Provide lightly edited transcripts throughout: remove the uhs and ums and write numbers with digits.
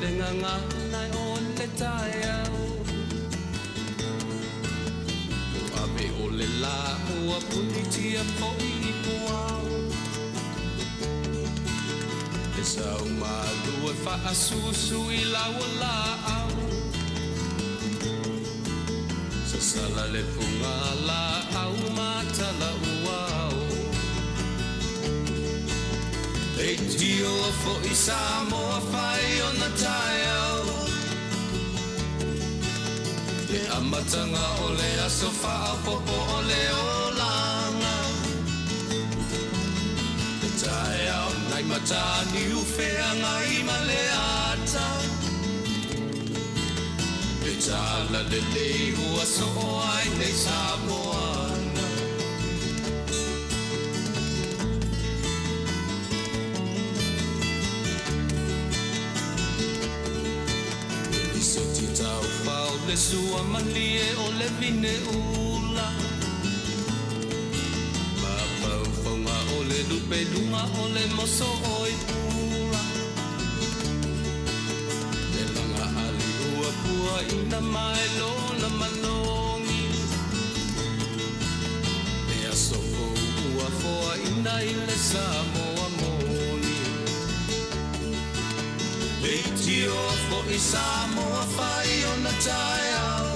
le nganga nai o le tai au Abe o le la ua punitia po I puau E sau malua wha asusu I laua la au Sa sala le punga la au matala uau E tio fo I Samoa whai o na tai au Le amatanga o le aso whaapopo o le olanga Le tai au nai matani uwhea ngai ma le ata Le tala le leu aso o ai nei Samoana Le sua malie o le vine ula Mapau whaunga o le lupe lunga o le moso o I pula Le langa ali ua pua ina mai lona manongi Le aso o ua foa ina I le Samoa moni Le tio fo I Samoa whai o na tai au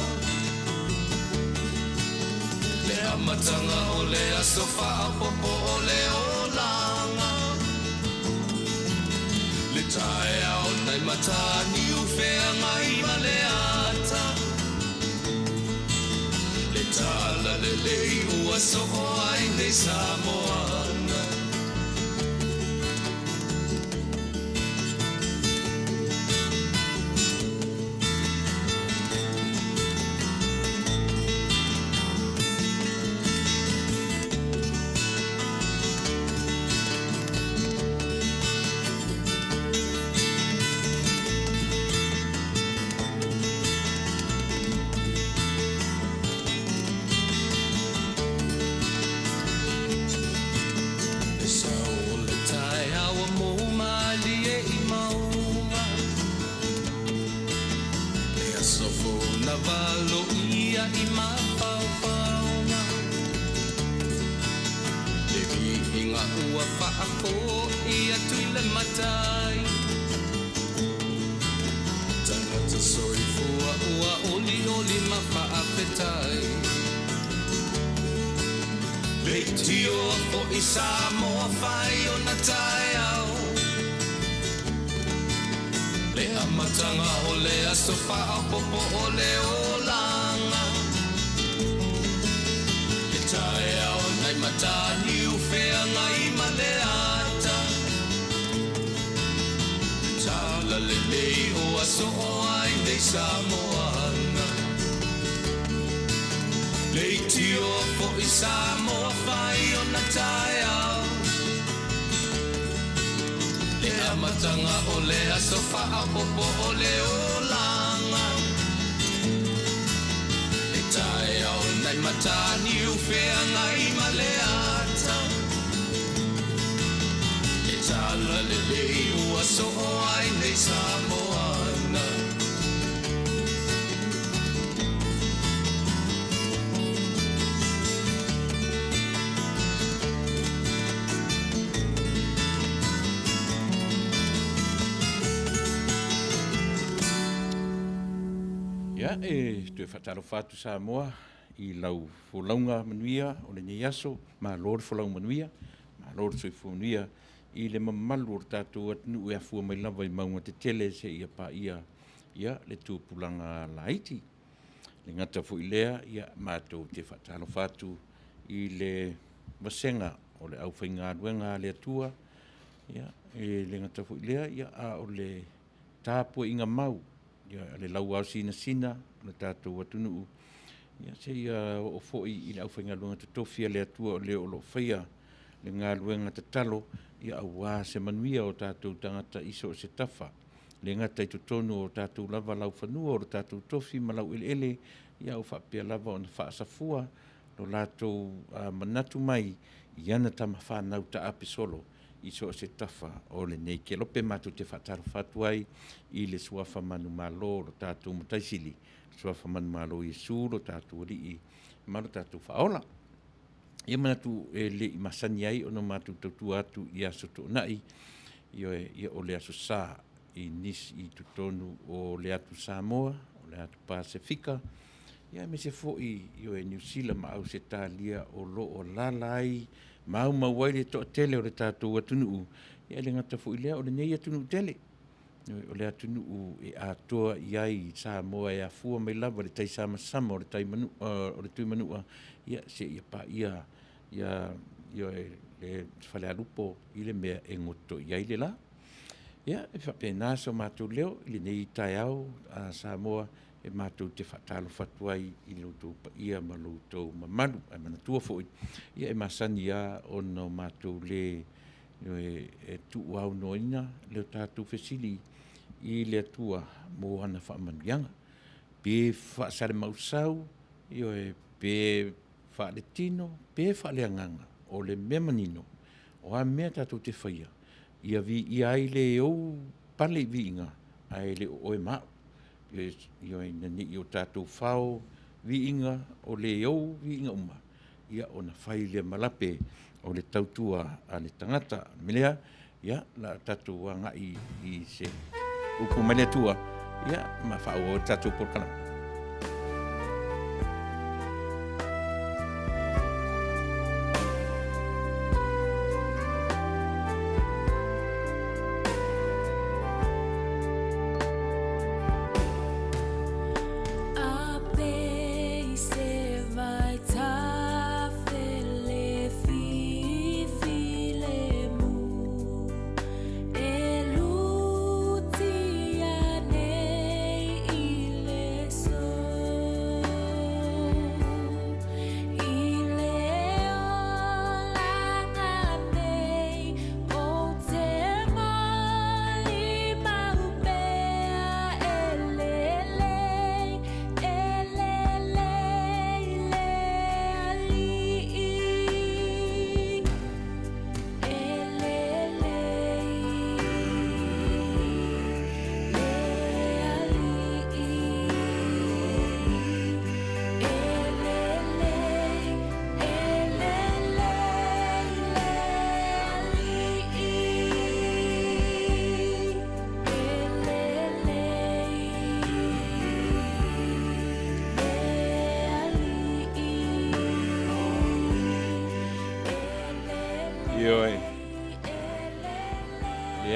Le amatanga o le aso whaapopo o le olanga Le tai au nai matani uwhea ngai ma le ata Le tala le lei ua so o ai nei Samoana Samoa whai o na tai au Le amatanga o le aso whaapopo o le olanga Le tai au nai matani uwhea ngai ma le ata Tala le lei o aso o ai nei Samoana Le tio fo I Samoa whai o na tai au Le amatanga o le aso whaapopo o le olanga Le tai au nai matani uwhea ngai ma le ata Le tala le lei ua so o ai nei Samoana Te whataro whātu Samoa I lau wholaunga Manuia o le Niaso, ma lor wholaunga Manuia, ma lor soifua Manuia, I le mamalu o tātou atunu ea fua mai lava I maunga te tele se ia pa ia le tūpulanga laiti. Le ngata fu ilea ia mātou te whataro whātu I le masenga o le au whainga aduenga le atua, le ngata fu ilea ia a o le tāpua inga mau, le lau au sina le tātou atunu se ia o foi I le au whainga luenga te tofia le atua o le o lo whaia le ngā luenga te talo ia awa se manuia o tātou tangata iso o se tafa le ngata I tutonu o tātou lava lau whanua o tātou tofi ma lau ele ia o whapea lava o na whaasafua lo lātou manatu mai I ana tama whanau ta api solo i so se tafa o le nei ke lope mātou te whataru whatu ai i le suafa manu malo o tātou mataisili, suafa manu malo i sūro tātou ri i maro tātou whaola. Ia manatu le i masani ai ono mātou tautu atu i aso tō nai, i o le aso sā i nisi i tutonu o le atu Samoa, o le atu Pasifika. Ia me se fo i New Zealand ma au se tālia o lo o lalai, mau wai le toa tele o le tātou atunuu. Ia le ngata fo i lea o le nei atunuu tele. O le atunuu e atoa i ai Samoa e a fua mai lava le tai sama o le tui manua. Ia se ia pa ia le whale alupo i le mea e ngoto i ai le la. Ia e whapena so mātou leo i le nei tai au a Samoa e mātou te whatalo whatuai i loutou pa ia ma loutou mamalu, ai manatua fōi. Ia e masani a ono mātou le e tuu au noina leo tātou whesili i le atua mō ana whaamanuianga. Pe whaasare mausau, pe whaaletino, pe whaaleanganga o le mea manino, o a mea tātou te whaia. Ia vi i ai le au pale vi inga, ai le oe mao. Ia nani i o tātou whao vi inga o le au vi inga uma. Ia o na whai le malape o le tautua a le tangata. Melea, ia la tātou wanga i se uku mele tua. Ia ma whao o tātou porkana.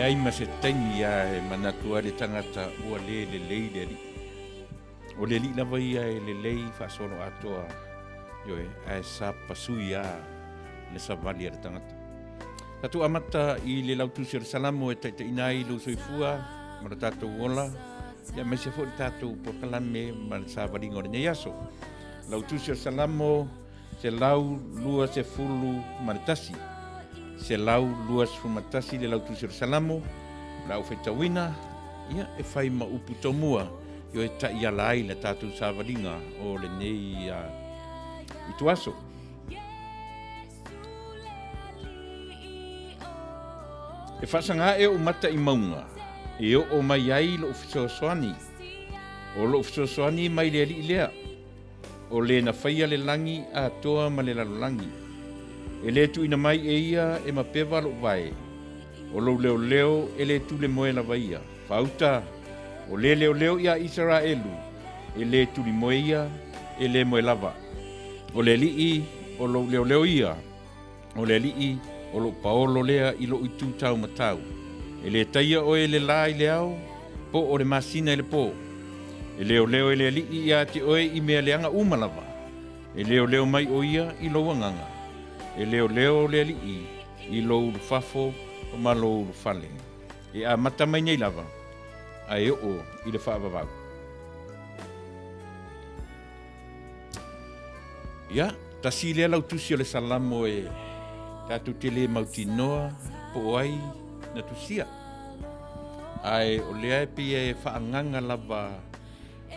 Ai ma se taimi a e manatua le tangata ua le lei le li. O le li lava ia e le lei whaasono atoa a e sa pasui a le savali a le tangata. Tatu amata i le lautusi o le salamo e taita inai lo soifua ma le tātou ola. Ia me se fo le tātou pokalame ma le savalinga o le nei aso. Lautusi o le salamo se lau lua se fulu ma le tasi. Se lau luas fumatasi le lautusi o le salamo, lau whetawina, ia e whai ma upu tomua, e ta ia lai le tātou sāwaringa o le nei i tuaso. E whasanga e o mata i maunga, e o mai ai lo ufisosoani, o lo ufisosoani mai le ali lea, o le na whaia le langi a toa ma le lalolangi. E le tu ina mai e ia e ma pewa lo vai. O lo leo leo e le tu le moe la vaia. Fauta, o le leo leo ia Israelu. E le tu li moe ia e le moe lava. O le lii o lo leo leo ia. O le lii o lo paolo lea i lo itu tau matau. E le taia o e le la i le au, po o le masina i le po. E leo leo e le lii ia te oe i mea leanga umalava. E leo leo mai o ia i lo wanganga. E leo leo le alii i lou fafo o ma lou fale. E a mata mai nei lava, a e o i le whaavavau. Ia, tasi lea lautusi o le salamo e tātou te le mautinoa po ai na tusia. Ai o lea e pia e whaanganga lava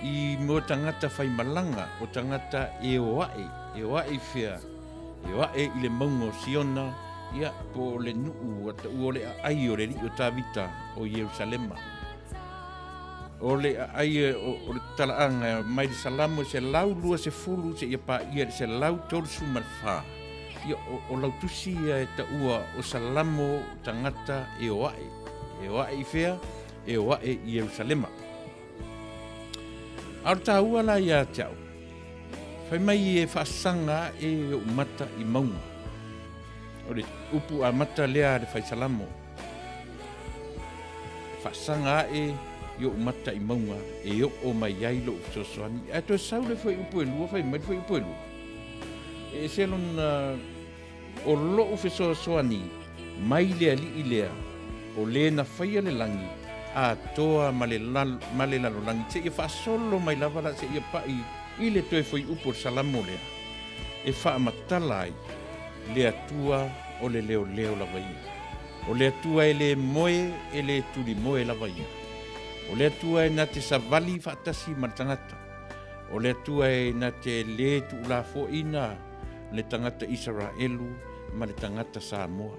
i mo tangata whai malanga o tangata e oae fea. E wae i le maungo siona, Ia, po le nuu, o le ai o le li o tawita o Yerusalema. O le ai o le talaanga mai le salamo se lau lua se fulu se ia pa ia se lau tolu sumalfa. Ia o lau tusi ia e ta ua o salamo tangata e o ai fea, e o ai Yerusalema. Ar ta ua la ia tau. Fai mai e whaasanga e o mata i maunga. O le upu a mata lea le fai salamo. Whaasanga e yo mata i maunga e yo o mai ai lo usosoani. E to saule foi upu e lua, fai mai foi upu e lua. E se lon o lo usosoani mai lea li i lea o le na fai le langi a toa male lalo langi. Se ia whaasolo mai lavala se ia pai i le toi foi upu salamo lea. E wha matala ai le atua o le leo lava ia. O le atua e le moe e le tuli moe lava ia. O le atua e na te savali whaatasi ma tangata. O le atua e na te le tuula foina le tangata Israelu ma le tangata Samoa.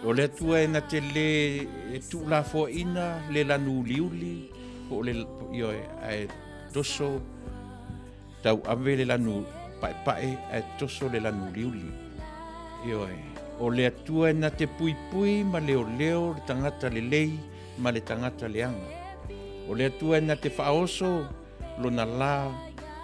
O le atua e na te le tuula foina le lanu liuli o le e toso tau ave le lanu pae e toso le lanu liuli. O le atua e na te pui ma leo le tangata le lei ma le tangata leanga. O le atua e na te whaoso lo na la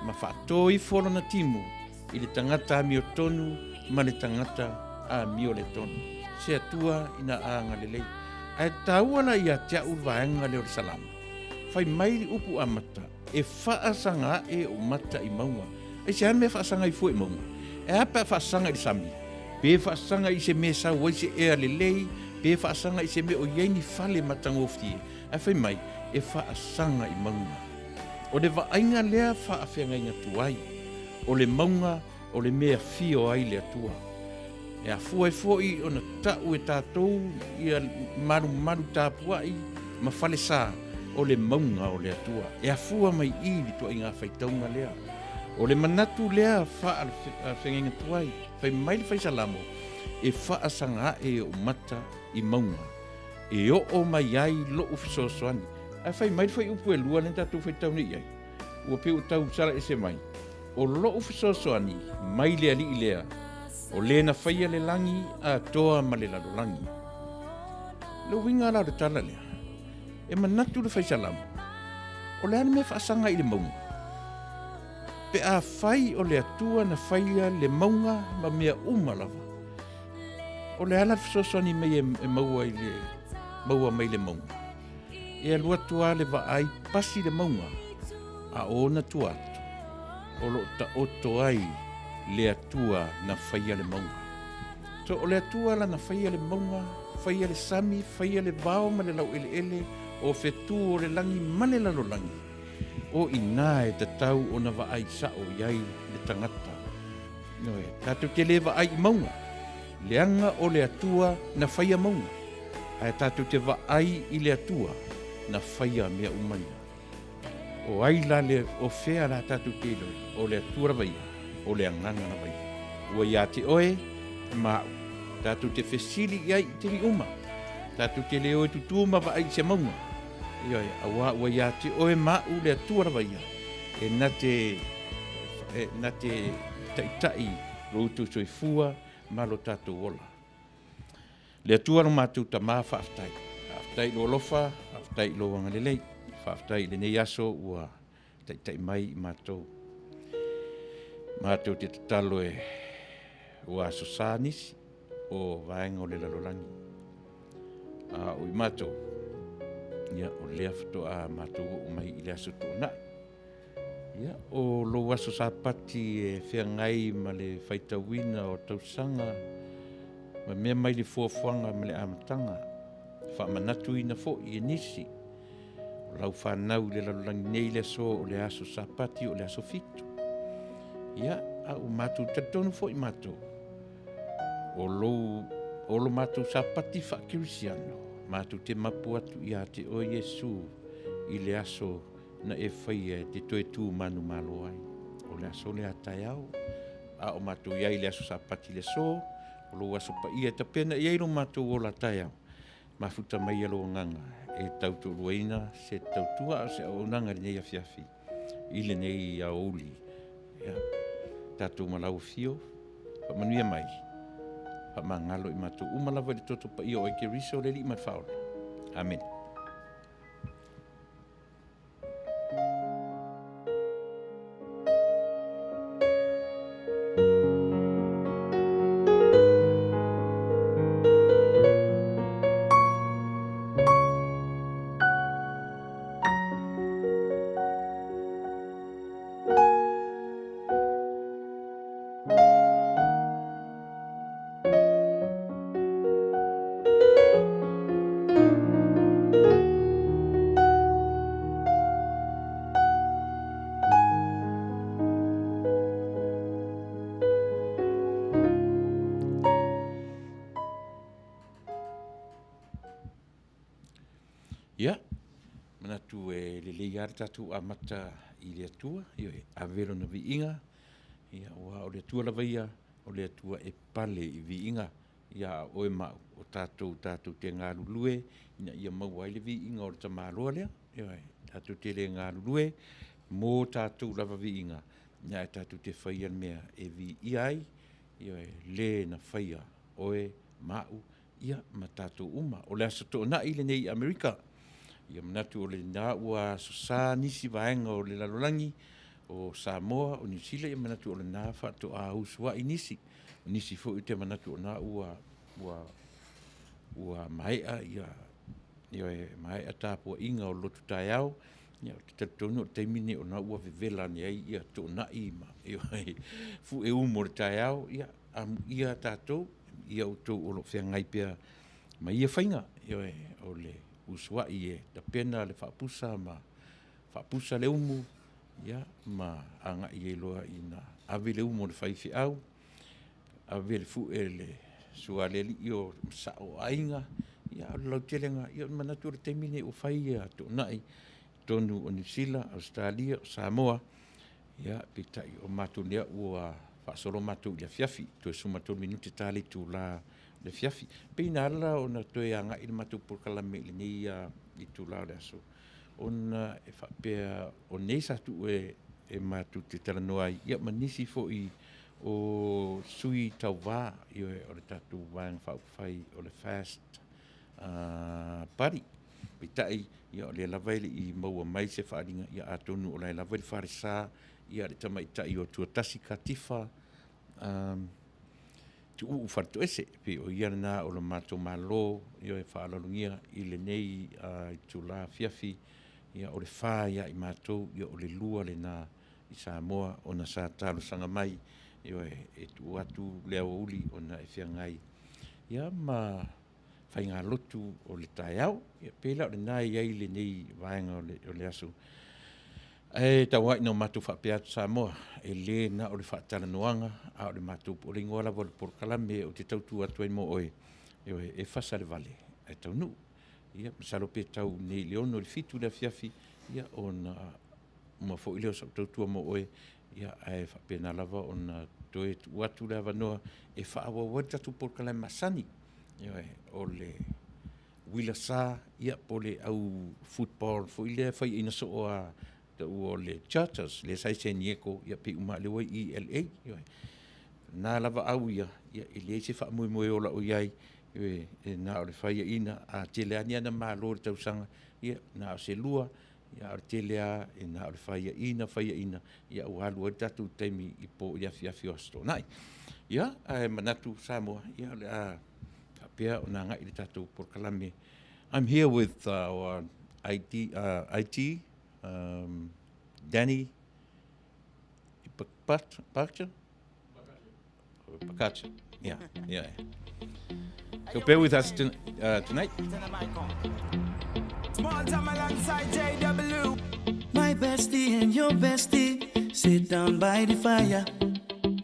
ma whaatoi folo na timu i le tangata a mio tonu ma le tangata a mio le tonu. Se atua ina anga le lei. Ai tauala ia te au vaenga leo le salama. Fai mai li upu amata e whaasanga e o mata i maunga. E se ame whaasanga i fue maunga. E apa whaasanga i sami. Pe whaasanga i se me sa wai se ea le lei. Pe whaasanga i se me o yeini fale matangofti. Ai fai mai e whaasanga i maunga. O le waainga lea whaafenga inga tuai. O le maunga, o le mea fio ai le atua. E a fua foi o na tau e tātou i a maru tāpuai ma whale sā o le maunga o le atua. E a fua mai i li tua inga whaitaunga lea. O le manatu lea whaafenga inga tuai. Whai mai le whaisalamo e whaasanga e o mata i maunga. E o mai ai lo ufisosoani. Ai whai mai whai upu e lua le tātou whaitauni iai. Ua pe o tau sara e se mai. O lo ufisosoani mai lea li i lea. O le na whaia le langi a toa ma le lalo langi. Le winga la re tala lea. E manatu le whaisalamu. O le ane me whaasanga i le maunga. Pe a whai o le atua na whaia le maunga ma mea umalawa. O le ala fisosoani mei e maua i le maua mai le maunga. E alua tua le vaai pasi le maunga. A ona tuatu. O lo ta oto ai le atua na whaia le maunga. So o le atua la na whaia le maunga, whaia le sami, whaia le vao ma le lau ele, o whetu o le langi ma le lalo langi. O ina e te tau o na vaai sao iai le tangata. Noe, tātou te le vaai i maunga. Leanga o le atua na whaia maunga. Ai tātou te vaai i le atua na whaia mea umania. O aila le o whea la tātou te loi, o le atua rawaia. O le anganga na vai. Ua ia te oe, mau. Tātou te whesili iai te ri uma. Tātou te leo e tutuma wa ai se maunga. Ioi, awa ua ia te oe mau le atua rawaia. E na te taitai routu soifua ma lo tātou ola. Le atua no mātou ta maa whaaftai. Whaaftai lo lofa, whaaftai lo wangalelei. Whaaftai le nei aso ua taitai mai i mātou. Mātou te tatalo e ua sosanisi o vaenga o le lalolangi. O i mātou, ia o lea whato a mātou o mai i le aso tōna. Ia o lo aso sapati e whiangai ma le whaitawina o tausanga, ma mea mai le fuafuanga ma le amatanga. Whaamanatu ina fo i e nisi. O lau whanau le lalolangi nei le aso o le aso sapati o le aso fitu. Ia, au mātou tatonu fo i mātou. O lo mātou sapati whakirisiano. Mātou te mapu atu i a te o Yesu i le aso na e whaia te toe tū manu malo ai. O le aso le atai au. A o mātou iai le aso sapati le so, o lo aso pa ia ta pena ia iro mātou o la tai au. Mafuta mai alo nganga e tautu rueina se tautua se o nanga nei a fiafi. Ile nei a oli. Ia. Tātou malau fio. Pa manuia mai. Pa mangalo i mātou umalawa le toto pa ia o eke riso le li matfaola. Amen. Ia, manatu e le leiar tatu a mata i le atua, ia e avero na viinga, ia ua o le atua lava ia, o le atua e pale i viinga, ia oe mau o tātou te ngā lulue, ina ia mau ai le viinga o le tamāloa lea, ia e tātou te le ngā lulue, mō tātou lava viinga, ia e tātou te whaia mea e vi iai, ia e le na whaia oe mau, ia ma tātou uma, o le asa tō na i le nei Amerika, ia manatu o le nā ua sa nisi vaenga o le lalolangi o Samoa o New Zealand, ia manatu o le nā whātu a usua i nisi. O nisi fo i te manatu o nā ua maea, ia e maea tāpua inga o lotu tai au, ia te tatonu o teimine o nā ua vevela ni ai, ia tō nai ma, ia fu e umo le tai au, ia tātou, ia o tō o lo whea ngai pia, ma ia whainga, ia o le usua i e ta pena le whaapusa le umu, ia, ma anga i e loa i na ave le umu le whaifi au, ave le fu e le sua le li i o sa o ainga, ia o lau telenga, ia manatu le temine o whaia tō nai, tonu o New Zealand, Australia, Samoa, ia, pitai o mātou lea ua whaasoro mātou i a fiafi, tō e sumatou minute tāle tū la le fiafi. Pena ala o na toe anga i le mātou porkalame le nei i tū la le aso. O na e whapea o nei satu e mātou te talanoa i, ia manisi fo i o sui tau wā, i o le tātou wāng whauwhai o le fast pari. Pitai, ia o le lawaile i maua mai se whaaringa, ia atonu o le lawaile wharisa, ia le tamaitai o Atuatasi Katifa, tu Faletoese, pe o ia na o le mātou malo, ia e whaalalungia i le nei i tū la fiafi, ia o le whā ia i mātou, ia o le lua le nā i Samoa, o na sa tālu sanga mai, ia e tu atu lea uli o na e whiangai. Ia ma whainga lotu o le tai au, ia pēla o le nā iai le nei vaenga o le aso. E tawai no mātou whapea atu Samoa, e le na o le whaatala noanga, a o le mātou po le ngoala o le porkalame o te tautu atu ai mo oe, e Fasa le Vale, e Taunuu. Ia, masalo pe tau nei leono le fitu le fiafi, ia o na ma fo ileo sa tautua mo oe, ia e whapea na lava o na toe tu atu le avanoa, e whaawa wad tatu porkalame masani, ia o le wila sa, ia po le au football, fo ilea whai ina so o a o le charters, le saise nieko, ia pe uma le wai i LA, nā lava au ia i le se wha mui o la o iai, nā o le whaia ina, a te lea ni ana mālo le tausanga, ia nā o se lua, ia o te lea, nā o le whaia ina, ia o halua tatu teimi i po ia fiafi o sto nai. Ia, manatu Samoa, ia le a pia o nā ngai le tatu porkalame. I'm here with our IT, Danny Pakacha? Yeah. So bear with us tonight. Small time alongside JW. My bestie and your bestie sit down by the fire.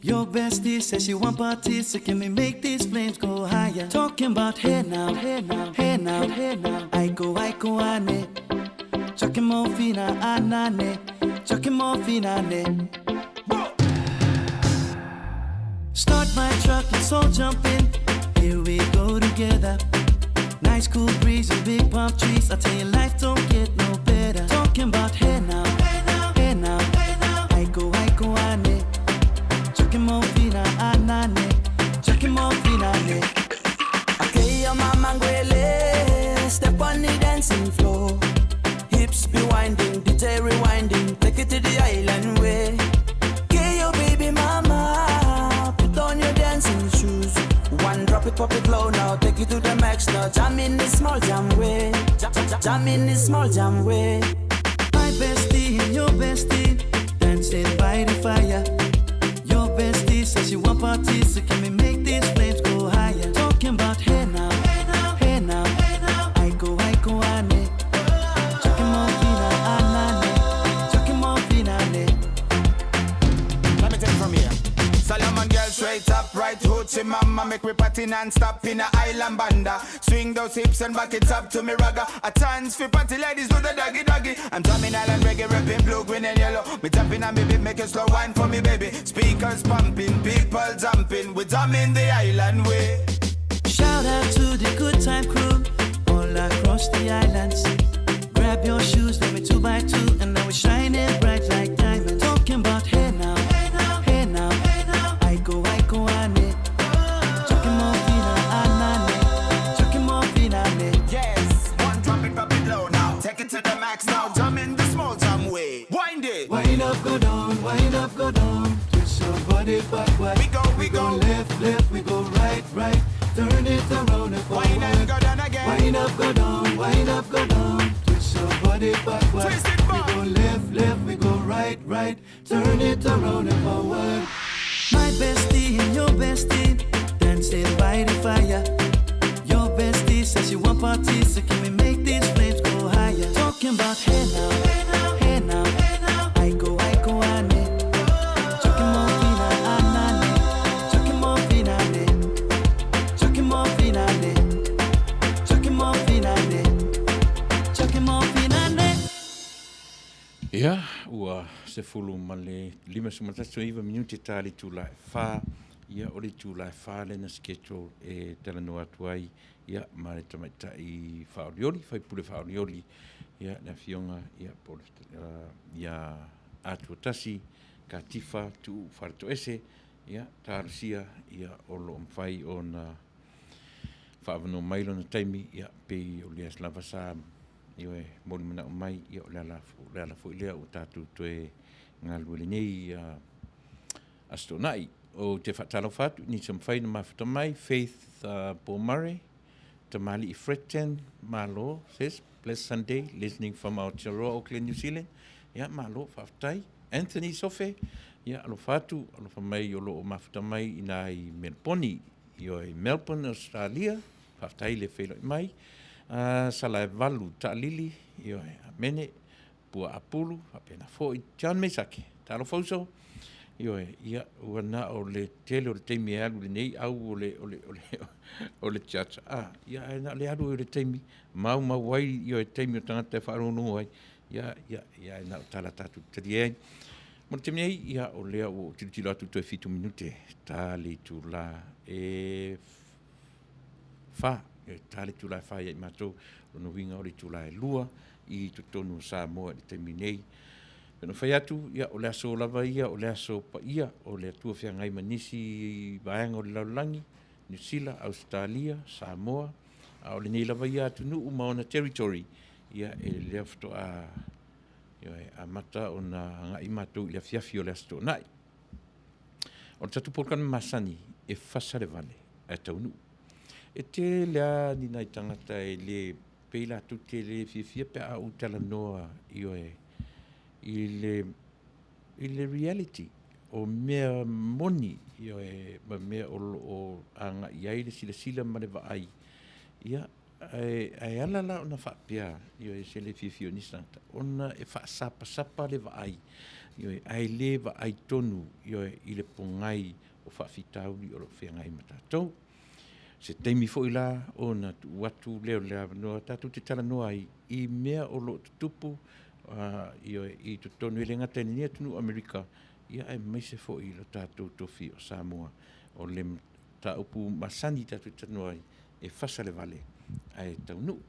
Your bestie says she want parties, so can we make these flames go higher? Talking about hey now, hey now, hey now, hey now. I go ane. Chucking more fina anane. Chucking more fina ne. Start my truck, let's all jump in. together. Nice cool breeze and big palm trees. I tell you, life don't get no better. Talking about hey now, hey now, hey now, hey now. Aiko, ane. Chucking more fina, anane. Chucking more fina, ane. Okay, your mama ngwele. Step on the dancing floor. Hips be winding, DJ rewinding. Take it to the island way. Okay, your baby mama. Put on your dancing shoes. One drop it, pop it low now. Take it to the max now. Jam in this small jam way. Jam in this small jam way. My bestie and your bestie dancing by the fire. Your bestie says she want parties, so can we make these flames go higher? Talking about hey now, hey now, hey now, hey now. Aiko, ane. Chucking more fina, anane. Chucking more fina, ane. Let me take it from here. Solomon girl straight up, right hoochie mama. Make me party non-stop in a island banda. Swing those hips and back it up to me ragga. A chance for party ladies do the doggy doggy. I'm drumming island reggae, rapping blue, green and yellow. Me tapping on me beat, make a slow wine for me baby. Speakers pumping, people jumping. We drumming the island way. Shout out to the good time crew all across the islands. Grab your shoes, let me 2x2, and now we're shining bright like diamonds. Talking about hey now, hey now, hey now, hey now. Aiko, ane. Chucking more fina, anane. Chucking more fina, ane. Yes, one drop it, pop it low now. Take it to the max now. Jump in the small jam way. Wind it. Wind up, go down, wind up, go down. Twist your body backward. We go. Left, left, we go right, right. Turn it around and forward. Wind up, go down again. Wind up, go down, wind up, go down. Twist your body backward. Twist it back. We go left, left, we go right, right. Turn it around and forward. My bestie and your bestie dancing by the fire. Your bestie says she want parties, so can we make these flames go higher? Talking about hey now, hey now, hey now, hey now. Aiko, ane. Chucking more fina, anane. Chucking more fina, ane. Chucking more fina, ane. Chucking more fina, ane. Chucking more fina, ane. Ia, ua se fulu male 5 minuti tali Tuilaepa. Ia o le Tuilaepa le na schedule e talanoa atu ai. Ia ma le tamaitai whaorioli, whaipule whaorioli. Ia na fionga, ia po ia Atuatasi, Katifa, tu Faletoese. Ia tārusia, ia o lo mwhai o na whaavano mailo na taimi. Ia pe o lea slava sa io e mori mana o mai ia o le ala fo ilea o tātou toe ngā luele nei astonai o te whatalo whatu ni sam whai na mawhata mai Faith Murray Tamali i Fretton malo says blessed Sunday listening from Aotearoa Auckland New Zealand ia malo whaftai Anthony Sofe ia alo whatu alo whamai o lo o mawhata mai ina i Melbourne io e Melbourne Australia whaftai le whelo i mai Salai valu ta lili io mene pua apulu apena foi John Mesaki talo foso io ia wana o le tele o le temi alu le nei au o le church ia na le alu o le temi mau wai io e temi o tangata whaaro no ai ia na tala tatu tadie mo temi nei ia o le o titilo atu to 2 minute tali tula e fa tale Tuilaepa ia i matou lona uiga o le Tuilaelua i totonu Samoa le taimi nei pena fai atu ia o le aso lava ia o le aso paia o le atua feagai manisi vaega o le lalolagi Niusila Australia Samoa o lenei lava ia atunuu ma ona territory ia e lea fetoʻa ia e amata ona agaʻi matou i le afiafi o le aso toʻanaʻi o le tatu polokana masani e Fasa le Vale ae taunuu e te lea nina i tangata e le peila tu te le fia pe a u talanoa i le reality o mea moni ma mea o anga i ai le sila ma le vaai ia ai ala la ona whapea se le fia nisanta ona e whaasapa le vaai ai le vaai tonu i le pongai o whawhitauri o lo whengai matatou se teimi fo ila ona watu leo no tatu te tala no ai I mea o lo tupu i to tonu le ngata ni tunu Amerika ia ai mai se fo I lo tatu tofi o Samoa o le ta upu masani tatu tanu ai e Fasa le Vale ai Taunuu.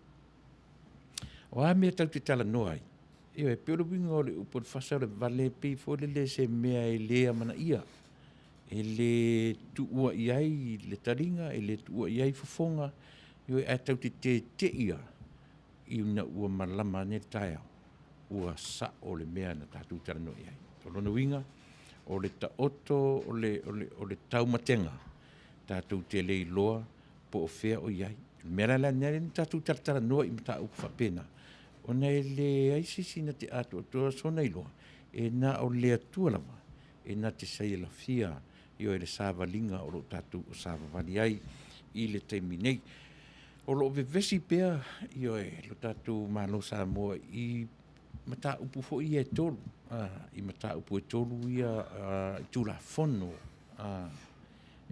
O a mea tau te tala noa ai. Io e pero winga o le upo Fasa le Vale pei fo le se mea e lea mana ia. E le tuua iai le taringa, e le tuua iai fofonga, io e tau te ia i una ua malama ne taia. Ua sa o le mea na tātou tala noa iai. Tolona winga, o le taoto, o le taumatenga, tātou te lei loa, po o fea o iai. Mera la nere ni tātou tala noa i mata uku whapena. Ona e le aisisi na te ato toa sona i loa, e na o le atua lava, e na te sei la fia, io e le sāwalinga o lo tātou o sāwawani ai, i le teimi nei. O lo vevesi pea, io e lo tātou malo Samoa i mata upu fo i e tolu, i mata upu e tolu ia i tūla fono,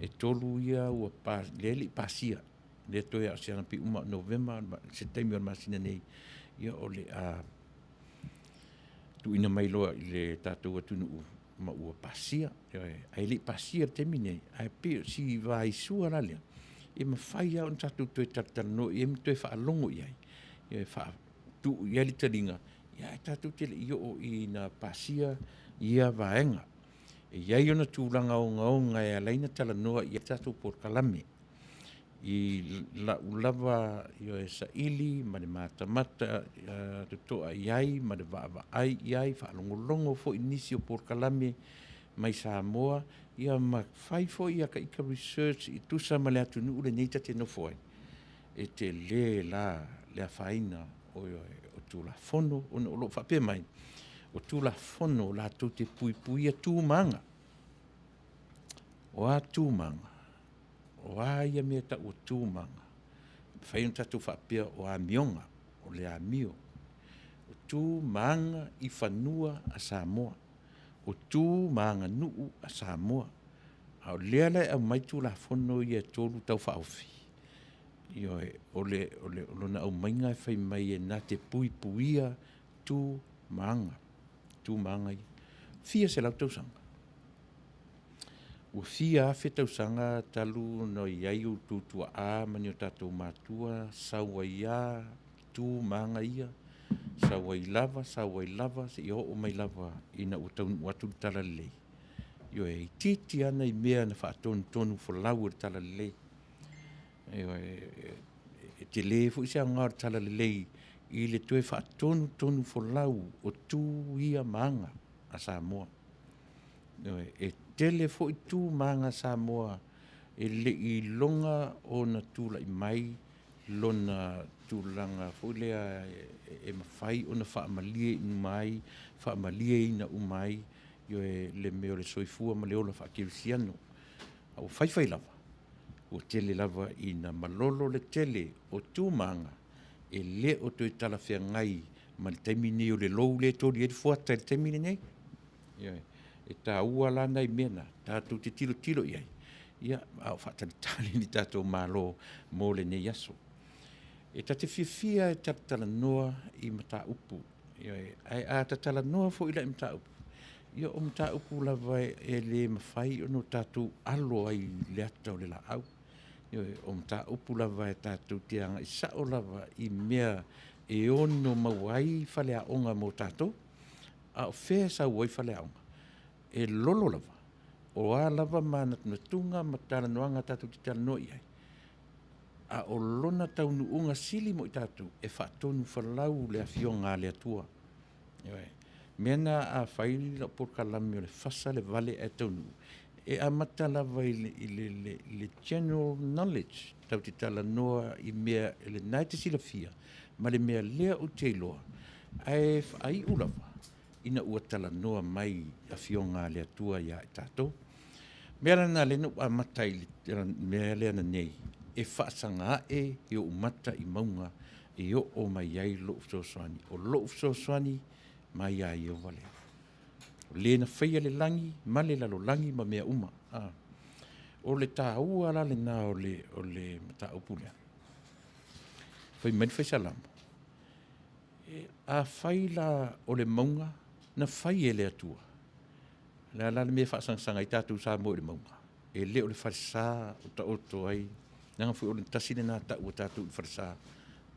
e tolu ia ua leli pasia, le toi a siana pi uma November, se teimi o masina nei, ia o le tu ina mai loa i le tātou atunu ma ua pasia, ai li pasia teimi nei, ai pe si vai sua la lea, e ma whai au tātou toi tartano, e me toi whaalongo iai, ia wha tu ia li taringa, ia tātou tele i o i na pasia ia vaenga, e iai ona tūlanga o ngaonga e alaina tala noa i tātou por kalame, i la ulava io e sa ili, ma le mata te toa iai, ma le vaava ai iai, whaalongolongo fo inisi o por kalame mai Samoa, ia ma whai fo ia ka ika research i tusa ma le atu nuu le neita te nofo ai, e te le la, le whaina o tūla fono, o lo whape mai, o tūla fono la tō te pui tūmanga, o a tūmanga, o a ia mea ta o tūmanga, whai un tatu whapea o a mionga, o le a mio, o tūmanga i whanua a Samoa, o tūmanga nuu a Samoa, a o lea lai au mai tūla fono i e tōlu tau whaofi, io e o na au mainga e whai mai e nā te puia tūmanga i, fia se lau tausanga. Ua fia afe tausanga talu no iai u tūtua a mani o tātou mātua, saua ia, tūmanga ia, saua i lava, se i o mai lava ina o taunu atu tala lei. Io e titi ana i mea na whaatonu whalau o tala lei. Io e te le fu isi a ngā tala lei i le tue whaatonu whalau o tū ia maanga a Samoa. E tele fo i tū maanga Samoa e le i longa o na tūla i mai lona tūlanga fo lea e mawhai o na whaamalie i mai, whaamalie i na umai, io e le meo le soifua ma le ola whaakirisiano. Au whaiwhai lava, o tele lava i na malolo le tele o tū maanga e le o toi tala whea ngai ma le taimine o le lou le tori e fuata le taimine nei. E tā ua lana i mena, tātou te tilo iai. Ia, au whaatalitali ni tātou mālo mō le nei aso. E tā te whiawhia e tatala noa i mata upu. Ia, ai a tatala noa fo ila i mata upu. Ia o mata upu lava e le mawhai o no tātou alo ai le ata o le la au. Ia, o mata upu lava e tātou te anga i sao lava i mea e ono mawai whalea onga mō tātou. A o whea sa uai whalea onga. E lolo lava, o a lava mana tunga ma tala noanga tātou te tala noi ai. A o lona taunu unga sili mo i tātou, e whaatonu whalau le awhionga le atua. Mena a whaili por kalami o le Fasa le Vale e Taunuu. E a mata lava i le general knowledge, tau te tala noa i mea le naite sila fia, ma le mea lea o te iloa, ai whaai ulava. Ina ua tala noa mai a whionga le atua ia e tātou. Mea na le no a matai mea lea na nei, e whaasanga e o umata i maunga e o mai ai lo ufsoswani. O lo ufsoswani mai ai o Vale. Le na whaia le langi, ma le lalo langi ma mea uma. O le tā ua la le nā o le mata upulea. Whai mani whai salamu. A whai la o le maunga, na whai e le atua. La mea whaasanga i tātou Samoa le maunga. E le o le wharisā o ta oto ai, Nanga fu o le tasi le nā tau o tātou i wharasa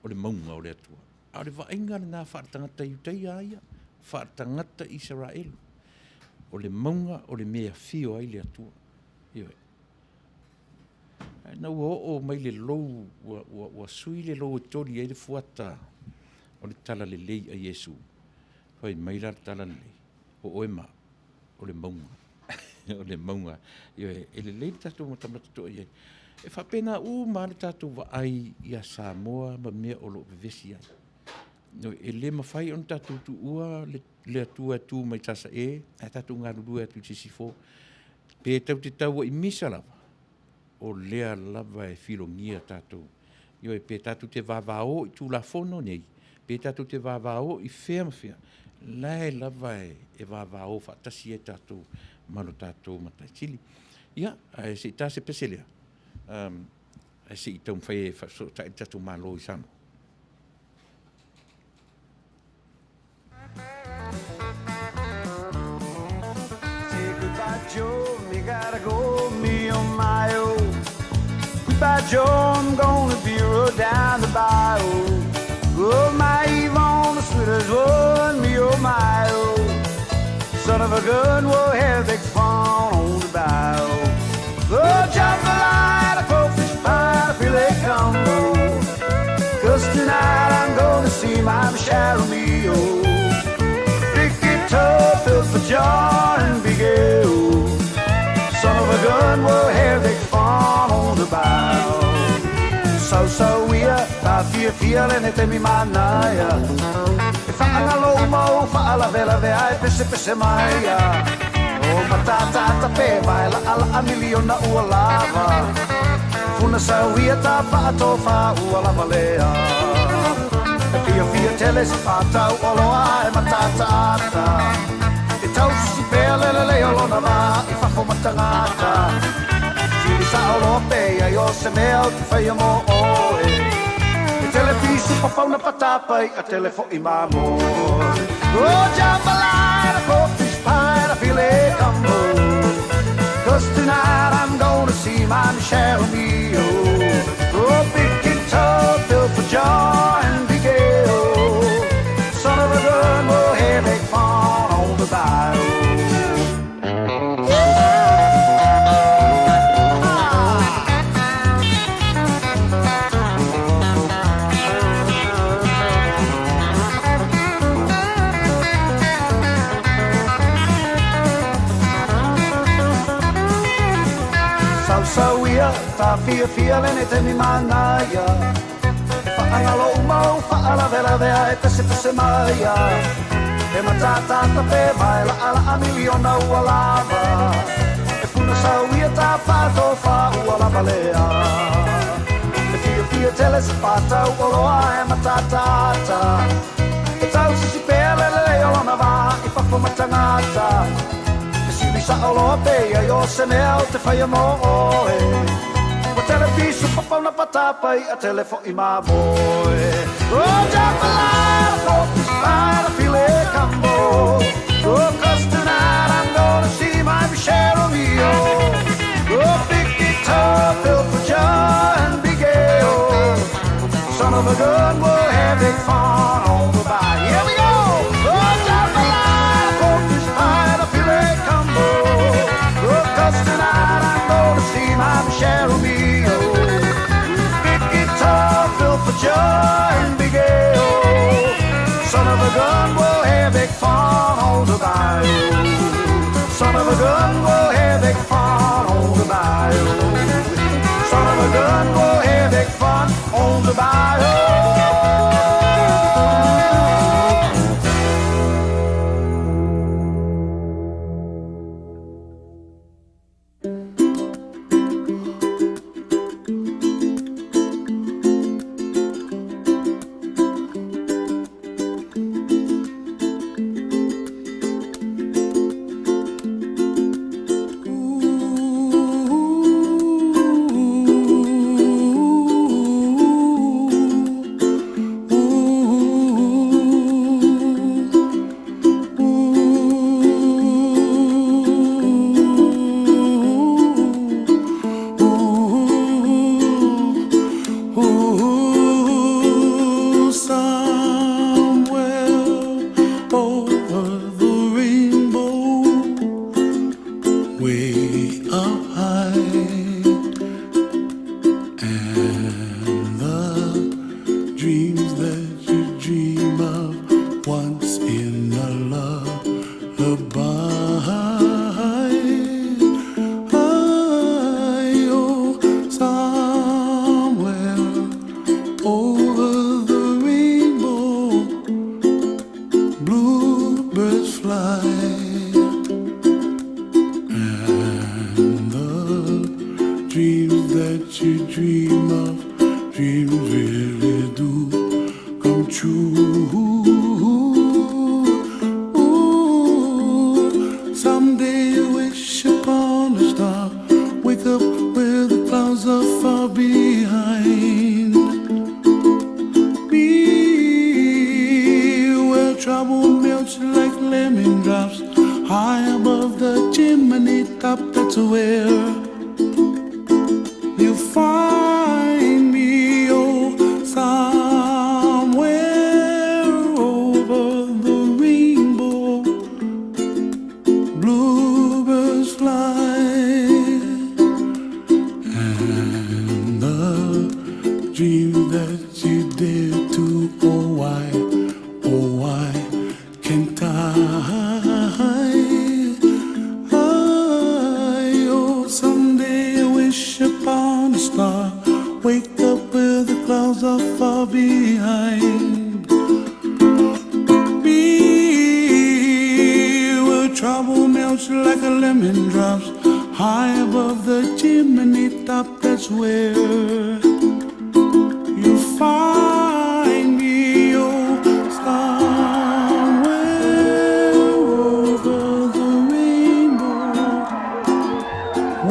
o le maunga o le atua. A o le wainga le nā whaatangata i utai aia, whaatangata Israel. O le maunga o le mea fio ai le atua. Iwe. Nau o mai le lou, wa sui le lou tori ai le fuata o le tala le lei a Yesu. Whai mai la tala le lei. O oema, o le maunga. O le maunga. Iwe, e le lei tātou matamata to ai. E whapena ma le tātou wa ai i a Samoa ma mea o lo vevesi ai. No, e le mawhai on tātou tu ua le atua tu mai tasa e tātou ngā rurua atu tisifo. Pe tau te tau i misa lava. O lea lava e filongia tātou. Io e pe tātou te vāvāo i tū la fono nei. Pe tātou te vāvāo i whea mawhea. Lai lava e vāvāo whaatasi e tātou mano tātou matai tili. Ia, e se tā se peselea. E se i tau mwhai e so ta i tātou mālo i sano. Say goodbye, Joe, me gotta go, me on my own. Goodbye, Joe, I'm gonna be road down the bayou. Oh, my Yvonne, the sweetest one, me oh my oh. Son of a gun, we'll have big fun on the bayou. Oh, jump the line, a crawfish pie, a filet combo. 'Cause tonight I'm gonna see my Michelle Mio. Big guitar filled for John and Big L. Son of a gun, we'll have big fun on the bow. So we are, feeling it in me Manuia. If I'm a low mo, fa la vela ve ai pese maia. Oh, matata pe vai la million na ualava. Funa sa we ta pa to fa ualavalea. Fia teles fa ta olo ai matata. E tau si pele le olo na va, e fa fo matangata. Sa Europe ai o se mea o te whaia mo oe. E telefisu pa whauna patapai a telefo i mamoi. O jambalai, a coffee pie, a filet combo. 'Cause tonight I'm gonna see my Michelle Mio. Oh, big guitar filled for joy and big ale. Son of a gun, we'll have big fun on the bayou. So we are, feeling it in me Manuia. Whaangalo umau, whaala vera vea e pese maia. E matata pe mai la ala a miliona ua lava. E puna sa uia ta whato wha ua lava lea. E fia tele se whata uoloa e matata. E tau si pele leo lona va, i whafo matangata. Sa olo pe ai o se mea o te whaia mo oe. O telefisu papauna patapai a telefo i mamoe. O jambalai, a focus line, a filet combo. Oh, 'cause tonight I'm gonna see my Michelle Mio. Oh, big guitar filled for joy and big ale. Son of a gun, we'll have big fun on the bayou. Here we go! Oh, jambalai, a focus line, a filet combo. 'Cause tonight I'm gonna see my Michelle Mio. Big guitar filled for joy and big ale. Son of a gun, we'll have big fun on the bayou. Son of a gun, we'll have big fun on the bayou. Son of a gun, we'll have big fun on the bayou. way up high. And the dreams that you dream of once in a lullaby. Oh, somewhere over the rainbow, bluebirds fly. And the dreams that you dream of, dreams really do come true. Ooh, someday you wish upon a star, wake up where the clouds are far behind. Be where trouble melts like lemon drops, high above the chimney top. That's where you find me, oh, somewhere over the rainbow, bluebirds fly. And the dream that you dare to, oh why can't I? Oh, someday I wish upon a star, wake up where the clouds are far behind. Be where trouble melts like a lemon drops, high above the chimney top. That's where you find me, oh, somewhere over the rainbow,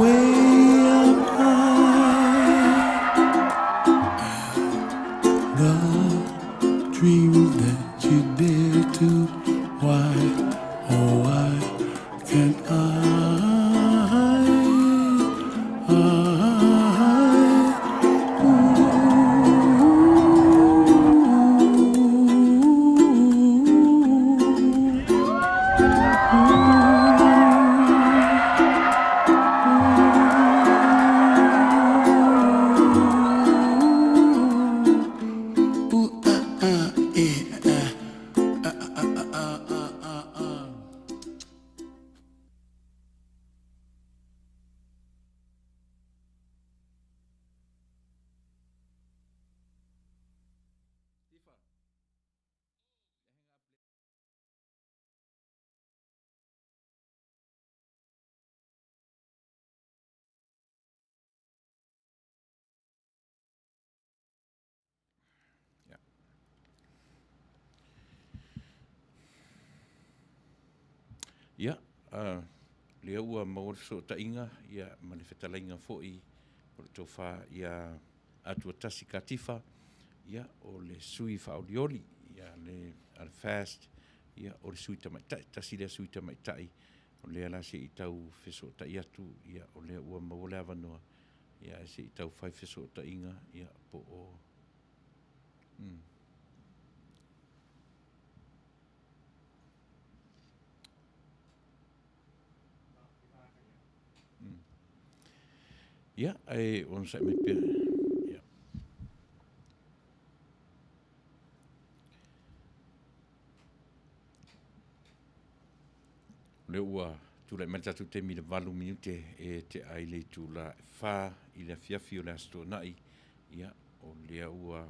way up high. The dreams that you dare to, why can't I? Ia, lea ua maua so tainga, ia manifestalainga fo'i, o le tofa ia Atuatasi Katifa, ia o le sui whaolioli, ia le fast, ia o le sui tamaitai, tasi lea sui tamaitai, o lea la se i tau feso tai atu, ia o lea ua maua le avanua, ia se i tau fai feso tainga, ia po o... Ia, ai on sa me pe. Ia. Le ua tu le mata tu te mi le valu minute e te ai le tu la fa i le fiafi o le asto nai. Ia, o le ua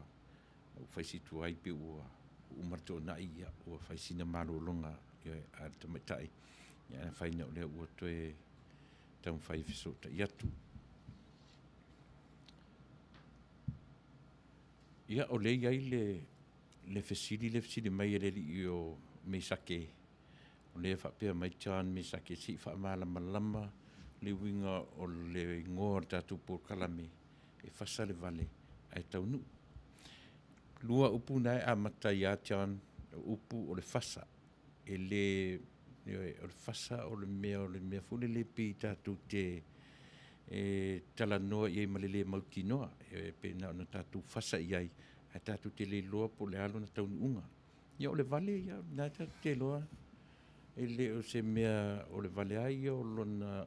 o faisi tu ai pe ua umarto nai ia o faisi na malo longa ia a te metai. Ia fai na le ua toe tam fai fiso ta ia tu. Ia o le iai le fesili mai le li o me sake. O le whapea mai chan me sake si wha malama le winga o le ngor tatu por kalame e Fasa le Vale ai Taunuu. Lua upu nai a mata ia chan upu o le Fasa. O le Fasa o le mea fule le pi tatu te tala noa iai malele mauti noa e pe na tatu Fasa iai a tatu te le loa po le alo na Taunuunga. Ia o le Vale ia na tatu te loa e le o se mea o le Vale ai o lona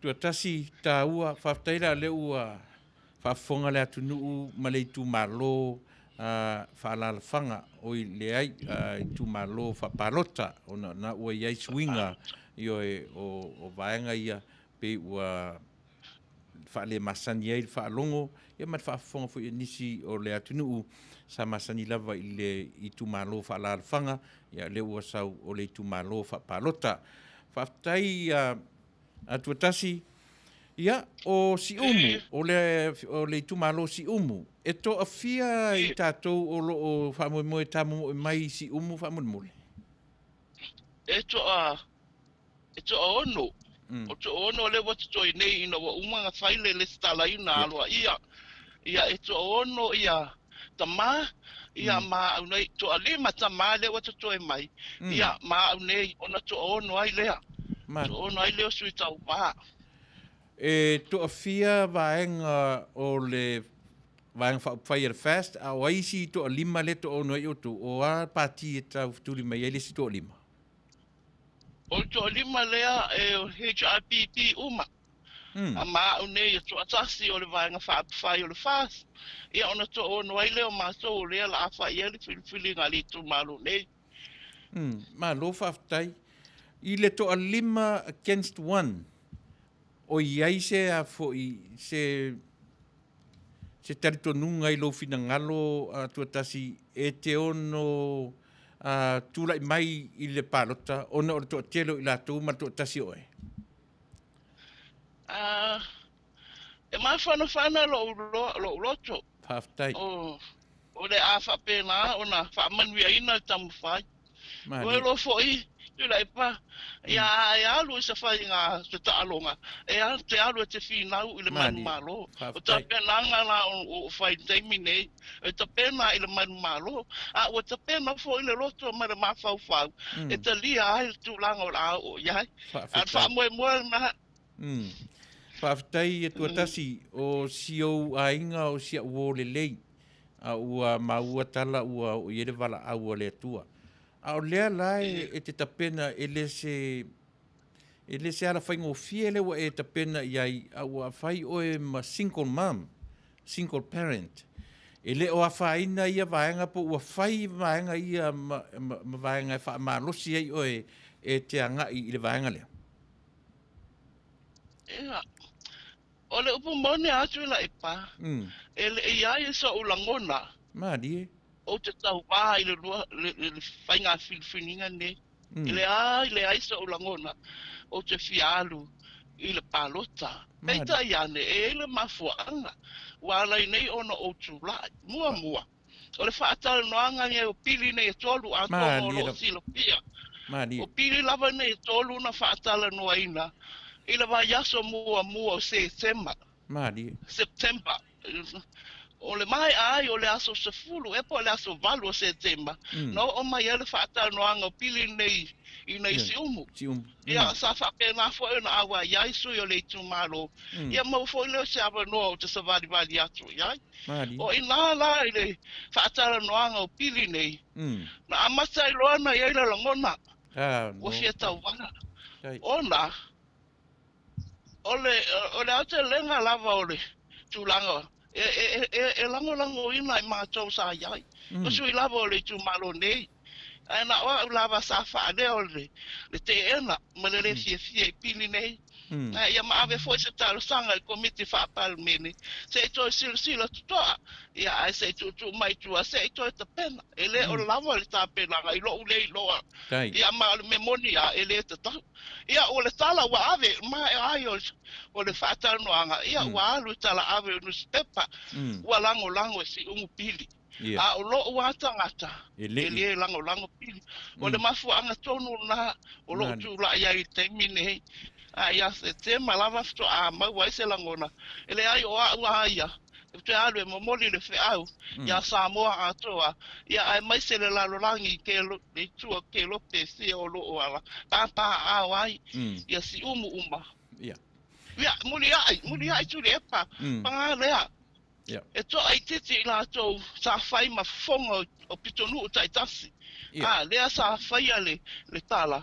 tuatasi tāua whaftaira le ua whafonga le atu nuu ma le tu malo whaalalawhanga o i le ai i tu malo whapalota o na ua iai swinga i o vaenga ia pe ua whaale masani ai whaalongo ia mat whafonga fu i nisi o le atu nuu sa masani lava i tu malo whaalalawhanga ia le ua sau o le tu malo whapalota whaftai atuatasi ia o si umu o le tumalo si umu e to afia i tātou o lo o whamoe tamu mai si umu whamoe e to ono o to ono le watu to i nei ina wa umanga whaile le stala ina aloa ia e to ono ia tama ia ma au nei to alima tama le watu to i mai ia ma au nei ona to ono ai lea to ono ai leo sui tau paa e to afia vaenga o le vaenga whaia fast a waisi to lima le to ono i otu o a pati e tau futuri mai ele si to lima o to lima lea e o HRPP uma a ma au nei to atasi o le vaenga whaia o le fast ia ona to ono ai leo ma so lea la afa ia le filifili ngali tu malu nei ma lo whaftai i le to lima against one o iai se a foi se taritonunga i lo fina ngalo tuatasi e te ono tula i mai i le palota ona o le to telo i la tu ma tuatasi oe e mai whana lo loto Haftai o le a whapena ona whamanuia ina tamu whai o e lo foi Tuilaepa ia alu se fai nga se taalonga te alu te finau i le manu malo o ta pena nga o fai taimi nei e ta pena i le manu malo o ta pena fo i le loto ma le mafau fau e ta lia ai tu langa o iai a fa moe na Whaftai e tuatasi o sio ainga o sia uo le lei a ua maua tala ua o iere wala au le atua a o lea lai e te tapena ele se ala whaingo fie le wa e tapena iai a ua whai oe ma single mom, single parent. Ele o a whaina ia vaenga po ua whai vaenga ia ma vaenga wha ma losi ai oe e te anga i le vaenga lea. Ea, o le upu mone atu la ipa, ele iai e sa ulangona. Maadi e. O te tau wā i le whainga whiniwhininga ne. Ile ai sa ulangona o te whialu i le palota. Peita i ane e le mafuanga. Wala i nei ona o tūlai. Mua. O le whaatala noanga nge o pili nei e tolu a tōno o silo pia. O pili lava nei e tolu na whaatala noa ina. I le wa yaso mua o September. September. O le mai ai o le aso sefulu, e po le aso valu o September. No o mai ele whaatala noanga o pili nei i nei si umu. Ia sa whapena fo e na awa iai sui o le tumalo. Ia mau fo leo se awa noa o te savali vali atu iai. O ina la i le whaatala noanga o pili nei. Na amasa i loana iai la langona. O fia tau wanga. Ona, o le ate lenga lava o le tūlanga. E lango ina i mātou sa iai. O sui lava o le tumalo nei. Ai na o lava sa whaade o le te ena. Ma le fie i pili nei. Ia ma ave foi se talo sanga i komiti whaapal mene. Se i toi sila tutoa. Ia ai se i tutu mai tua. Se i toi ta pena. E le o lava le ta pena. I lo ule i loa. Ia ma le memonia e le te tau. Ia o le tala wa ave. Ma e ai o le whaatalo noanga. Ia wa alu tala ave o newspaper. Ua lango e si ungu pili. A o lo wata ngata. E le lango pili. O le mafu anga tonu na. O lo tula ia i teimi nei. Ia se te malava fto a mau ai se langona. Ele ai o a ia. Te alu e momoli le whiau. Ia Samoa atoa. Ia ai mai se le lalolangi ke lo le tua ke lo pe si o lo o ala. Papa a ai. Ia si uma. Ia muli ai Tuilaepa. Panga lea. E to ai titi la to sa fai ma fongo o pitonu Atuatasi. Lea sa fai le tala.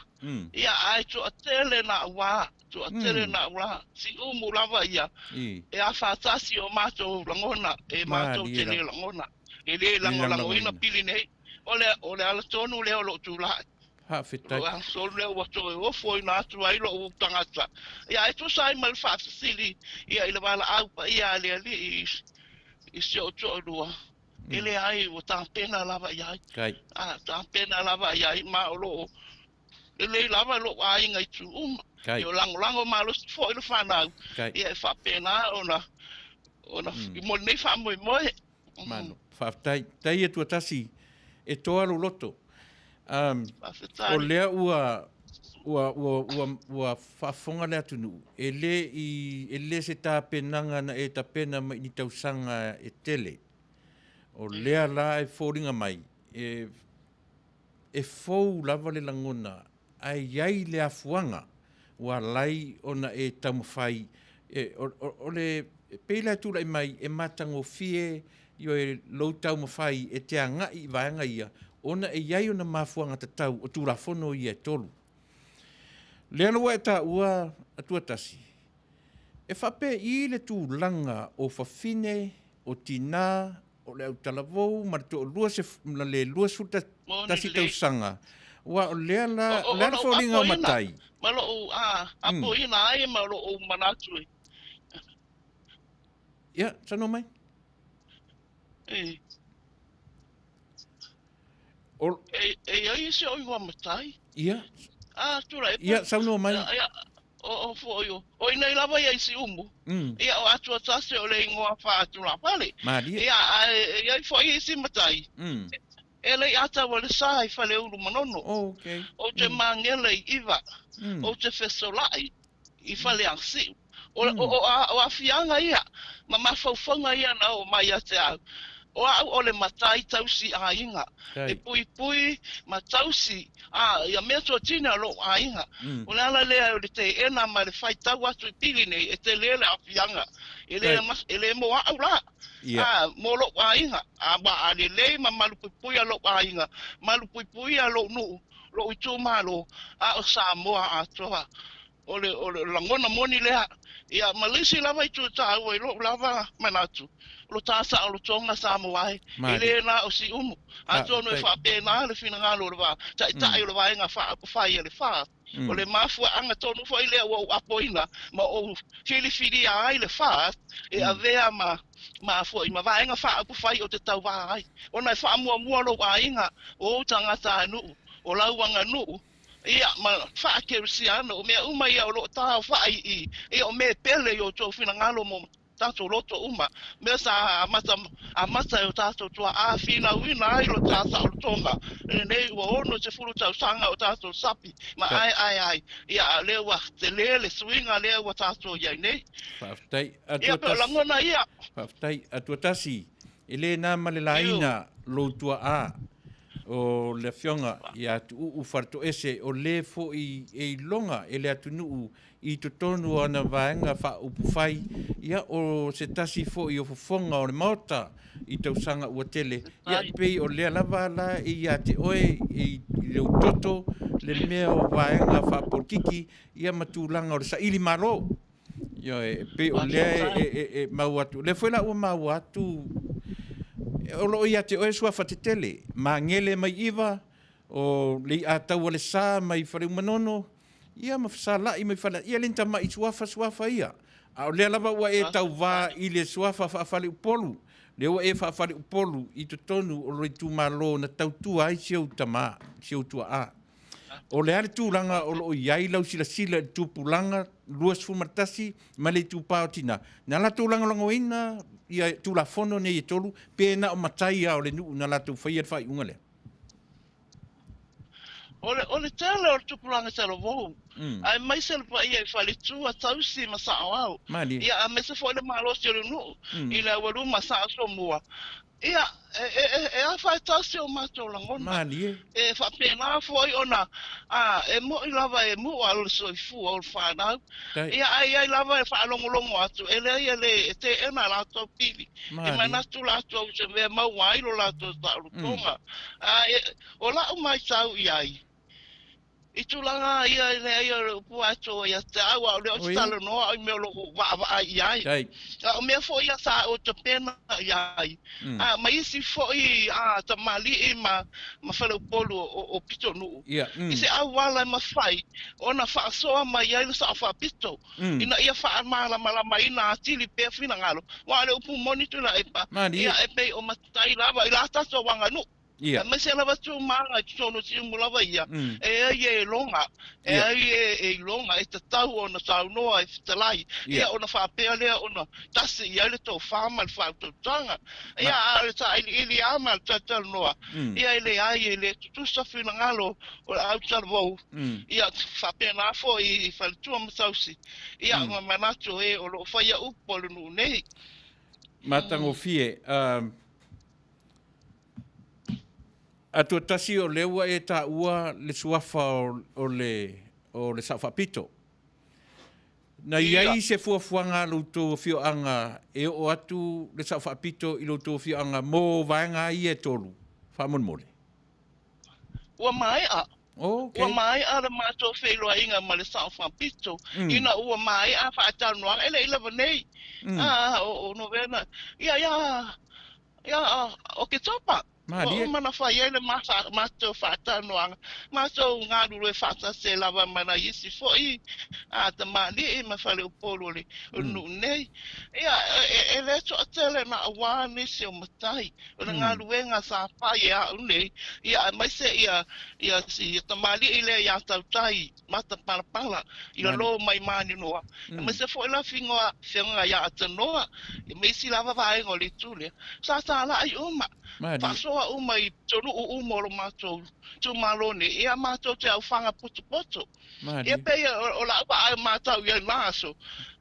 Ia ai to atele na wa tu atere na ura si umu lava ia e a Atuatasi o mato langona e mato tele langona e le langoina pili nei ole ala tonu le lo tu la ha fitai o so le o to o foi na tu ai lo tangata ia e tu sai mal fa sili ia ile bala au pa ia le ali i so to lua ele ai o ta pena lava ia kai ta pena lava ia ma lo ele lava lo ai ngai tu yo lango malo foi lo fa na ia fa pena ona i mo nei fa mo mano fa tai Atuatasi e toa lo loto o lea ua whafonga lea tunu e le se tā penanga na e ta pena mai ni tausanga e tele o lea la e fōringa mai e fōu lava le langona ai iai le afuanga ua lai ona e tamawhai o le peila tūra i mai e matango fie yo e lo taumawhai e te angai vaanga ia ona e iai ona mafuanga tatau o tūrafono ia e tolu. Lea loa e tā ua Atuatasi. E whape i le tūlanga o whawhine, o tina, o le au talavou, marato o le lua suta tasi tausanga. Wa o lea la whauringa o matai. Malo o apo ina ai malo o manatu. Ia, sano mai? Ai se o iwa matai. Ia. Tuilaepa. Ia, sauno mai. O foio. O ina lava ia isi umu. Ia o Atuatasi o le ingoa wha atula Vale. Maria. Ia foi isi matai. Ele ata wale sa I fale uru manono. Okay. O te mangele I iwa. O te fesolai I fale angsi. O afianga ia. Ma mawhauwhanga ia na o mai ate au. O le matai tausi a inga. E pui ma tausi ia mea tua tina lo a inga. O le ala lea o le te ena ma le whai tau atu I pili nei e te lele a fianga. E le mo a ura. Mo lo a inga. A le lei ma malupui a lo a inga. Malupui a lo nu. Lo I tu malo. O Samoa a toa. O le langona moni lea. Ia malisi lava I tu ta au e lo lava manatu. Lo tasa o lo tonga Samoa e. Ele na o si umu. A tono e wha pena le fina ngā lo rwa. Tai lo wa inga wha whai e le wha. O le mafua anga tonu fo ile o apoina. Ma o hili fidi a ai le wha. E a vea ma fo I ma wa inga wha apu whai o te tau wa ai. O nai wha mua lo wa inga. O tangata anu. O lauanga nu. Ia ma wha kerusiano. O mea uma ia o lo taha wha I. Ia o me pele yo tō fina ngalo mo. Tato loto uma. Mea sa amata o tato tua a fina wina ai lo tata o tonga. Nei ua ono te furu tau sanga o tato sapi. Ma ai. Ia lewa te lele swinga lewa tato iai nei. Whaftai Atuatasi. Ia pe langona ia. Whaftai Atuatasi. Ele nā malelaina lo tua a. O le fionga I atu Faletoese o le fo I longa e le atu nuu I totonu ana vaenga wha upufai ia o se tasi fo I o fofonga o le maota I tausanga ua tele ia pei o lea lava la I a te oe I le utoto le mea o vaenga wha porkiki ia matulanga o le saili maro ia pei o lea e mau atu le fuela ua mau atu o lo ia te oe sua whatetele ma ngele mai iwa o le a tau le sa mai whareu manono ia ma whasalai mai whala ia lenta mai suafa ia a o lea lava ua e tau wā I le suafa whaafale upolu le ua e whaafale upolu I tonu o roi tūmalo na tautua ai siau tama siau tua a o le ale tūranga o lo iai lau sila tūpulanga luas fumartasi ma le tūpao tina na la tūranga langoina ia tūlafono nei e tolu pēna o matai a o le nuu na la tū whaia whai unga lea O le tele o tupulanga telo vou. Ai mai se pa ia fale tua tausi ma sa au. Ia a mese fo le malo se le no. Ila walu ma sa so mua. Ia a fa tasi o mato langona. E fa pena fo ona. E mo lava e mo al so fu o fa na. Ia ai lava e fa longo atu. Ele te ena la to pili. E mana tu la to se ve ma wai lo la to ta lu tonga. O la o mai sau iai. I tūlanga ia ia puato ia te awa o leo tala noa i mea loko waa iai. O mea fo ia sa o te pena iai. Ma isi fo i ta mali i ma whalau polu o pito nuu. I se awala ma whai, ona whaasoa ma iai le sa wha pito. Ina ia wha mala malama ina atili pea whina ngalo. Wa le upu moni Tuilaepa. Ia e pei o matai lava i la tato wanga nuu. Ma se lava tu manga i tono si umulawa ia. E longa. E longa e te tau o na tau noa e fitalai. Ia o na whapea lea o na tasi i aile tau whama le whātou tanga. Ia a ta ili ama le tau noa. Ia ele ai ele tutusa whina ngalo o le au talavou. Ia whapea na fo i whaletua matausi. Ia ma manato e o lo whaia upo le nuu nei. Matango fie, Atuatasi o leua e ta ua le suafa o le sawhapito. Na iai se fuafuanga loutou fioanga e o atu le sawhapito I loutou fioanga mō vaenga I e tolu. Whamonmole. Ua mai a. Ua mai a le mātou wheloa inga ma le sawhapito. Ina ua mai a whaatanoa ele ila vanei. O novena. Ia, o ke topa. O mana whai ele mātou whaatanoanga. Mātou ngā ruru e whata se lava mana isi fōi. Ta mali e ma whale o polo le unu nei. Ia, e le to atele na awane se o matai. O na ngā ruenga sa pai e a unei. Ia, mai se ia si ta mali e le ia tautai. Mata parapala. Ia lo mai mani noa. Mai se fōi la whingoa ia atanoa. Mai si lava vaengo le tūlea. Sa ta ala ai uma. Pasoa uma I tonu o umoro mātou tu malone ia mātou te au whanga poto. Ia pei o la ua ai mātou ia nāso.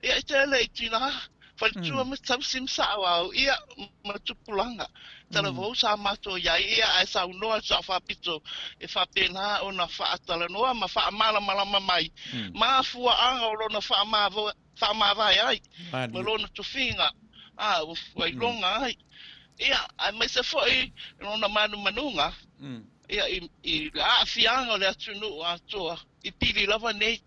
Ia te ele I tina whalitua me tau simsao au ia matupulanga. Tala vau sa mātou ia ai sa unoa sa whapito e whapena o na whaatala noa ma whaamala malama mai. Mā fua anga o lona whaamawai ai. Ma lona tuwhinga. Wai longa ai. Ia, ai mai se foi nona manunga. Ia I a fianga le atunu atoa I pili lava nei.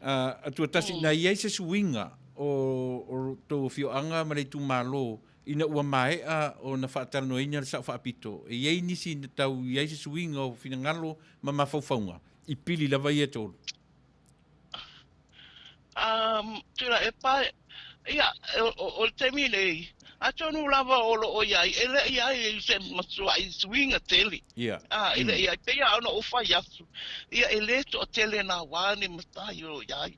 Atuatasi na iai se suinga o tō fioanga ma le tūmalo ina ua maea o na whaatanoina le sa whaapito. E iai nisi na tau iai se suinga o finangalo ma mawhauwhaunga. I pili lava ia tōru. Tuilaepa, ia, o temi nei. Atonu lava olo o iai, ele iai se masua I swinga tele. Ele iai pea ana o whai asu. Ia ele to tele na wāne matai o iai.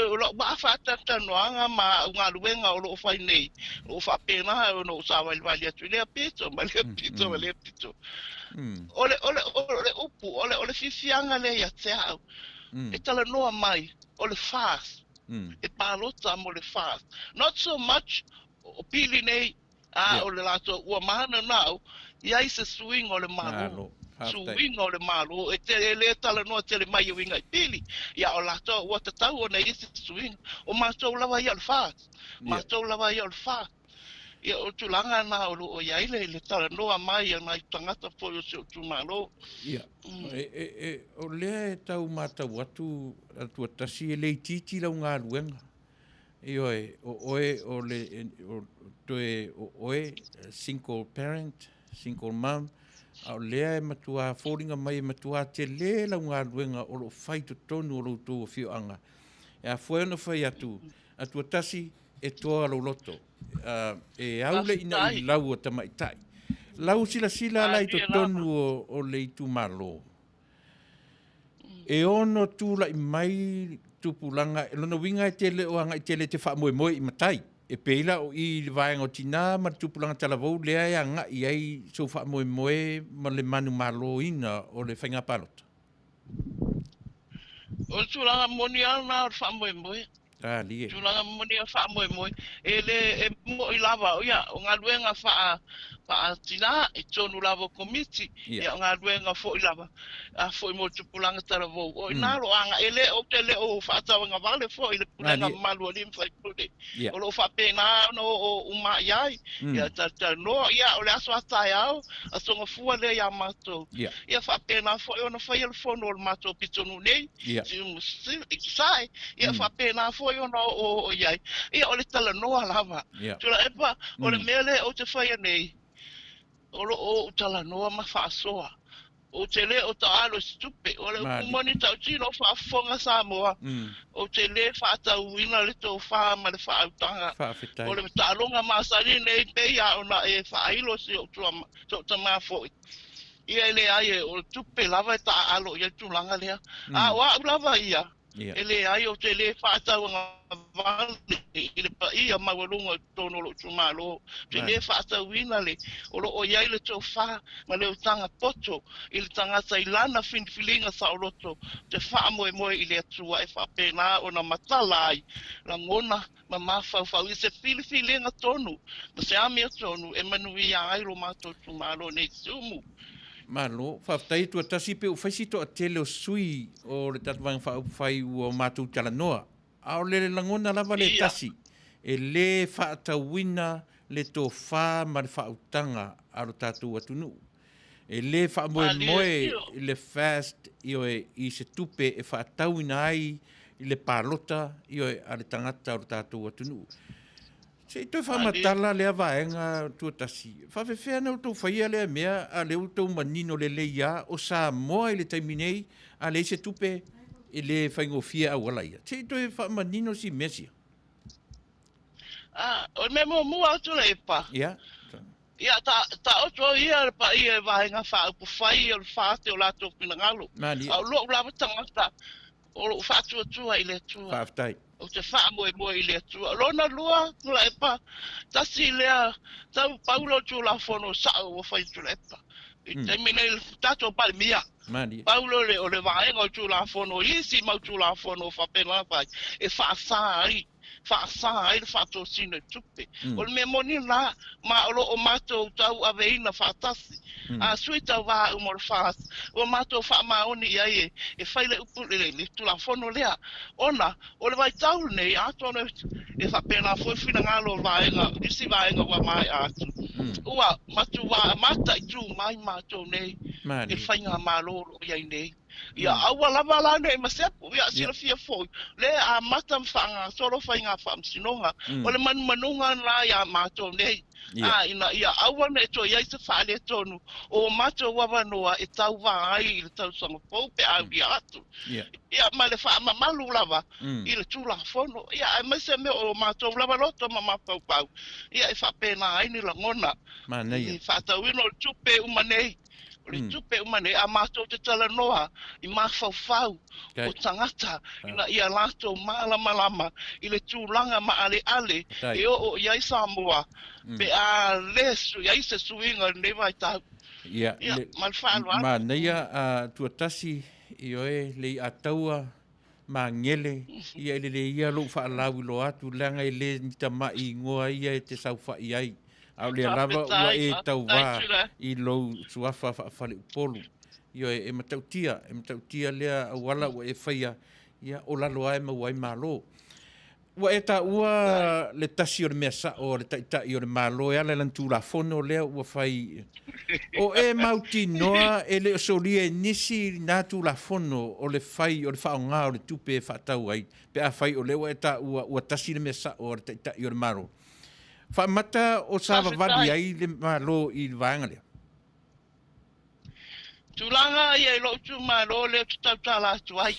O lo wa whātata noanga ma ngā ruenga o lo whai nei. O whapena o no sa wali atu. Lea pito, ma lea pito. Ole upu, ole fifianga le ia te au. E tala noa mai, ole fast. E pālota mo le fast. Not so much o pili nei o le lato ua mahana nau iai se swing o le malu swing o le malu e te le tala noa te le mai o inga I pili ia o lato ua te tau o nei isi swing o mātou lava ia le fast mātou lava ia le fast ia o tulanga na o iai le tala noa mai a nai tangata po o se o tumalo ia o lea e tau mātou atu Atuatasi e leititi lau ngā ruenga Ioe, o le single parent, single mom, au lea e matua fōringa mai e matua te le lau ngā ruenga o lo whai to tonu o lo tō whioanga. E a whai ona whai Atuatasi e toa lo loto. E aule ina I lau o tamaitai. Lau sila lai to tonu o le I tūmalo. E ono tūla I mai tupulanga, lona winga e tele o anga I tele te whaamoe I matai. E peila o I le vaenga o tina, ma tupulanga talavou, lea e anga I ai so whaamoe ma le manu malo ina o le whainga palota. O tūlanga moni ana o whaamoe. Lie. Tūlanga moni o whaamoe. E le mo I lava, o ia, o ngā luenga Pa'atina I tonu lava komiti ia ngā ruenga fo I lava fo I mo tupulanga taravou o ina lo anga ele o te le o whaatawanga Vale fo I le pulenga malu alim whai pule o lo whapena no o uma iai ia tata no ia o le aso atai au a songa fua le ia mato ia whapena fo I ona whai alfono o le mato pitonu nei si umusil ikisai ia whapena fo I ona o iai ia o le tala noa lava Tuilaepa o le mele o te whai nei o tala noa ma whaasoa. O te le o ta alo stupe. O le kumoni tau tino whaafonga Samoa. O te le whaatau ina le tō wha ma le whaautanga. O le tālonga maasari nei peia o na e whaailo si o ta mafoi. Ia ele ai o tupe lava e ta alo ia tūlanga lea. A wa lava ia. Ele ai o te le whaatau ngā Vale I le pa ia mawalunga tono lo tumalo te le whaatau ina le o lo o iai le tō wha ma le utanga poto I le tangata ilana whinfilinga sa o loto te wha moe moe I le atua e whapena o na matala ai la ngona ma mawhau I se whilifilinga tonu ma se amia tonu e Manuia ai lo mato tumalo nei sumu Malo, whaftai Atuatasi pe uwhaisi to a tele o sui o le tatwang whai o mātou talanoa. Ao le langona lava le tasi. E le whaatawina le tō wha ma le whautanga aro tātou atunu. E le whaamoe moe I le fast I se tupe e whaatawina ai I le pālota I a le tangata aro tātou atunu. Se toi whamatala lea vaenga Atuatasi. Whawewhea nau tau whaia lea mea a leo tau manino le leia o Samoa I le taiminei a le se tupe I le whaingofia au alaia. Se toi whamanino si mesia. O me mua o Tuilaepa. Ia, ta oto ia pa ia vaenga whaupu whai o whaate o lato pinangalo. Au lo lava tangata o whaatua I le tua. Whaftai. O te wha moe I le atua. Lona lua, Tuilaepa, tasi lea, tau paulo tūlafono sao o whai Tuilaepa. I te mine tato pale mia. Paulo le o le vaenga o tūlafono, isi mau tūlafono whapena whai, e Fasa ai. Fasa ai le whato sino tupe. O le me moni la, ma olo o mato tau aveina whatasi. A sui tau waa umor Fasa. O mato wha maoni ia e whaile upu le tūlafono lea. Ona, o le vai tau nei, atono e whapena fwifina ngalo vaenga, isi vaenga wa mai atu. Ua, matu wa mata I tū mai mato nei, e whainga maloro iai nei. Ia aua lava lana e masepu, ia sila fia foi. Le a mata mwhanga, soro whainga whamsinonga. O le manunga la ia mato nei. Ia aua ne to ia se whale tonu. O mato wawanoa e tau vai I le tau sangapou pe au ia atu. Ia ma le wha malu lava I le tūlafono. Ia e maise me o mato lava loto ma mapau pau. Ia e whapena aini la ngona. I whatauino le tupe umanei. Le tupe umane a mato te tala noa I mawhauwhau o tangata ia lato malama I le tūlanga ma ale e o iai Samoa pe a lesu iai se suinga ne vai tau ia Manuia Atuatasi I oe le ataua ma ngele ia le ia lo whaalau lo atu langa I le nitama I ngoa ia e te sauwha iai au le lava ua e tau wā I lo suafa whaafale upolu. Io e matautia lea awala ua e whaia ia o lalo ai mawai malo. Ua e ta ua le tasi o le mea sa o le taitai o le malo e ala lan tūlafono lea ua whai. O e mauti noa e le solia e nisi nā tūlafono o le whai o le whaonga o le tupe e whaatau ai. Pe a whai o le ua e ta ua tasi le mea sa o le taitai o le malo. Whamata o sāwa wadi ai le malo I vaenga lea. Tūlanga ia I lotu malo le tutau tala atu ai.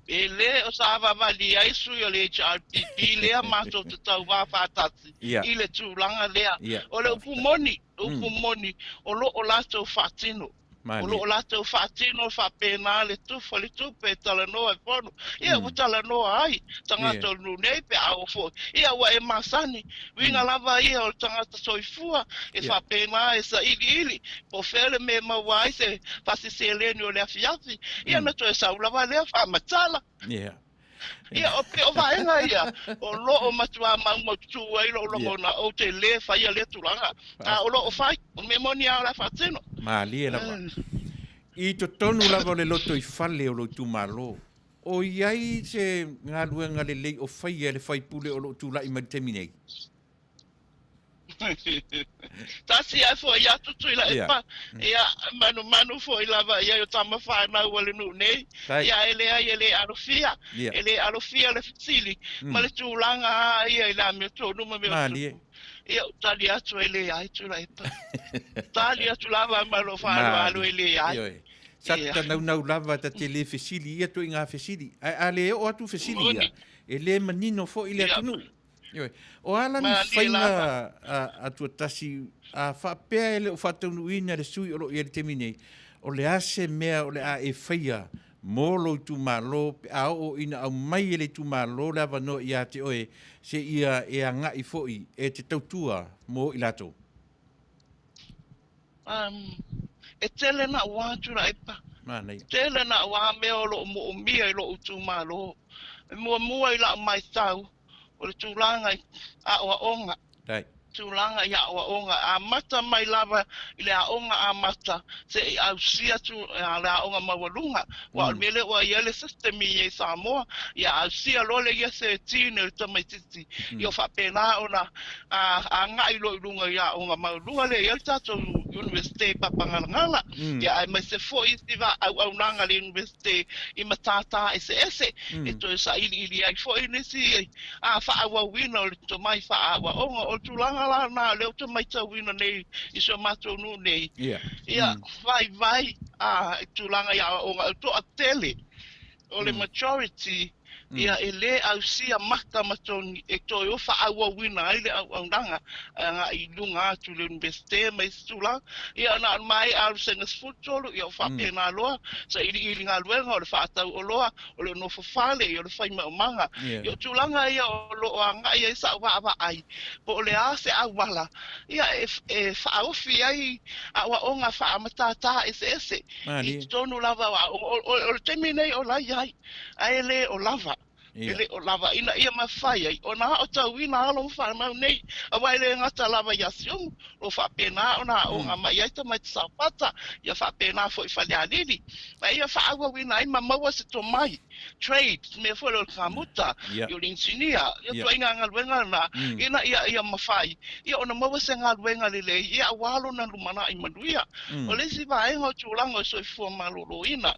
E le o sāwa wadi ai sui o le HRPP lea mato tutau wā whātati. I le tūlanga lea. O le upu moni o lo o lato whātino. O lo o lato whātino whapena le tupe tala noa e pono. Ia u tala noa ai. Tangata o nei pe a o fo. Ia ua e masani. Winga lava ia o tangata soifua. E whapena e sa ili. Po fele me mawai se fasi se leni o le afiafi. Ia na to e saulava lea whamatala. Ia o pe o vaenga ia. O lo o matua mau tu ai lo ngona o te le fai le tulanga. O lo o fai o memonia la fateno. Mali la va. I to tonu lava le loto I fale o lo tu malo. O iai se ngā luenga le o fai le fai pule o lo tu la I terminate. Tasi ai fo ia tu Tuilaepa. Ia manu fo I lava ia o tama whanau wale nu nei. Ia ele arofia. Ele arofia le fitili. Ma le tūlanga ia I la mea tōnu ma mea tū. Ia tali atu ele ai Tuilaepa. Tali atu lava malo whanau alo ele ai. Sata nau lava ta te le fesili ia to I ngā fesili. A le o atu fesili ia. E le manino fo I le atunu. O ala ni whainga atuatasi a whapea ele o whataunuina le sui o lo I le temine. O le ase mea o le a e whaia mō lo tu malo pe a o ina au mai ele tu malo le avano I a te oe se ia e a ngai foi e te tautua mō I lato. E tele na wā Tuilaepa. Tele na wā mea o lo mo mia I lo tu malo. E mua I la mai tau. O le tūlanga a oa onga. Tūlanga I a oa onga. A mata mai lava I le a onga a mata. Se I au sia tu a le a onga mawalunga. Wa mele oa I ele sistemi I Samoa. I a au sia lole I se tine o tamaititi. I o whapena ona a ngai lo I lunga I a onga mawalunga le. I el tato Universite Papangalangala. I a mai se fo I siva au nanga le Universite I matata ese. E to sa ili ai fo I nisi a whaawa wina o le to mai whaawa onga o tūlanga la na leo to mai tau wina nei I so matonu nei. Ia vai tūlanga ia onga o to a tele o le majority ia e le au sia maka matoni e to o whaawa wina ai le au nanga nga I lunga atu le universite mai tūlanga ia na mai au sengas futolo ia o whapena loa sa ili ngā luenga o le whaatau o loa o le no fafale i o le whaima o manga i o tūlanga ia o lo a ngai ai sa wa ai po o le a se au wala ia e whaofi ai a wa onga whaamatata ese I tonu lava o le teminei o lai ai ai le o lava ele o lava ina ia mawhai ai o na o tau ina alo whanau nei a wai le ngata lava ia siong o whapena o na o ngā mai ai tamai te saupata ia whapena fo I whaleaniri ma ia whaawa wina ai ma maua se to mai trade me fo lo kamuta i o l'insinia ia to inga ngaluenga na ina ia mawhai ia o na maua se ngaluenga lele ia walo na lumana I Manuia o le si vaenga o tūlanga o soifua malolo ina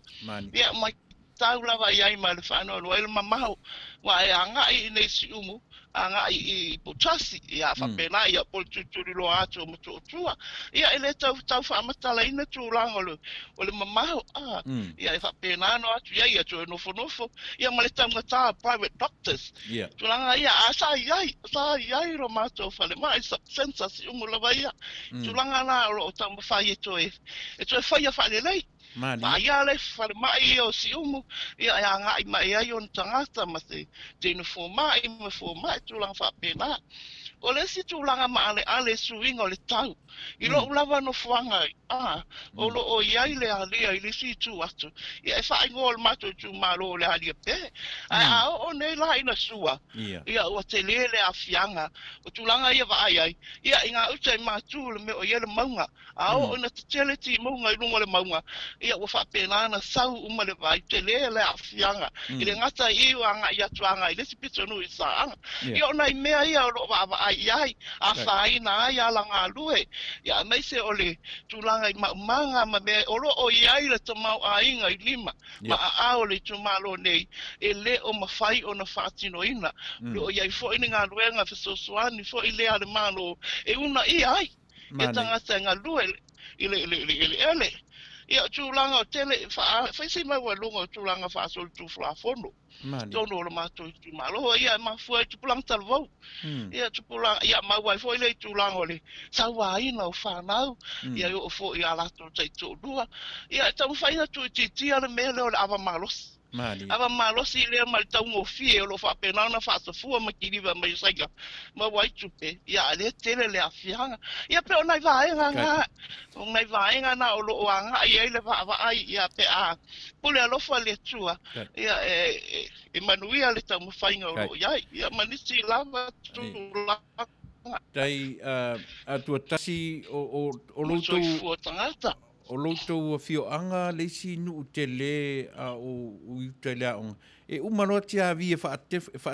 ia mai tau lava iai ma le whanau lo ele mamau wa e anga I nei si umu anga I potasi ia whapena ia pol tuturi lo atu o matuotua ia ele tau whamatala ina tūlanga o le mamau ia e whapena no atu ia tu e nofo ia ma le taungata private doctors tūlanga ia sa iai ro mato whale mai sensa si umu lava ia tūlanga na o tau mawhai e to e whaia whale lei ma ia le whare mai o si umu ia ngai mai ai o tangata ma te no fo mai tūlanga whapena o le si tūlanga ma ale suinga o le tau I lo lava no fuanga o lo o iai le alia I le si tu atu ia e whaingo o le mato tu malo o le alia pe a o nei la ina sua ia o te lele a fianga o tūlanga ia vai ai ia I ngā uta I matu le me o ia le maunga a o ina te tele ti maunga I lunga le maunga ia o whapena na sau uma le vai te lele a fianga I le ngata I o anga ia tuanga I le si pitonu I sa anga ia o nai mea ia o lo wa ai a whaina ai ala ngā lue ia mai se ole tūlanga I maumanga ma me oro o iai le tamau a inga I lima ma a ole tūmalo nei e le o mawhai o na whaatino ina le o iai fo ini ngā ruenga whesosuani fo I lea le malo e una I ai e tangata ngā lue ele ia tūlanga o tele whaisi mai walunga o tūlanga whaasol tu whaafono tono o le mātou tu malo ia mafua I tupulanga talvau ia tupulanga ia mawai fo I le tūlanga o le sawa ina o whanau ia o fo I alato tai tōrua ia tau whaina tu titia le mele o le awa malos Mani. Ava malosi le mal Taunuu fie lo fa pena na fa fu ma kiriva mai saiga. Ma wai tupe. Ya le tele le afianga. Ya pe ona vai nga. Ona vai nga na o lo anga ia le va ai ya pe a. Pule lo fa le tua. Ya e Manuia le tamu fainga o lo ya manisi lava tu la. Tai atuatasi o loutou o loutou fioanga le sinu tele o utele on e umanoa tia vi fa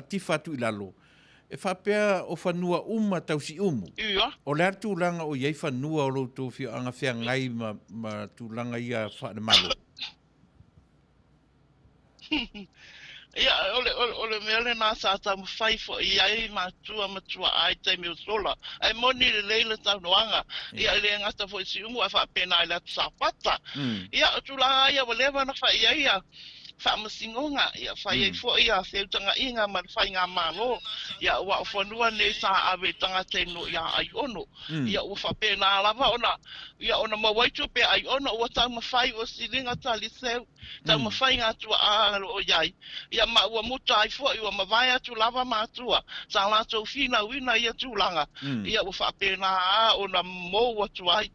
tifa tu ilalo e fa pea o fanua tausi umu o le tulanga o yai fanua o loutou fioanga fea ngai ma tulanga ia fa de malo ia ole mele na sa ta fai fo ia matua ai te mi sola ai moni le leile ta noanga ia le ngata fo si umu fa pena ile sa pata ia tula ia voleva na fa ia fa masingonga ia fa ia fo ia se tanga inga ma fa inga malo ia wa fo nua ne sa ave tanga te no ia ai ono ia o fa pena lava ona ia ona ma waitu pe ai ono o ta ma fai o silinga ta liseu ta ma fai nga tu a o iai ia ma ua muta ai fo ia ma vai atu lava ma tua sa la to fina wina ia tu langa ia o fa pena ona mo atu ai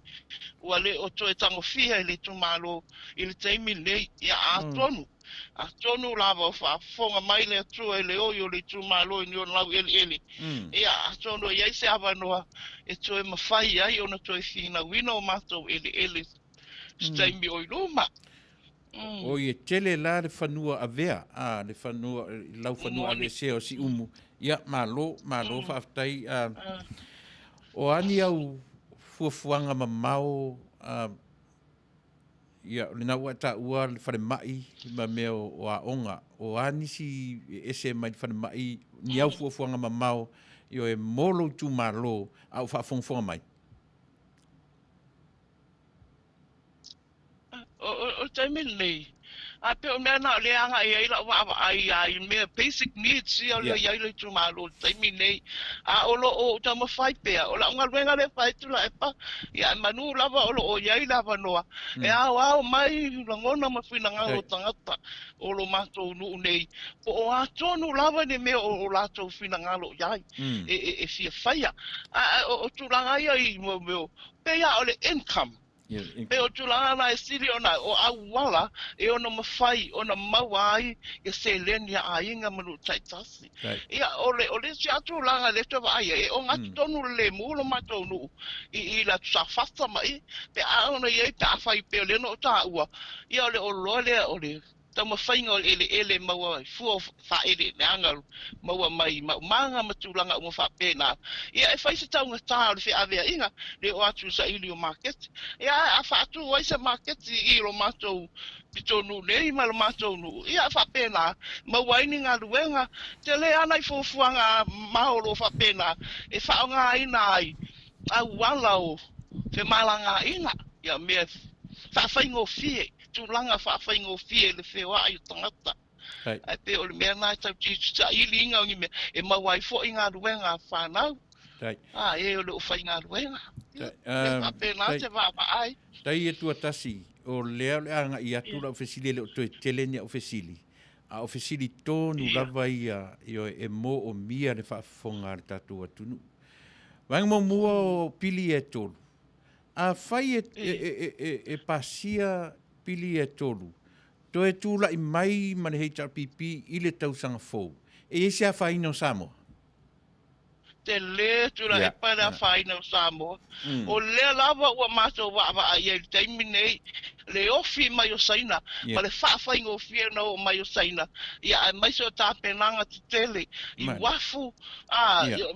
ua le o to tango fia le tu malo il taimi le ia Taunuu lava o fa fonga mai le atu e le oio le tu malo ni on lau eli ia Taunuu ia se ava noa e to e mafai ai ona to e fina wina o mato eli taimi o iluma o ye tele la le fanua avea le fanua lau fanua le se o si umu ia malo fa aftai o ani au fuafuanga mamao ia le na wata ua le fare mai ma meo o aonga o ani si ese mai fare mai ni au fuafuanga mamao io e molo tu malo au fa fonfonga mai o taimi nei a pe o mena le anga ia la wa ai me basic needs ia le tu malo taimi nei a o tama fai pe o la nga le fai tu la epa ia manu lava o ia lava noa e a mai ngona ma fina nga o tangata o lo mato nu nei o a tonu lava ne me o la to fina nga lo ia e fia faia o tu langa ia I mo pe ia o le income pe o tulanga na siri ona o awala e ona mafai ona mawai e se lenia ainga manu taitasi ia ole si atulanga le tova ai e o ngatonu le mulo matonu I la sa fasta mai pe a ona ye ta fai pe le no ta ua ia ole tama fainga ele maua fu fa ele nanga maua mai manga matulanga o fa pena ia e fai se tau ngata le fe ave inga le o atu sa ili o market ia a fa tu o se market I lo mato pitonu le ma lo mato nu ia fa pena maua ninga luenga te le ana fu fuanga maolo fa pena e fa nga ina ai a wala o fe malanga ina ia me fa faingo fie tulanga fa faingo fie le fe wa I tangata ai pe o le mea na tau tsa ili inga ngi me e mawai fo inga ruenga fa na e o le o fa inga ruenga fa pe na te va ai tai Atuatasi o le anga I atu la ofesili le o to telenia ofesili a ofesili tonu lava ia io e mo o mia le fa fonga le tatu atunu wang mo mua o pili e tolu a fai e pasia pili e tolu. To e tūla I mai mane HRPP I le tausanga fōu. E ese a whai no Samoa? Te le tūla e pai a whai no Samoa. O le lava ua mātou wa ai e taimi nei le ofi mai o saina. Ma le whawhai ngō whia na o mai o saina. Ia e mai so tā penanga te tele. I wafu.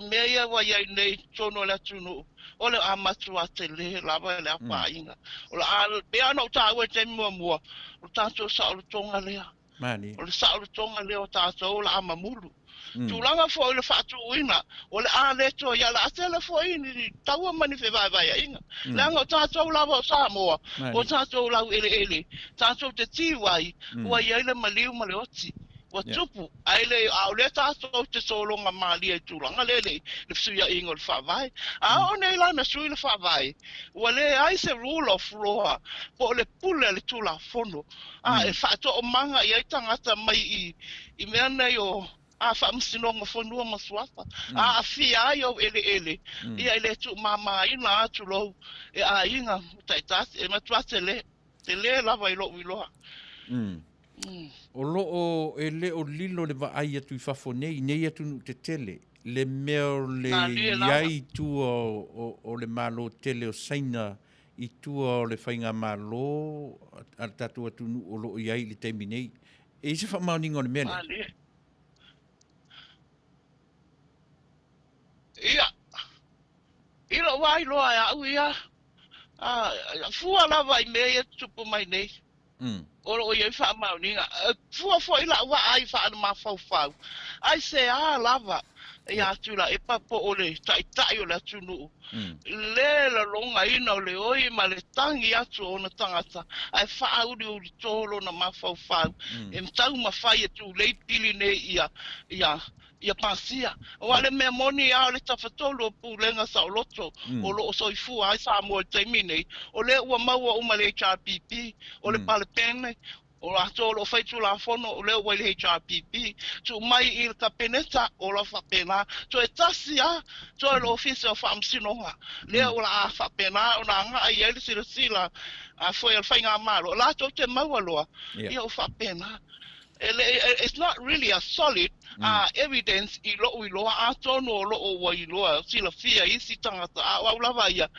Mea ia wa iai nei tono le tunu. O le amatua te le lava le a whainga. O le a bea no tā ue te mua. O tātou sa o le tonga lea. Mani. O le sa o le tonga lea o tātou o le amamulu. Tūlanga fo o le whaatu uina. O le a le to ia la atele fo ini taua mani fe vai inga. Leanga o tātou lava o Samoa. O tātou lau ele. Tātou te tiwai. Ua iai le maliu ma le oti. Wa tupu, ai le au le tātou te solonga mali e tūranga le le fsuia ingo le whawai. A o nei lana sui le whawai. Wa le ai se rule of law, po le pule le tūla fono. A e whaato o manga i ai tangata mai i mea nei o a whaamsinonga whanua masuata. A fia ai au ele. Ia ele tu mama ina atu lau e a inga taitasi e matuate le. Te le lava i lo iloha. O loo e le o lilo le vaai atu I whafonei, nei atu nu te tele. Le meo le iai tua o le malo tele o saina I tua o le whainga malo a tatu atu nu o loo iai le teimi nei. E se whamauninga o le mele? Ia. Ilo wai loa e au ia. Fua lava I mea tupu mai nei. O iai whamauninga. Fua foi la ua ai whaana mawhauwhau. Ai se lava. Ia Tuilaepa po o le taitai o le atunu. Le la longa ina o le oi ma le tangi atu o na tangata. Ai whaauri o li tolo na mawhauwhau. E mtau mawhai atu le pili nei ia pasia. O ale mea moni a le tawhatolo o pūlenga sa o loto. O lo o soifua ai sa mua teimi nei. O le ua maua uma le HRPP. O le pale pene. O la tolo faitu la fono o le ua le HRPP. Tu mai I le kapeneta o la whapena. Tu e tasia. Tu e le ofisi o whaamsinoha. Le o la whapena o na nga I ele sila a foi al whainga amaro. La to te maua loa. Ia o whapena. It's not really a solid evidence I loa a tono o loo wa I loa sila fia isi tangata a lava ia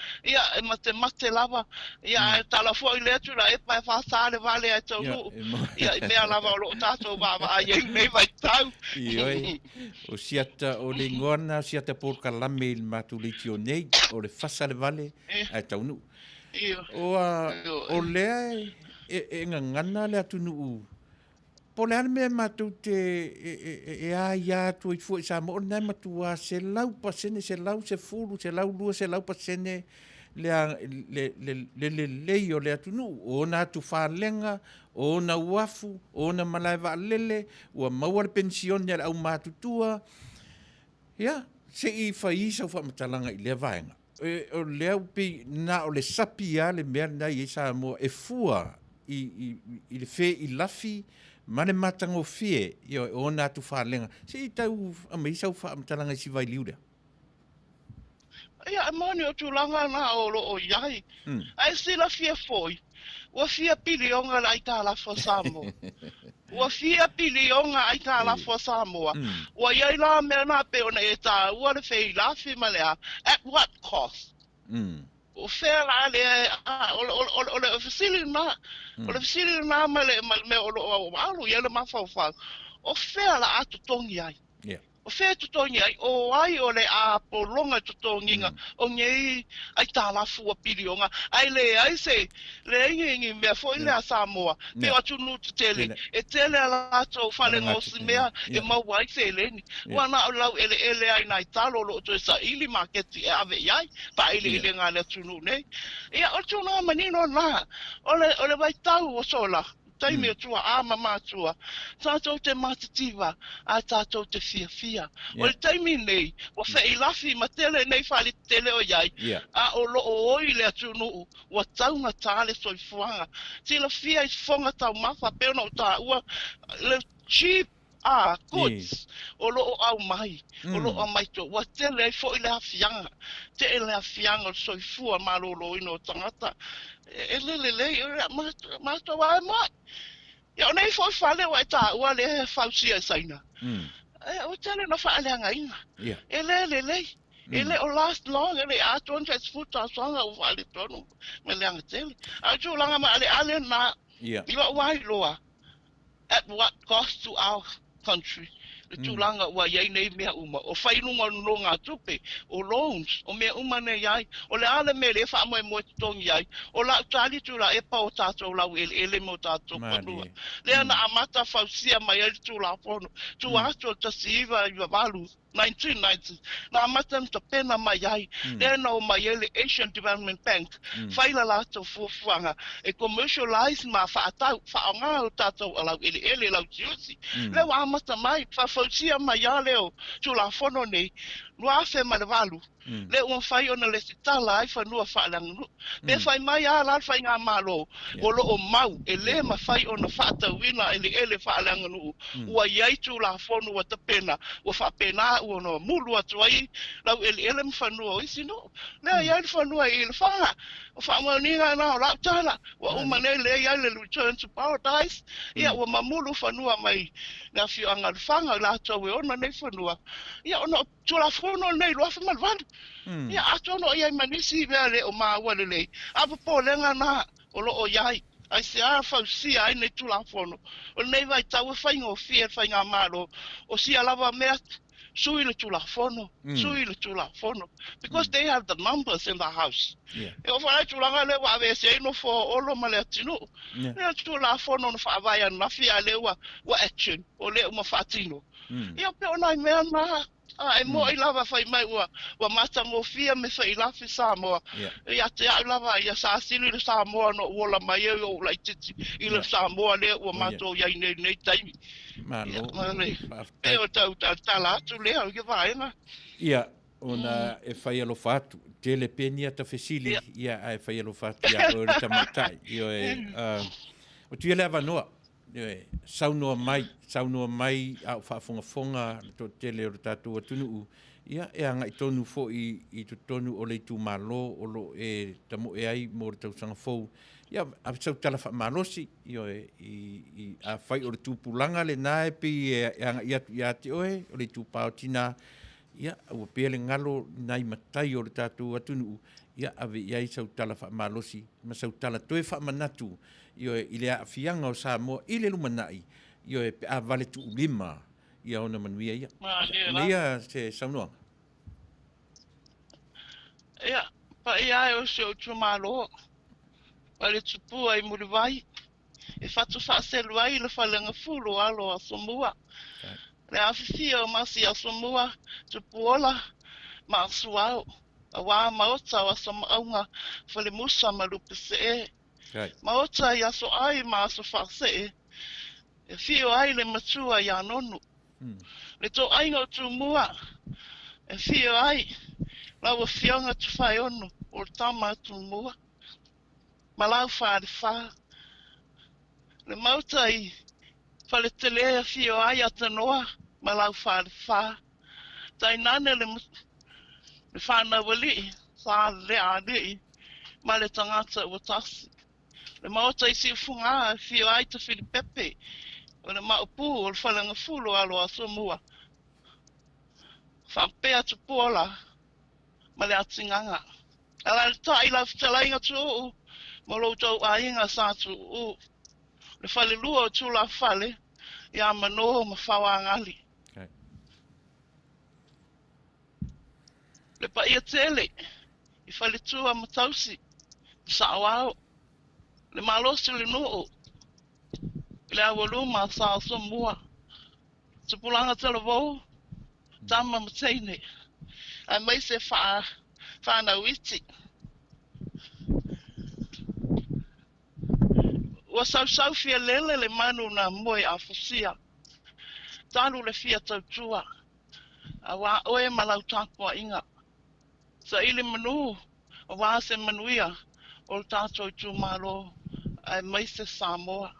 e mate lava ia tala foi le Tuilaepa e Fasa le Vale a Taunuu ia mea lava o loo tato baba a ia nei vai tau Ioi o siata o le ngona siata por kalame il matuliti o nei o le Fasa le Vale a Taunuu o lea e ngangana le atunuu po le ane matu te ia tu I fua I sa mo nei matua se lau pasene se lau se fulu se lau lua se lau pasene le o le atunu o na tu whalenga o na uafu o na malai waalele ua maua le pension le au matutua ia se I whaisa ua matalanga I lea vaenga o lea upi na o le sapi a le mea na I sa mo e fua I le fe I lafi Mane matango fie o na tu whalenga. Se I tau amaisa u whaamatalanga si vai liurea. Ia moni o tūlanga na o loo iai. Ai sila fie foi. Ua fia pilionga la I tā lafo Samoa. Ua fia pilionga ai tā lafo Samoa. Ua iai la mea na pe ona e tā ua le fei lafi malea. At what cost? O fea la le o le facility na me o alu ia le mawhauwhau o fea la atu tongi ai o fea tutongi ai o ai o le a polonga tutonginga o ngei ai tālafu a pilionga ai le ai se le ingi mea fo ile a Samoa pe o atunu te tele e tele ala ato whale ngosi mea e mau ai se eleni wana o lau ele ai nai talo lo to sa ili marketi e ave iai pa ile ngā le atunu nei ia o tunu manino na o le vai tau o sola taimi o tua a mama tua tātou te matativa a tātou te fia o le taimi nei o whai lafi ma tele nei whali tele o iai a o loo oi le atunu ua taunga tāle soifuanga tila fia I fonga tau mawha peona o tā ua le cheap goods o loo au mai o loo au mai to ua tele ai fo I le hafianga te ele hafianga o soifua malolo ino o tangata e le mato wa mai ia nei fo fale wa ta wa le fausia saina o tele no fa ale anga ina ele o last long ele a 200 foot a songa o vale tono me le anga tele a tu langa ma ale na ilo wa loa at what cost to our country Tulanga wa yai nei mea uma o whainunga nonga tupe o loans o mea uma nei yai o le ale me le wha moe tongi yai o la utali Tuilaepa o tātou lau ele mo tātou panua le ana amata whausia mai ele Tuilaepa tu ato ta siiva I wawalu 1990 na matam to pena mai ai le no mai ele Asian Development Bank faila la to fuanga e commercialize ma fa ata fa nga tato ala ele la tiusi le wa mata mai fa fosia mai ale o tu la fono nei no afe malvalu le un fai ona le sitala ai fa no fa lang le fai mai ala fa nga malo o lo o mau ele ma fai ona fa ta wina ele fa lang no wa yai tu la fono wa ta pena wa fa pena o no mulu atu ai lau ele mfanua isi no na ya mfanua il fa ma ni na la tala wa umane le ya le return to paradise ya wa mamulu fanua mai na fi anga fanga la to we ona nei fanua ya ona tu la fono nei lo fa malvan ya ato no ya manisi vele o ma wa le apo po le na o lo o yai ai se a fa si ai nei tu la fono o nei vai tau fa ngo fi fa nga malo o si alava me sui le tulafono because they have the numbers in the house e o fa tulanga le wa ve se no fo olo male tino e tulafono no fa vai na fi ale wa action o le mo fatino e o pe ona me na ai mo I lava fai mai wa mata mo fia me fai la fi Samoa ya te lava ya sa sili le Samoa no wola mai o lai titi I le Samoa le wa mato ya nei taimi malo e o tau tala tu le o ke vai na ia ona e fai alo fatu tele penia ta fesili ia ai fai alo fatu ia o le tamatai io o tu leva no saunua mai au whaafonga to tele o tātou atunu ia e anga I tonu fo I to tonu o le tu malo o lo e tamo e ai mo le tausanga fou ia a sau tala whaamalosi I a whai o le tūpulanga le nae pi e anga ia te oe o le tūpautina ia ua pele ngalo nai matai o le tātou atunu ia ave iai sau tala whaamalosi ma sau tala toe whaamanatu I le afianga o Samoa I le lumanai e pe a Vale tu lima ia ona Manuia ia ia se saunoanga ia pa ia o se o tumalo pa le tupu ai mulivai e fatu fa selu ai le falanga fulu alo a Samoa le afifia o masi a Samoa tupuola ma suao a wa maota wa Samoa fale musa malupese maota ia so ai ma so farse e fio ai le matua ia nonu le to ai no tumua e fio ai la wo fionga tu fai onu o tama tumua malau fa le maota I fale tele fio ai atanoa malau fa tai nane le fa na wali sa le adi ma le tangata Atuatasi le maota I si funga fio ai te Filipepe o le maupu o le falanga fulu alo a Samoa whampea tu pola ma le atinganga ala le tai la fitalainga tu ma lo tau ainga sa tu le fale lua o tu la fale ia mano ma whawangali le pa ia tele I fale tua matausi sa wao le malosi le noo le awaluma sa Samoa tupulanga tala vau tama mtaine ai mai se fa na witi wa sau fia le manu na moi a fusia talu le fia tautua awa oe malau takwa inga sa ili manu wa se Manuia o tato tu malo ai mai se Samoa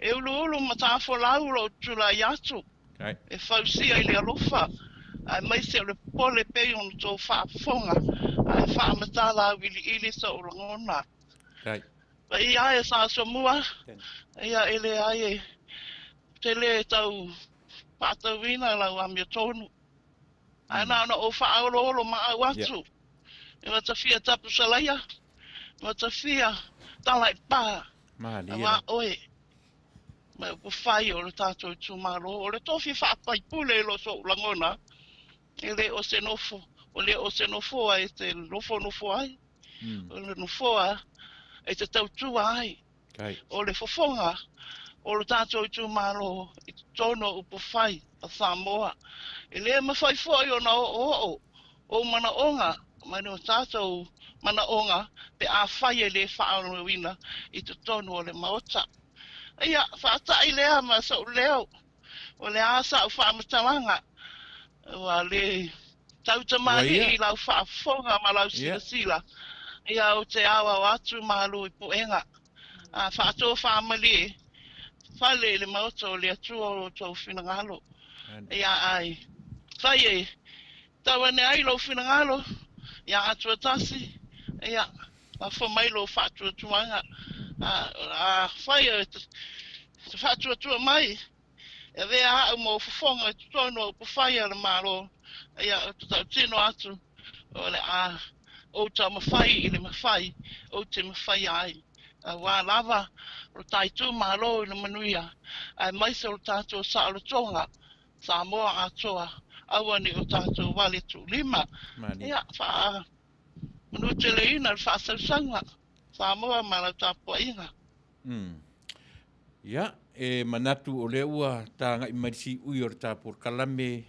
e ulu matafo laulo tula yatu e fausia ile alofa ai mai se le pole pe on to fa fonga ai fa matala ili so longona ba ia e sa Samoa ia ele ai tele tau patawina la wa mi tonu ana no o fa olo ma watu e matafia tapu salaya matafia Tuilaepa ma oe ma ko fai o le tato tu malo o le tofi fa pai pule lo so langona ele o senofo ai te nofo ai o le nofo e te tau tu ai o le fofonga o lo tātou I tū mālo I tono upo whai a Samoa. E lea mawhai fwoi o na o mana onga, mai no tātou mana onga, pe a whai e le whaano wina I te tonu o le maota. Ia, whaatai lea ma sa leo, o le asa o whaamatawanga, wa le tautamahi I lau whaafonga ma lau sila. Ia o te awa o atu malu I poenga. A whaato whaamali whale le maota o le atua o tau whinangalo. Ia ai, whai e, tawane ai lo whinangalo, ia atuatasi, ia, a whamai lo whaatua tuanga. A whai e, te whaatua mai, e vea au mo whafonga I tutono o whai ala malo, ia, tau tino atu, o le a, o tau mawhai I le mawhai, o te mawhai ai. Wā lava, o taitu malo I le Manuia, ai maise o tātou sa alo tonga, sa moa atoa, aua ni o tātou Vale tu lima. Ia, wha, manu te leina, wha sausanga, sa moa mana tāpua inga. Ia, e manatu o le ua tā ngai marisi ui o tāpur kalame,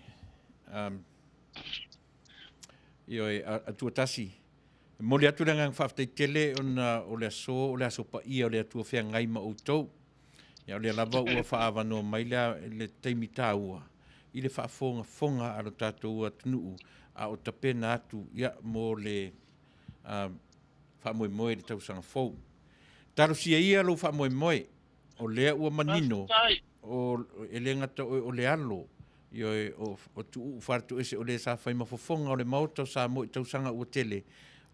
io e atuatasi. Mo le atu langang whaaftei tele o le aso pa ia o le atua whea ngai ma outou. Ia o le lava ua whaawanoa mai le teimi tā ua. I le whaafonga alo tātou ua Taunuu a o tapena atu ia mo le whaamoemoe le tausanga fou. Tarusia ia lo whaamoemoe o lea ua manino o ele ngata o le alo. Io o tu Faletoese o le sa whai mafofonga o le maota o sa mo I tausanga ua tele.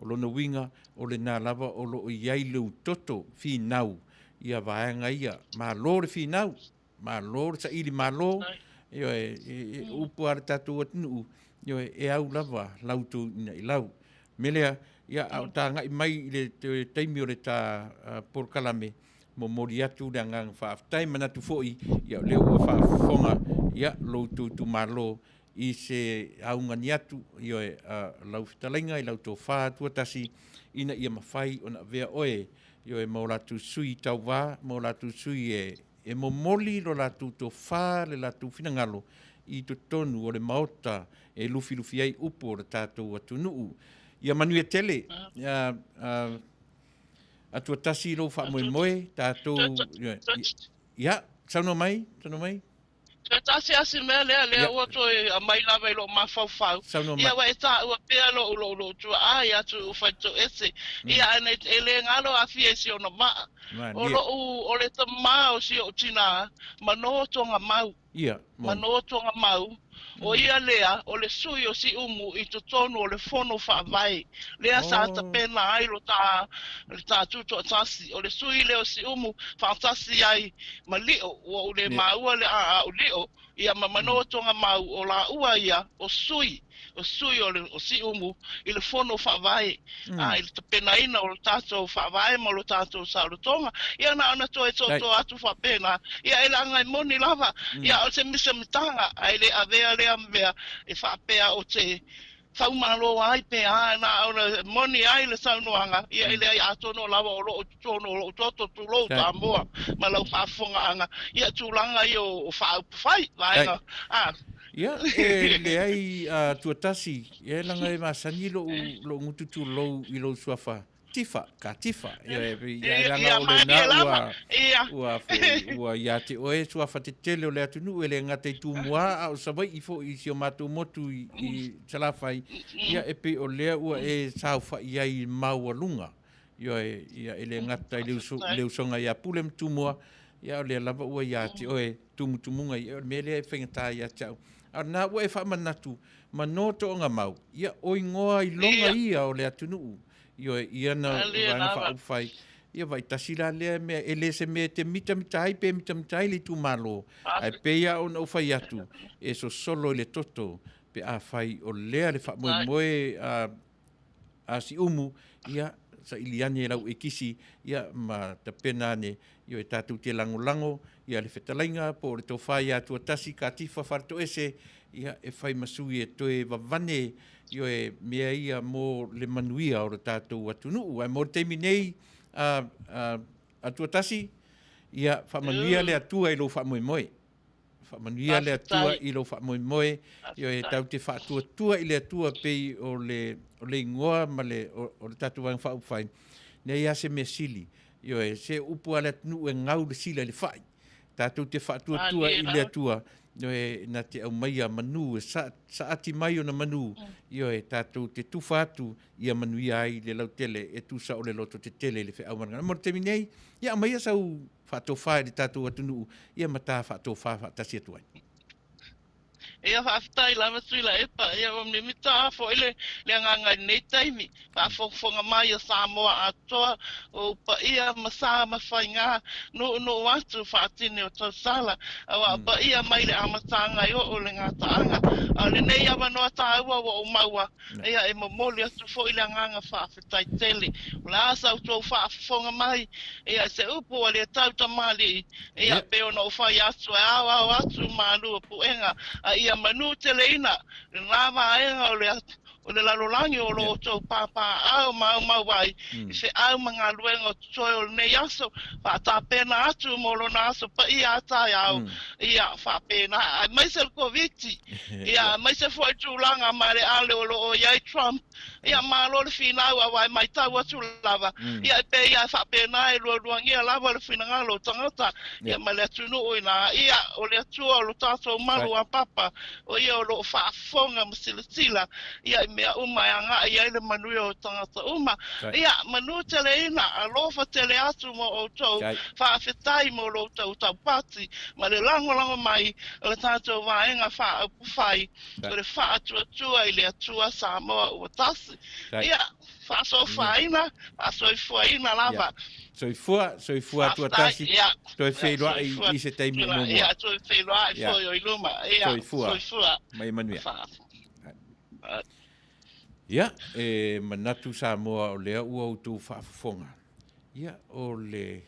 O lona winga o le nā lava o lo iai leu toto fi nau ia vaenga ia ma lore fi nau ma lore sa ili ma lo io e upu ar tatu atnu io e au lava lautu ina I lau melea ia au ta ngai mai le taimi o le ta por kalame mo mori atu le ngang fa tai manatu foi ia le ua fa fonga ia lo tu malo I se aunga ni atu io e lau fitalenga I lau tō wha Atuatasi ina ia mawhai o na vea oe io e mau latu sui tau wā, mau latu sui e momoli lo latu tō wha le latu whinangalo I to tonu o le maota e lufi ai upo o le tātou Taunuu. Ia Manuia tele, Atuatasi lo wha moe tātou, ia, sauno mai? Tasi asi mea lea ua toi a mai lawa I lo mawhauwhau. Ia wa e tā ua pēa lo tua ai atu u Faletoese. Ia ane e le ngalo a fie si ono maa. O lo o le ta maa o si o tina manoho tonga mau. Manoho tonga mau. O ia lea o le sui o si umu I to tonu o le fono whaavai. Lea sa ta pena ai lo tā tuto atasi. O le sui leo si umu whaatasi ai ma lio. O le maua le a o lio. Ia mamanoa tonga mau o la ua ia o sui. O sui o si umu I le fono whaavai. I le tapena ina o le tātou whaavai ma o le tātou saurotonga. Ia na ana toi toto atu whapena. Ia e langai moni lava. Ia o te misa mitanga. Ai le avea lea mwea e whapea o te whaumalo ai pe na o moni ai le saunoanga. Ia e le ai atono lava o lo tono o toto tu lo ta moa. Ma lau whaafonga anga. Ia tūlanga I o whaupawhai. Vaenga. Ia, e le ai Atuatasi, e langa e masani lo ngututu lo I lo suafa. Katifa. Ia langa o le na ua ia te oe suafa te tele o le Taunuu e le ngata I tūmua a o savai I fo I si o mātou motu I salafai. Ia e pe o lea ua e saufa ia I maua lunga. Ia e le ngata I leu songa ia pule mtumua. Ia o le lava ua ia te oe tumutumunga. Ia me lea e whengata ia tau. Ana ua e whamanatu, manoto o ngā mau, ia oingoa I longa ia o le Taunuu, ia na wanga whaupwhai, ia vai tasira lea mea, e le se mea te mitamitai le tu malo, ai peia o na whai atu, e so solo le toto, pe a whai o lea le whamoe a si umu, ia sa iliane lau e kisi, ia ma ta pena ne, ia e tātou te lango, ia le whetalainga, po le tō whai Atuatasi, Katifa, Faletoese, ia e whai masui e toe wavane, ia e mea ia mō le Manuia o le tātou Taunuu, ai mō te minei Atuatasi, ia whamanuia le atua i lo whamoemoe. Whamanuia le atua i lo whamoemoe, io e tau te whaatua i le atua pei o le ingoa ma o le tatu wang whauwhai. Nei ia se mea sili, io e se upu ale atunu e ngau le sila le whai. Tātou te whaatua i le atua, io e na te au mai a manu, sa ati mai o na manu, io e tātou te tuwha atu i a Manuia ai le lau tele, e tu sa o le loto te tele le whi au marangana. Mora te minei, ia mai a sau whaatua whae le tātou atunu, ia mata whaatua whae whaatasi atu ai. Ia whaafitai lava Tuilaepa, ia o mimita fo ile le nganga nei taimi, whaafonga mai o Samoa atoa, o pa ia masa mawhainga, no watu whaatine o tausala, awa pa ia mai le amatanga i o le ngataanga, a le nei awa noa tāua wa o maua, ia e momoli atu fo ile nganga whaafitai tele, o la asa utua whaafonga mai, ia se upo le tauta mali, ia peo no whai atu, awa atu malu puenga, a ia manu teleina na vaenga o le lalolangi o lo tau papa au mau vai se au manga luenga tsoyo nei aso fa ta pena atu mo lo na aso pa ia ta ia fa pena mai se covid ia mai se foi tulanga mare ale o ia Trump ia malo le fina wa mai ta wa lava ia pe ia fa pena e lo ngia lava le fina ngalo tangata ia male tunu o ina ia o le tu o lo taso malu a papa o ia o lo fa fonga msilisila ia mea anga ia le Manuia o tangata ia manu teleina alofa tele atu mo o tau fa fetai mo lo tau pati ma le lango mai le tato vaenga fa upufai le fa atua ile atua Samoa o tasi ia fa so faina fa so faina lava soifua Atuatasi toi wheroa i se teimi mo ia toi wheroa i foi o iluma ia soifua mai Manuia ia e manatu Samoa o lea ua o tū whaafafonga ia o le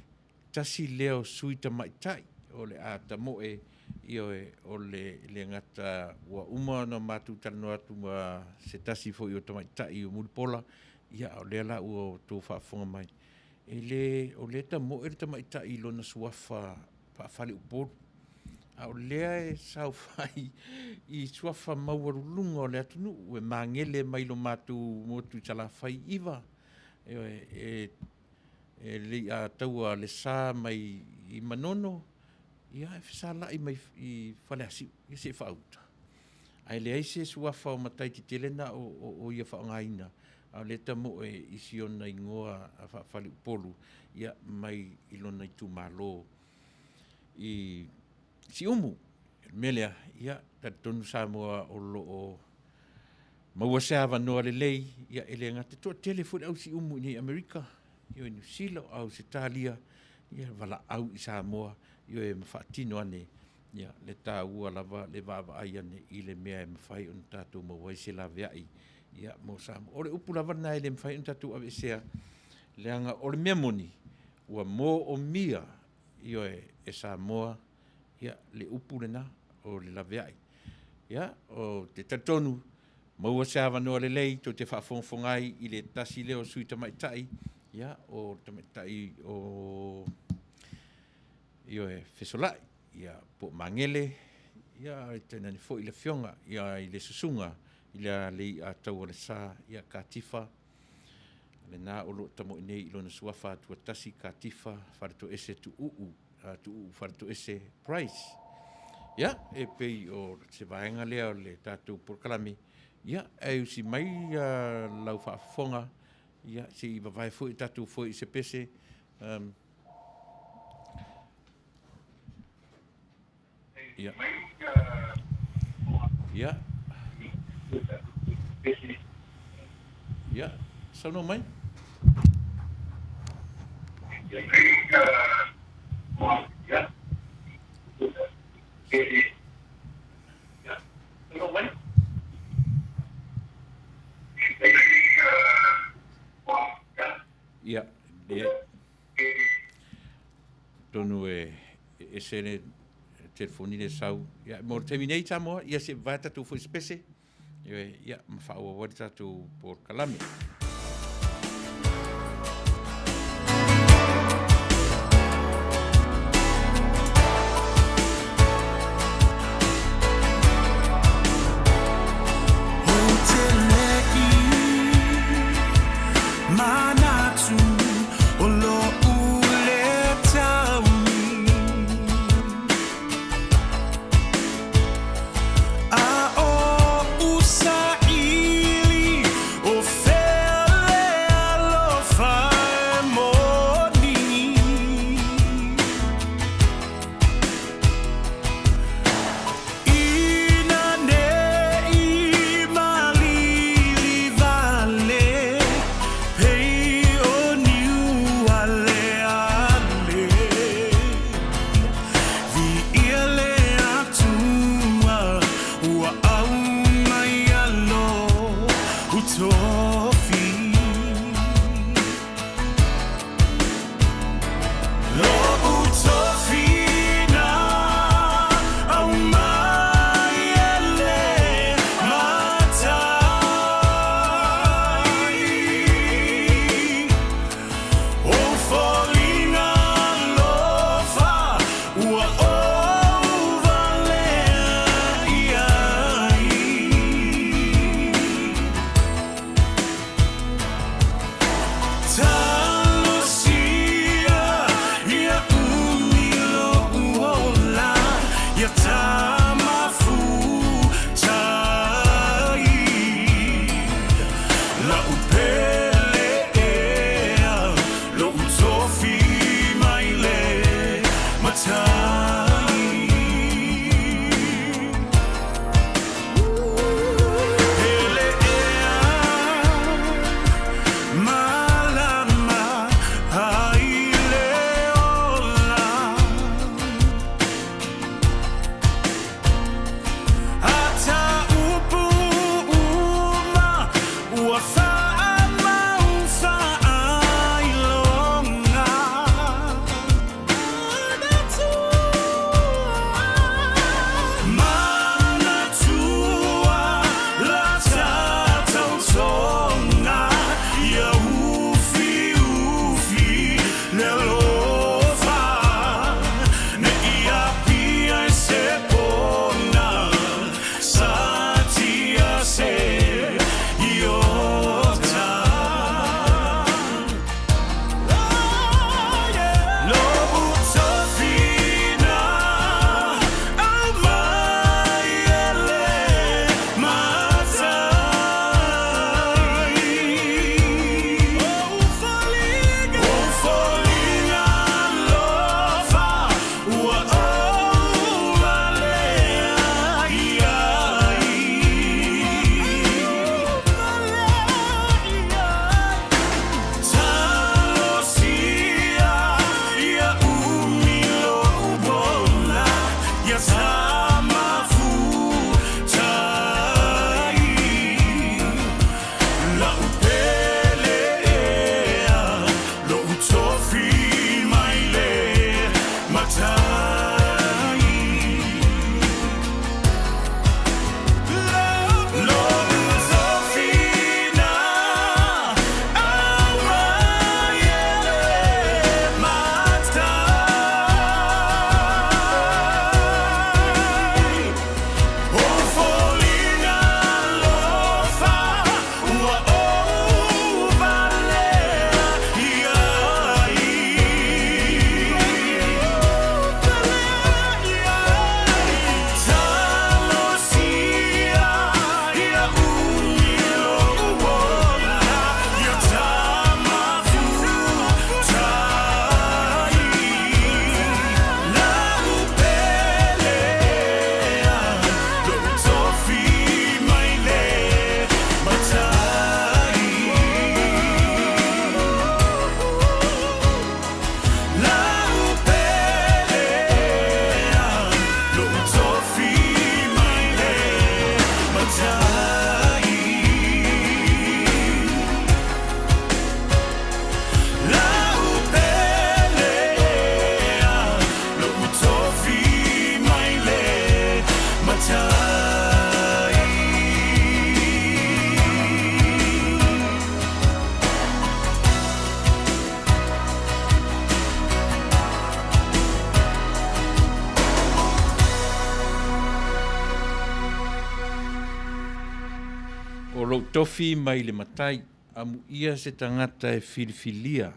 tasi leo suita maitai o le ata moe io o le ngata ua uma na matu tano atu ma se tasi fo i o tamaitai o mulipola ia o lea la ua o tū whaafonga mai o le ta moe le tamaitai ilo na suafa whaafale uporu a o lea e sau fai i suafa mauarulunga o le atunu ue mangele mai lo matu motu tala fai iwa e le a taua le sa mai i manono ia e fisa lai mai i fale asiu i se whauta ai le aise suafa o matai ti telena o ia whaangaina a le ta moe i siona ingoa a whaafale upolu ia mai ilona i tu malo i si umu melea ia tatonu Samoa o lo o maua seava noa le lei ia ele ngate to telefon au si umu ni Amerika io New Zealand au se Italia ia vala au i Samoa io e mafatino ane ia le ta ua lava le vava ai ane i le mea e mawhai on tatu mawai se la vea ia mo Samoa ore upu lava nai le mawhai on tatu ave sea le anga ore mea moni ua mo o mia io e Samoa ia le upu lena o le laveai ia o te tatonu maua seava noa le lei to te whaafonfongai i le tasi leo sui tamaitai ia o tamaitai o io e fesolai ia po mangele ia tena ni fo i le fionga ia i le susunga i le lei a tau le sa ia Katifa le na o lo tamo nei ilo na suafa Atuatasi Katifa Faletoese Tu'u Faletoese Bryce ia e pei o se vaenga lea o le tātou porkalami ia e usi mai lau whaafonga ia se i wawai fwoi tātou fwoi se pese ia ia sauno mai ia tonu e sene telefonile sau ia mo terminei tamo ia se vai tatu foi spese ia ma fa o wadi tatu por kalami manatu olo ule tauni a o usaili o fele alofa moni ina nei malili vale pei o niu ale ale vi ile atua ua au mai alo utofi lo utofina au mai ele matai o folinga lofa ua o vale iai talosia ia umilo uola ia tamafu tai la upele ea lo utofi mai le matai ele ea malama ai le ola ata upu uma ua fa'ama fa'ailonga manatua la tatautonga ia ufi ufi le lofa ne ia pia se pona satia se iota lo utofina au mai ele matai o folinga lofa ua o vale iai talosia ia umilo ubola ia tamafu tai la upele ea lo utofi mai le matai lo utofina au mai ele matai o folinga lofa ua o vale iai talosia ia umilo uola ia tamafu tai la upele ea lo utofi mai le matai la upele ea lo utofi mai le matai la upele ea lo utofi mai le matai o lo tofi mai le matai amu ia se tangata e filifilia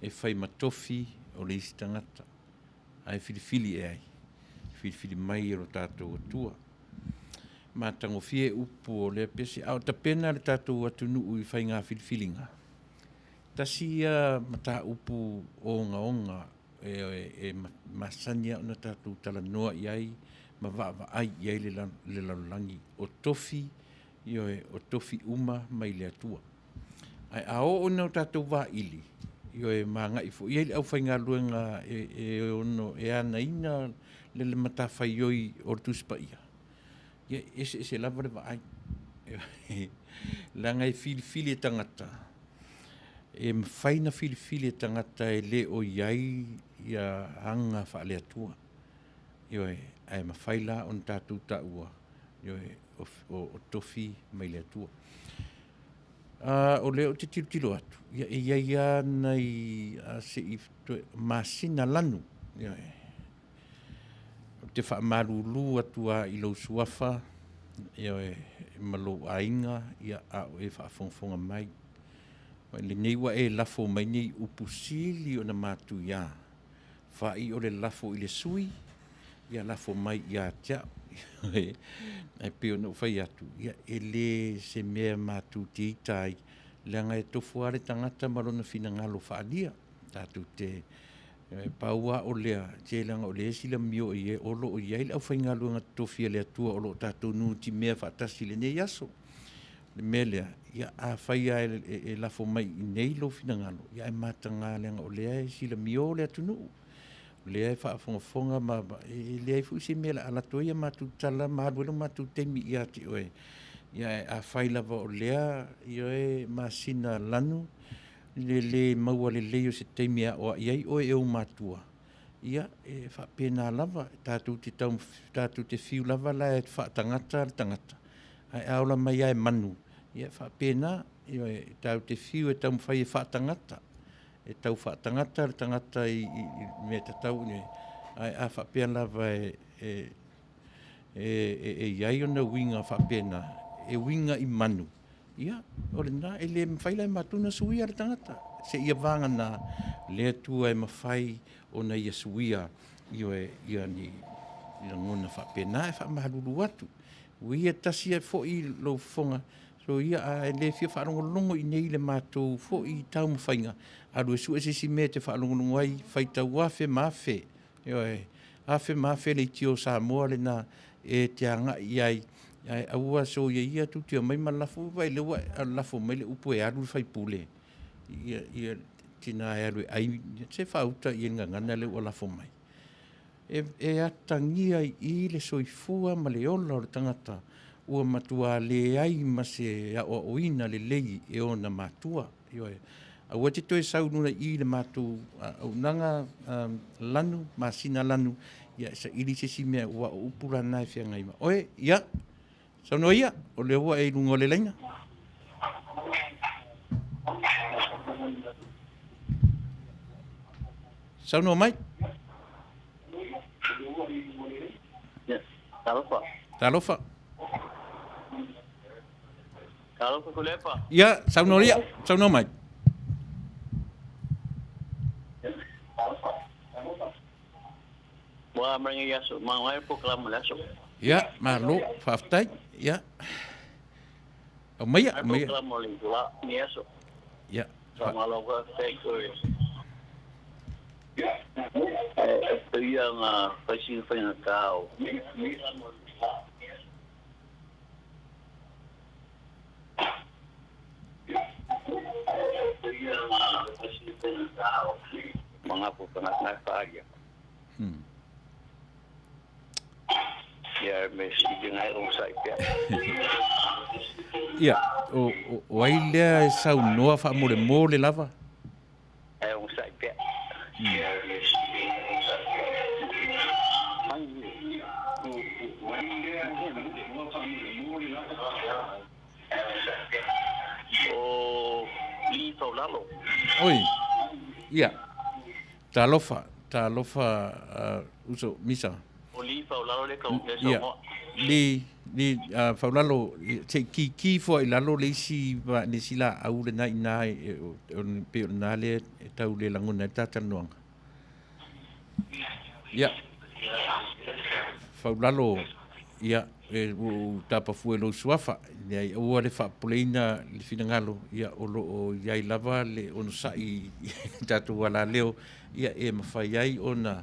e whai matofi o le isi tangata. Ai filifili e ai. Filifili mai o tātou atua. Ma tangofie upu o le pesi. Au ta pena le tātou atunuu I whai ngā filifilinga. Tasi ia mata upu onga e masania ona tātou tala noa I ai, ma va ai I ai le lalangi. O tofi, o tofi uma mai le atua. Ai ao ona o tātou va ili. E manga I fo. Ia au whai ngā luenga ono e ana ina le matawhai oi o tuspa ia. Ia ese lava le va ai. Langa I filifili e tangata. E mwhaina filifili e tangata e le o iai ia hanga whaale atua. Ioe, ai mawhaila on tātou taua. Ioe, o tofi mai le atua. O leo te tilo atu. Ia nei se I masina lanu. Ioe. Te whaamarulu atua I lau suafa. Ioe, malo ainga. Ia au e whaafonga mai. Le neiwa e lafo mai nei upusili o na mātu ia. Whai o le lafo I le sui. Ia lafo mai ia tia. Ai peo no whai atu. Ia e le se mea mātu te itai. Leanga e tofu are tangata marona fina ngalo whaalia. Tātu te paua o lea. Te langa o le sila mio I e olo o iai. Au whai ngalo ngā tofia le atua olo tātou nuu ti mea whaatasi le ne yaso. Le melea. Ia a whaia e lafo mai I nei lo fina ngalo. Ia e matanga leanga o lea e sila mio le atunuu. Lea e whaafonga ma lea e fusi mea ala toia matu tala maharuelo matu temi I ati oe. Ia e a whailava o lea ia e masina lanu le maua le leo se temi a oa iai oe e o matua. Ia e whapena lava tātou te fiu lava la e whaatangata le tangata. Ai aola mai ai manu. Ia whapena tau te fiu e tau mwhai e whaatangata. E tau whaatangata, le tangata I me te tau ne. Ai a whapea lava e iai ona winga whapena. E winga I manu. Ia, ore nā, e le mwhaila e matuna suia le tangata. Se ia vanga nā, le tua e mawhai o na ia suia. Ia ni ngona whapena e whamahalulu atu. Ia tasi e fo I lo fonga. So ia a le fia whaarongolongo I nei le mātou fo I tau mawhainga. Aru e su e sisi me te whaarongolongo ai whaitau afe mawhe. Afe mawhe le tio Samoa le nā e te anga I ai. Aua so ia tu tio mai ma lafo vai lewa lafo mai le upo e aru whaipule. Ia tina e aru ai se whauta I ngangana le o lafo mai. E atangia I le soifua ma le ola o le tangata. Ua matua le ai ma se o oina le lei e ona matua. Ua te toi saununa I le matu au nanga lanu, masina lanu. Ia sa ili se si mea ua o upura nai whia ngai ma. Oe, ia, saunua ia, o le ua e lungo le leina. Saunua mai? Talofa. Talofa. Talofa Tuilaepa. Ia, saunua ia, saunua mai. Wa mrengi yaso, mangwai proklama yaso. Ia, malo, whaftai, ia. O mai, mai. Proklama lingua ni yaso. Ia. Samalo ka sekoi. Ia nga pasin fina tao. Mga po pangat na Ya, me sige nga yung site ya. Ia, o ai lea e sau noa wha mole lava? Yung site ya. O lito lalo. Oi, ia, talofa uso misa. O lito lalo le kau Ia, ni faulalo te ki fo i lalo le si va ni sila au le nai nai on pe na le tau le langona tata noanga ya faulalo ya u tapa fuelo suafa nei o le fa polina le finangalo ya o ya lava le on sai tatu wala leo ya e mafai ai ona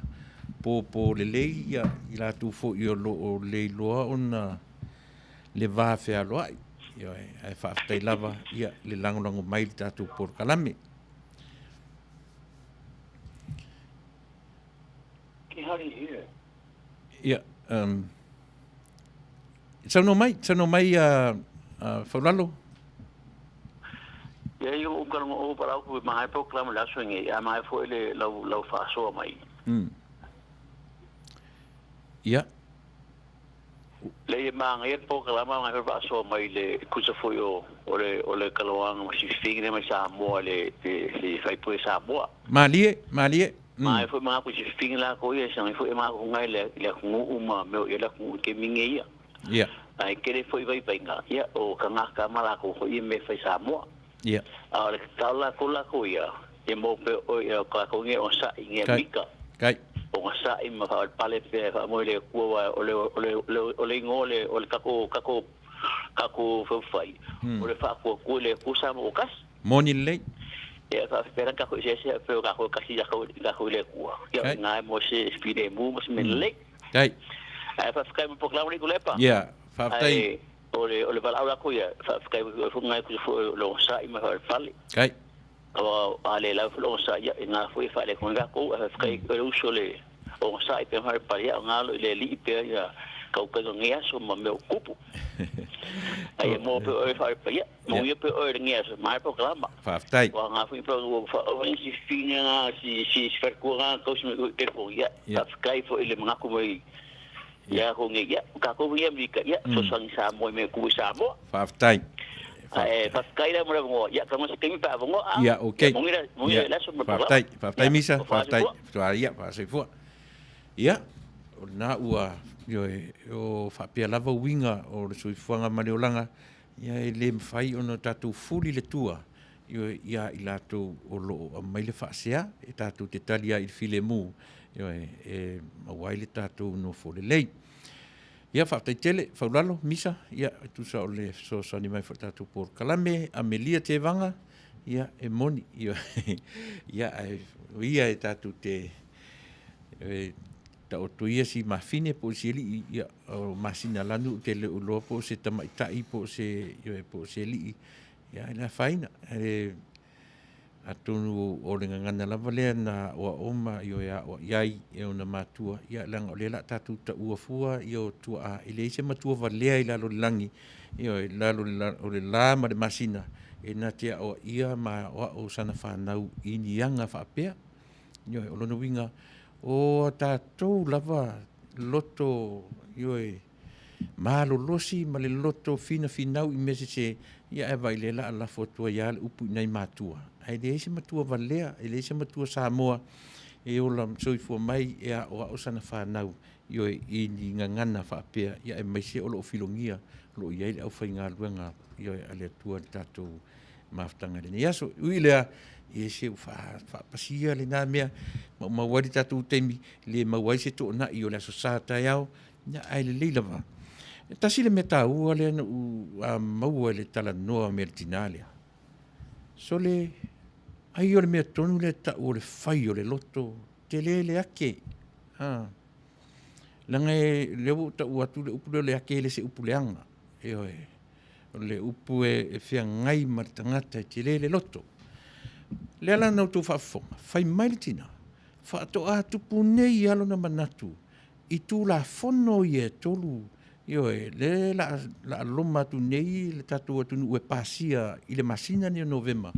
po le ya ila tu fo yo lo le loa ona le va fe alo ai yo e fa tai lava ya le lango mai tatu por kalame Ki hari here. ya Sono mai faulalo. Ya yo o kala o para ko mai program la swingi ya mai fo le lau fa so mai. Ya. Le mang e program mai fa so mai le kusa fo yo o le kalawang si fingi mai sa mo le fai po sa mo. Malie. Mai fo ma ko si fingi la ko ye sa mai fo ma ko ngai le ku uma me ye la ku ke mingi ya. Ya. Ai kere foi vai penga ya o kanga kamala ko i me fai sa mo ya ale tala ko la ko ya e mo pe o ya ka ko nge o sa nge mika kai o sa i ma fa pale pe fa mo le ko wa o le ngole o le kako fo fai o le fa ko le ku sa mo kas moni le ya fa espera ka ko se pe ka ko kasi ya ko le ku ya na mo se spide mo mo me le kai ai fa ska mo proclama ni Tuilaepa ya Faftai ole vala ora ko ya fa kai fu ngai ku fu lo sa i ma fa fali kai o ale la fu lo sa ya na fu fa le ko ga ko fa kai o sole o sa i pe ma pa ya ngalo le li pe ya ka ko ngia so ma me kupu ai mo pe o fa pa ya mo ye pe o ngia so ma programa Faftai wa nga fu pro fa o si fina si fer ko ga ko me te ko ya fa kai fo ile ma ko mai ya ko nge ya ka ko ya mi ka ya so sang sa mo me ku sa mo Faftai fa kai da mo ya ka mo se kemi pa mo ya okay mo ira la so mo Faftai misa Faftai ya pa se fu ya na ua yo fa pia lava winga o le suifuanga maleolanga ya le mfai ono tatu fuli le tua yo ya ilato o lo mai le fa sia e tatu te talia il filemu yo mawaile tatu no fo le lei ya fa tele faulalo misa ya tu sa le so ni mai fa tatu por kalame amelia te vanga ya e moni ya ia e tatu te ta o tuia si mafine po si li ya o masina lanu te le ulo po se tamai tai po se po se li ya la faina atunu o le ngana lava le na o oma ya o yai e ona matua ya lang o le la tatu ta ua fua yo tu a ile se matua valea ila lo langi yo la o le la ma de masina e na te o ia ma o sana fa nau ini yanga fa pe yo o lo winga o tatu lava loto yo malo losi ma le loto fina finau i mese se ya e vai le la foto ya upu nei matua ai le se matua valea le se matua Samoa e ola soi fu mai e o sana fa nau yo i ni ngana fa pe ya e mai se o lo filongia lo ia le au fainga luanga yo ale tua tatu maftanga le ya so uile e se fa pasia le na me ma wadi tatu temi le ma wai se to na yo la so sa ta yao ya ai le lava tasile meta u ale u mau le tala noa mertinalia sole ai ole me tonu le ta o le fai o le loto te le ake langa le ta u atu le upu le ake le se upu leanga le upu e fia ngai martangata te le loto le ala no tu fa fai mai tina fa to a tu punei alo na manatu i tu la fono ye tolu le la loma tu nei le tatu tu e pasia i le masina ni novema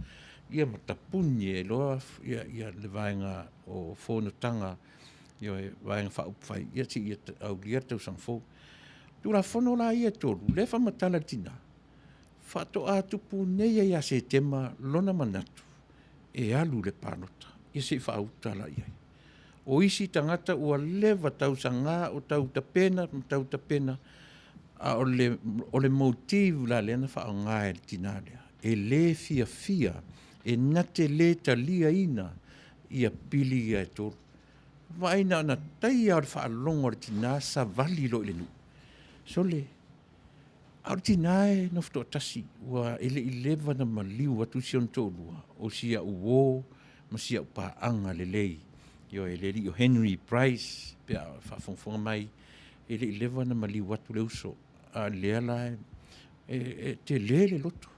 ia matapunye lo ia le vainga o fono tanga vainga fa upfai ia ti au lierta sang fo tu la fono la ia tolu le fa matala tina fa to a tu punei ia se tema lona manatu e alu le panota ia se fa utala ia o isi tangata ua leva tau sanga o tau tapena A o le motive la lena whaonga e tina lea. E le fia, e nate le talia ina ia pili ia e tolu. Waina na tai au whaalonga o tina sa vali lo ile nu. So le, au tina e nofto tasi, wa ele ilewa na maliu watu sion tolua, o sia uo, ma sia upaanga le lei. Yo ele li o Henry Bryce, pia whafonga mai, ele ilewa na maliu watu le uso. A lea la te lele loto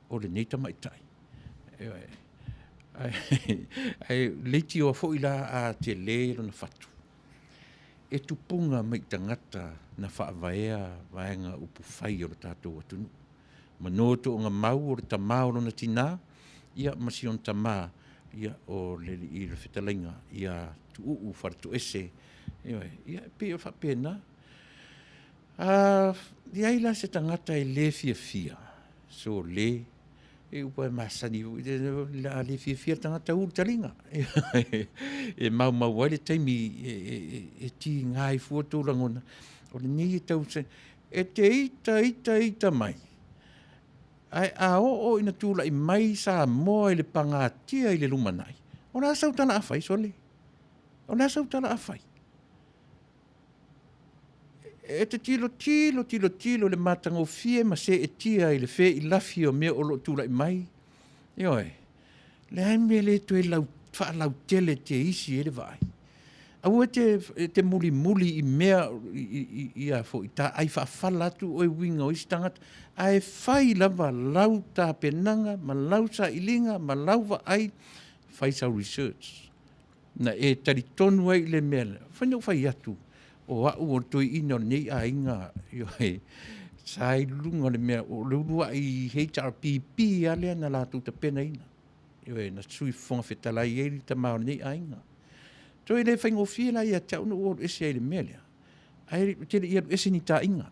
o le neita maitai. Ai leiti o fo ila a te lele na fatu. E tupunga mai tangata na whaavaea vaenga upu whai o le tātou atunu. Manoto o ngā mau o le tamā o na tina, ia masion tamā, ia o le i le whetalainga, ia tu Faletoese. Ia pe o whapena. Ia ila se tangata e le fia. So le, e upa e masani, la le fia tangata uru talinga. E mau wale taimi e ti ngai fuato langona. O le ni tau se, e te ita mai. Ai a o ina tūla i mai sa moa i le pangatia i le lumanai. O nā sau tala awhai, so le. O nā sau tala awhai. E te tilo le matango fie ma se e tia i le fe i lafi o mea o lo tūla i mai. Ioe, le hai mea le tu e whaalau tele te isi e le vai. Aua te muli i mea i a fo i ta ai whaafala atu o i winga o isi tangata. Ai whai lava lau tā penanga, ma lau sa ilinga, ma lau wa ai whai sa research. Na e tari tonu ai le mea, whanau whai atu. O au o toi ina nei a inga, ioe, sai lunga le mea, o lulua i HRPP a lea na lātou ta pena ina. Ioe, na sui fonga whetalai e li ta mao nei a inga. Toi le whaingo whiela ia taunu o ese ai le mea lea. Ai te le ia ese ni ta inga.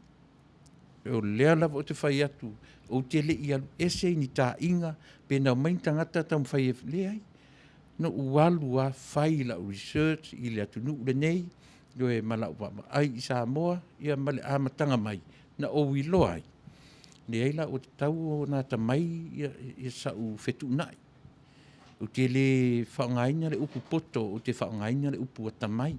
O lea lava o te whai atu, o te le ia ese ni ta inga, pe nau maintangata tam whai e le ai. No ualu a whai la research i le atu nu le nei, Ioe malau wa ai i Samoa, ia male a matanga mai, na o wilo ai. Ne eila o te tau o nā ta mai, ia sa u whetu nai. O te le whaongaina le upu poto, o te whaongaina le upu ata mai.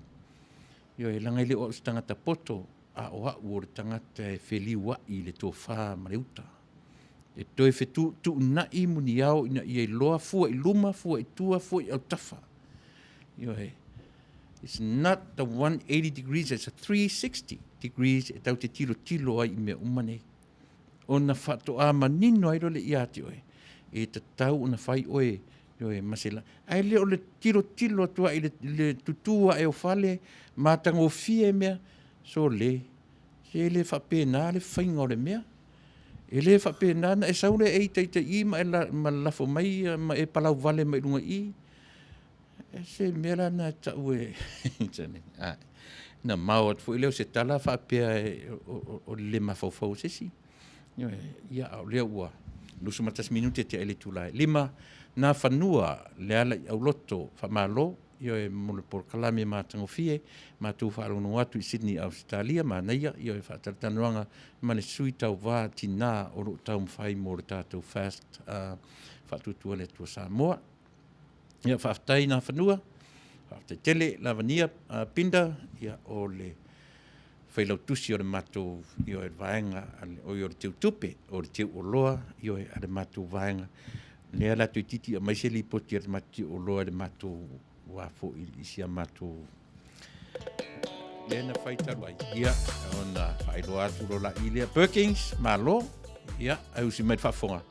Ioe langai le o tangata poto, a o au o le tangata e wheliwa i le tō wha mareuta. E toi whetu tu nai muni au ina i e loa, fua i luma, fua i tua, fua i au tafa. Ioe, it's not the 180 degrees, it's a 360 degrees. E tau te tilo ai I mea umane. O na whato a manino ai role I ati oe. E te tau o na whai oe, oe masela. Ai le o le tilo atua I le tutua e o whale, mātango fie mea, so le. Se le whapena, le whainga o le mea. E le whapena, na e saure e teita I ma lafo mai, ma e palau vale mai runga I. Se mera na tau e na mau at fo leo se tala fa pia o le mafofo se si ia au leo ua lusu matas minute te ele tulai lima na fanua le ala au loto fa malo io e mo por kalame matango fie ma tu fa no atu I Sydney Australia Manuia io e fa tatananga ma le sui tau va tina o ro tau fai mo tatou fast fa tu le tu Samoa. Ia whaftai nā whanua, whaftai tele, lavania, pinda, ia o le whailau tusi o le mātou, i o e vaenga, o i o le teu tupe, o le teu oloa, i o e le mātou vaenga. Lea la tui titi a maiseli poti a le mātou oloa, le mātou wafo I sia mātou. Lea na whaitaru ai, ia, o na whailoa atu rola I lea Perkins, malo, ia, au si mai whafonga.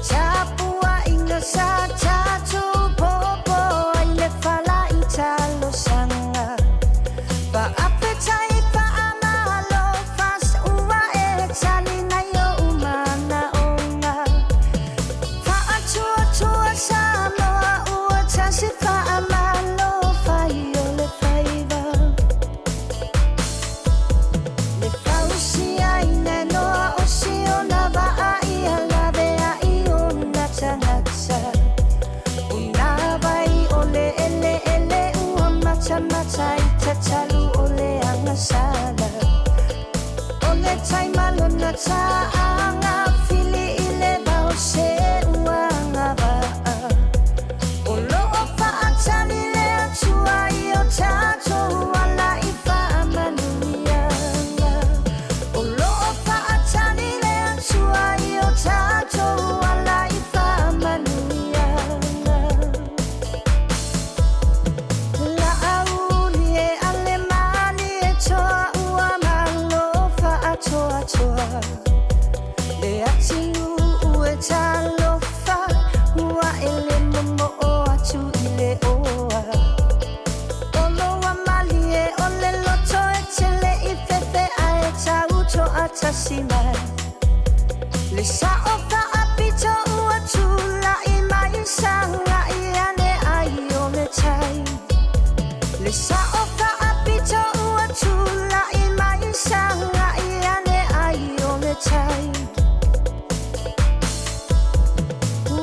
Chapua inga sa chacho Le sao ka apito ua tula I mai sanga I ane ai o le tai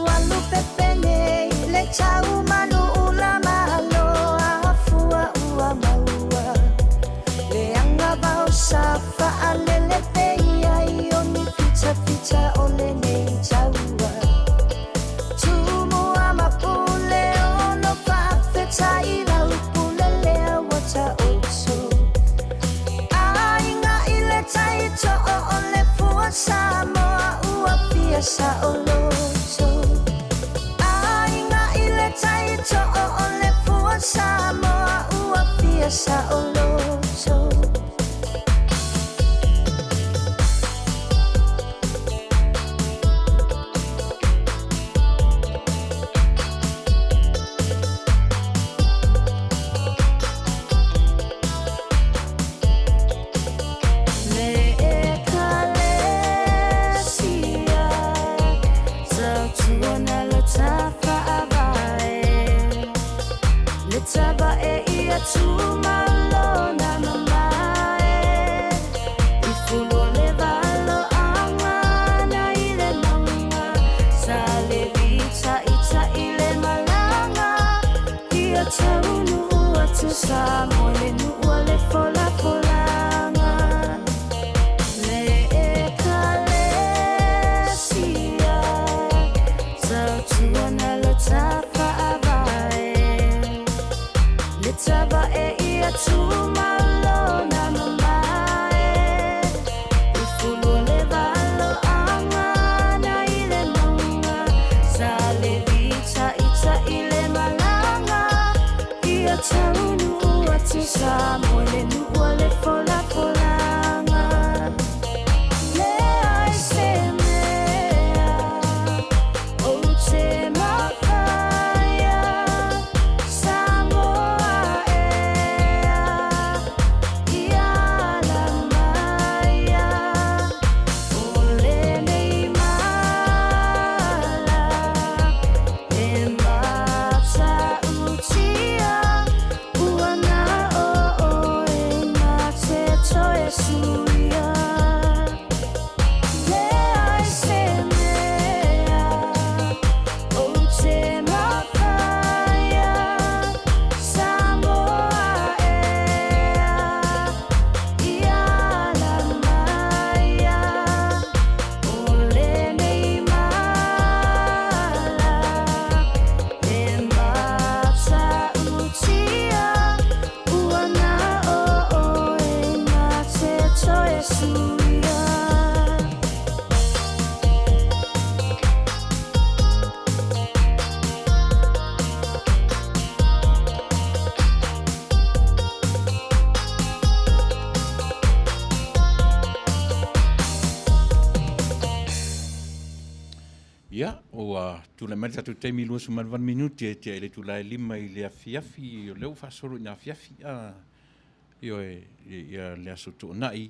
Walu pepe nei le tau manu ula malo a fua ua maua Le anga vau sa fa'alele pei ai o ni pita pita o le nei taua Tumua mapule o no whawhetai lau pule lea wata oto Ainga I le taito o le fua Samoa ua pia sa o loto Ainga I le taito o le fua Samoa ua pia sa o loto Ia, o tula mai tatu teimi lua suman minuti e te ele tula e lima I le afiafi, o leo whasoro I na afiafi, io ia le aso tō nai,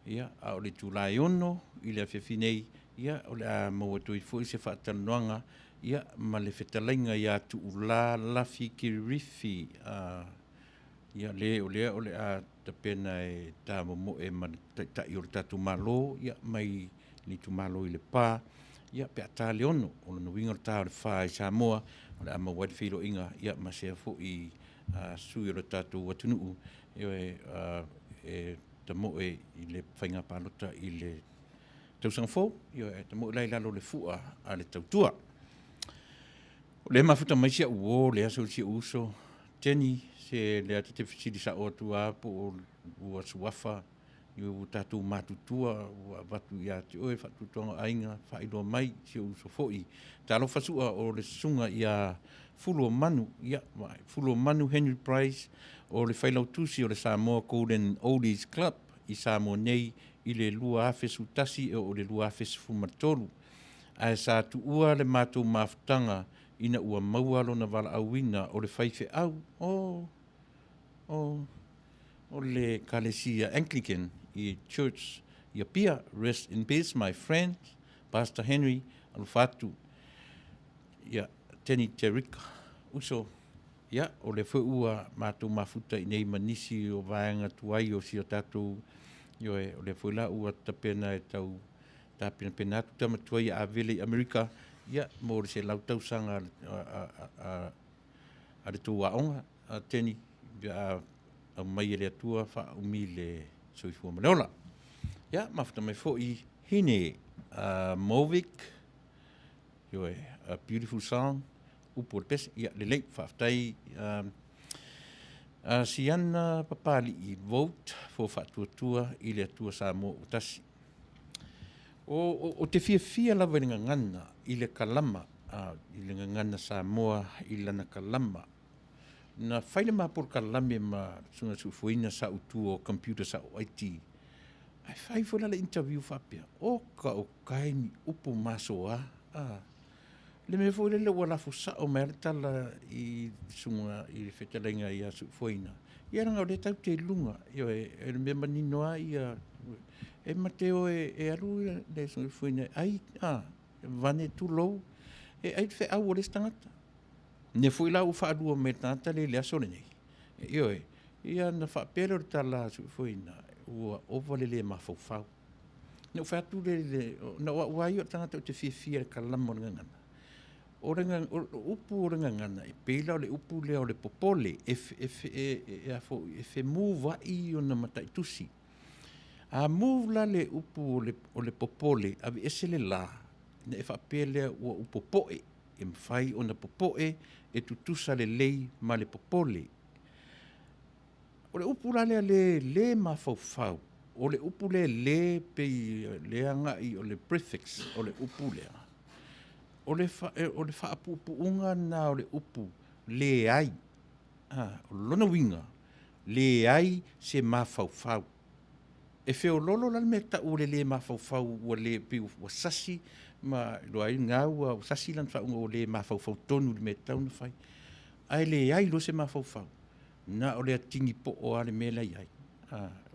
ia, a o le tula e ono, I le afiafi nei, ia, o le a maua tui fo I se whaatanoanga, ia, ma le whetalainga ia tu ula lafi ki rifi, ia, o le a ta pena e tā momo e man ta I o le tatu malo, ia, mai ni tu malo I le pā, ia pe ata le ono o le winga o tā o le wha I Samoa o le ama wad whiro inga ia ma sea fo I sui o le tātou watunuu e ta mo e I le whainga pālota I le tausanga fo e ta mo lai lalo le fua a le tautua o le mafuta mai sia uo le aso sia uso teni se le ata te fisiri sa o tua po ua suafa Iu tātou mātutua, watu ia te oe, whatutonga ainga, whaidoa mai, si o uso fo'i. Tā lo whasua o le sunga ia fulu manu, fulu manu Henry Bryce, o le Faletoese o le Samoa Golden Oldies Club, I Samoa nei, I le lua afesu tasi o le lua afesu fumatolu. Ai sa tu ua le mātou mafutanga, ina ua maua lo na wala auina o le whaife au, o le Kalesia Anglican, I church ia pia, rest in peace, my friend, Pastor Henry, alufatu, ia teni te rika, uso, Ia, o le fo ua mātou mafuta I nei manisi o vaenga tuai o si o tātou o le fo la ua tapena e tau tapena pena tu tama tuai a vele Amerika ia mo le se lau tau sanga a le tua onga a teni a mai le atua fa umi le soifua maleola. Ia, mafuta mai fo I hine Movic, a beautiful song, upo le pese, ia le lei whaftai si ana papali I vote fo whatuatua I le atua sa mo utasi. O te fia lava I le ngangana I le kalama, I le ngangana sa moa I lana kalama. Na whaile mapur kalame ma sunga sufuina sa utu o computer sa o IT. Ai whai fwela le interview whapea. Oka o kaini upo masoa. Le me fwele le wala fusa o mea tala I sunga I whetalenga I a sufuina. Ia ranga o le tau te lunga. Io e me maninoa ia e mateo e aru le sunga sufuina. Ai, vane tu lou. E ai te au o le stangata. Ne foi la u fa du me tanta le aso nei. Io ia na fa pero tala foi na o vale le ma fo fa. No fa tu le no wa io tanga te fi kala mo ngana. Ora ngan upu ngana e pela le upu le o le popole e fo e move I ona mata tusi. A move la le upu o le popole ave esele la ne fa pele o popoe e mfai ona popoe e tutusa le lei ma le popole. O le upu la le ma fau. O le upu le pe le anga I o le prefix o le upu le. O le fa apu unga na o le upu le ai. O lona winga le ai se ma fau. E feo lolo la me ta ule le ma fau o le pe o sasi ma lo ai ngau o sasi lan fa o le ma fau tonu le me tau na fai. Ai le ai lo se ma fau. Na o le atingi po o ale mela ai.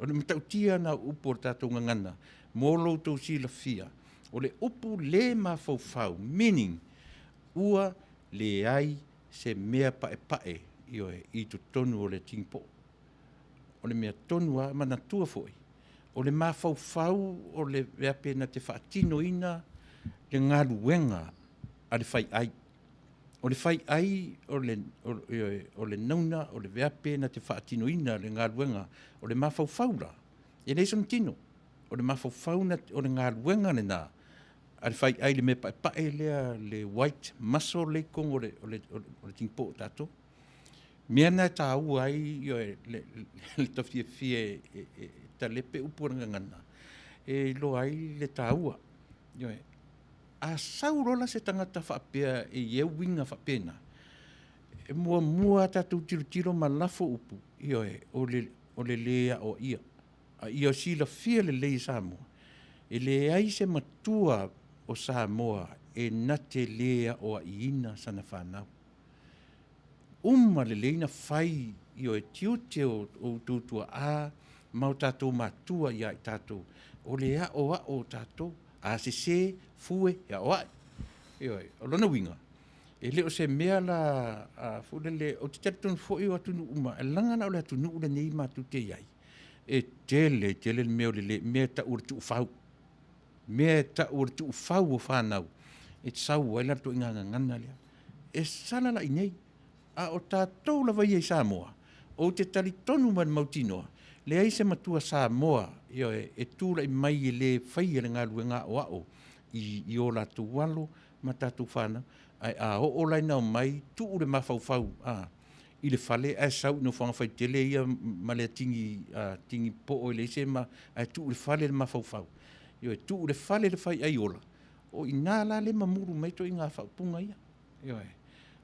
O le mtau tia na upo tatou ngangana. Molo tau si la fia. O le upu le ma fau, meaning ua le ai se mea pae I tu tonu o le tingi po. O le mea tonu a manatua foi. O le ma fau o le veape na te whaatino ina le ngaruenga a le fai ai. O le fai ai o le nauna o le veape na te whaatino ina le ngaruenga o le ma fau la. E nei son tino. O le ma fau na o le ngaruenga le na. A le fai ai le me pae lea le white muscle le kong o le tingpo tato. Mea na ta au ai le tawhia ta lepe upuranga ngana. E lo ai le ta ua. A saurola se tangata whapea e ieu winga whapena. E mua tatou tiro ma lafo upu. O le lea o ia. A ia sila fia le lei Samoa. E le ai se matua o Samoa e nate lea o a iina sana whanau. Le leina fai e tiute o tutua mau tatou matua ia I tatou. O le o tatou. A se fue ia oai. O lona winga. E leo se mea la fulele o te tatun foi o atunu uma. E langa na o le atunu ule nei matu te iai. E tele mea o le mea ta ur tu ufau. Mea ta ur tu ufau o whanau. E tsau ai la to inga ngana lea. E sala la inei. A o tātou la vai e Samoa. O te tali tonu man mautinoa. Le ai se matua Samoa. E tūra I mai e le whai e ngā ruenga o ao. I o la tu walo ma tātou whana. Ai a o lai nao mai tu ure mawhau. I le whale ai sau no whangawhai tele ia ma le tingi po o le se ma ai tu ure whale le mawhau. E tu ure whale le whai ai ola. O I nā la le mamuru mai to I ngā whaupunga ia.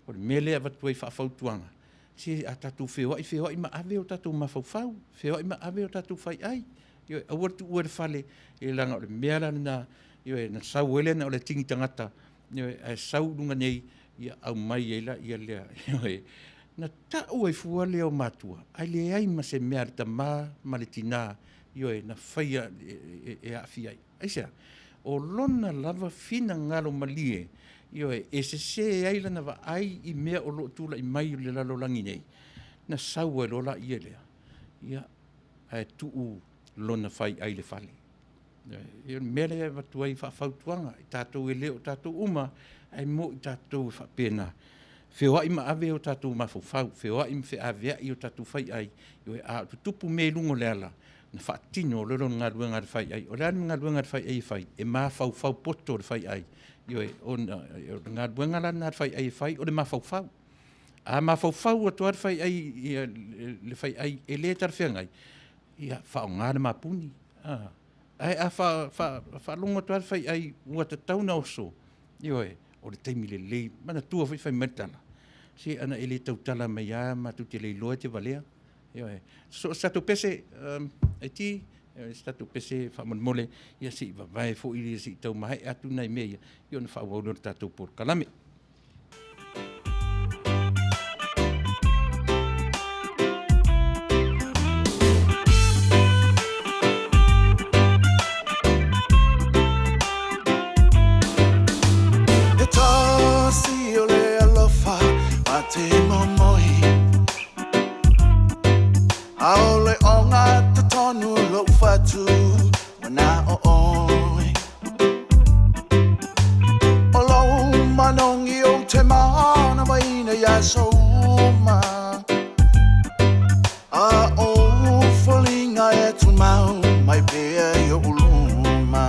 O le mele a watu ai whawhau tuanga. Se a tātou whewai ma ave o tātou mawhau. Whewai ma ave o tātou whai ai. A watu ua le whale e langa o le meala na sau ele na o le tingi tangata. A sau lunga nei ia au mai e la ia lea. Na tau ai fua leo matua. Ai le ai ma se mea rita ma le tina. Na whaia e awhi ai. Ai sea, o lona lava fina ngalo malie Io e se ai lana va ai I mea o lo tula I mai le lalo langi nei. Na sau e lola I e lea. Ia ai tuu lona fai ai le fale. Ia mele e watu ai whawhautuanga. I tātou e leo tātou uma. Ai mo I tātou whapena. Whioa I ma ave o tātou mawhauwhau. Whioa I mwhi avea I o tātou whai ai. Io e a tupu me lungo le ala. Na whaatino lero ngā ruenga le whai ai. O le anu ngā ruenga le whai ai whai. E mā whau poto le whai ai. Io e ngā ruenga la ngā whai ai whai. O le mā whau. A mā whau o tuar whai ai le whai ai. E le tar whiangai. Ia whao ngā le mā puni. Ai a whalonga tuar whai ai ua te tauna oso. Io e o le teimi le lei. Mana tua whai metala. Si ana e le tautala mai a matu te lei loa te valea. So stato pese e ti stato pese fa mole ia si vai fo ili si tau mai atu nei me io na fa wo no tato por kalame Atuatasi ole alofa ate momoi Aole o ngā te tonu lo whatu Wana o oi O lau manongi o te mana waina ia souma A o whalinga e tu mau mai pea I o uluma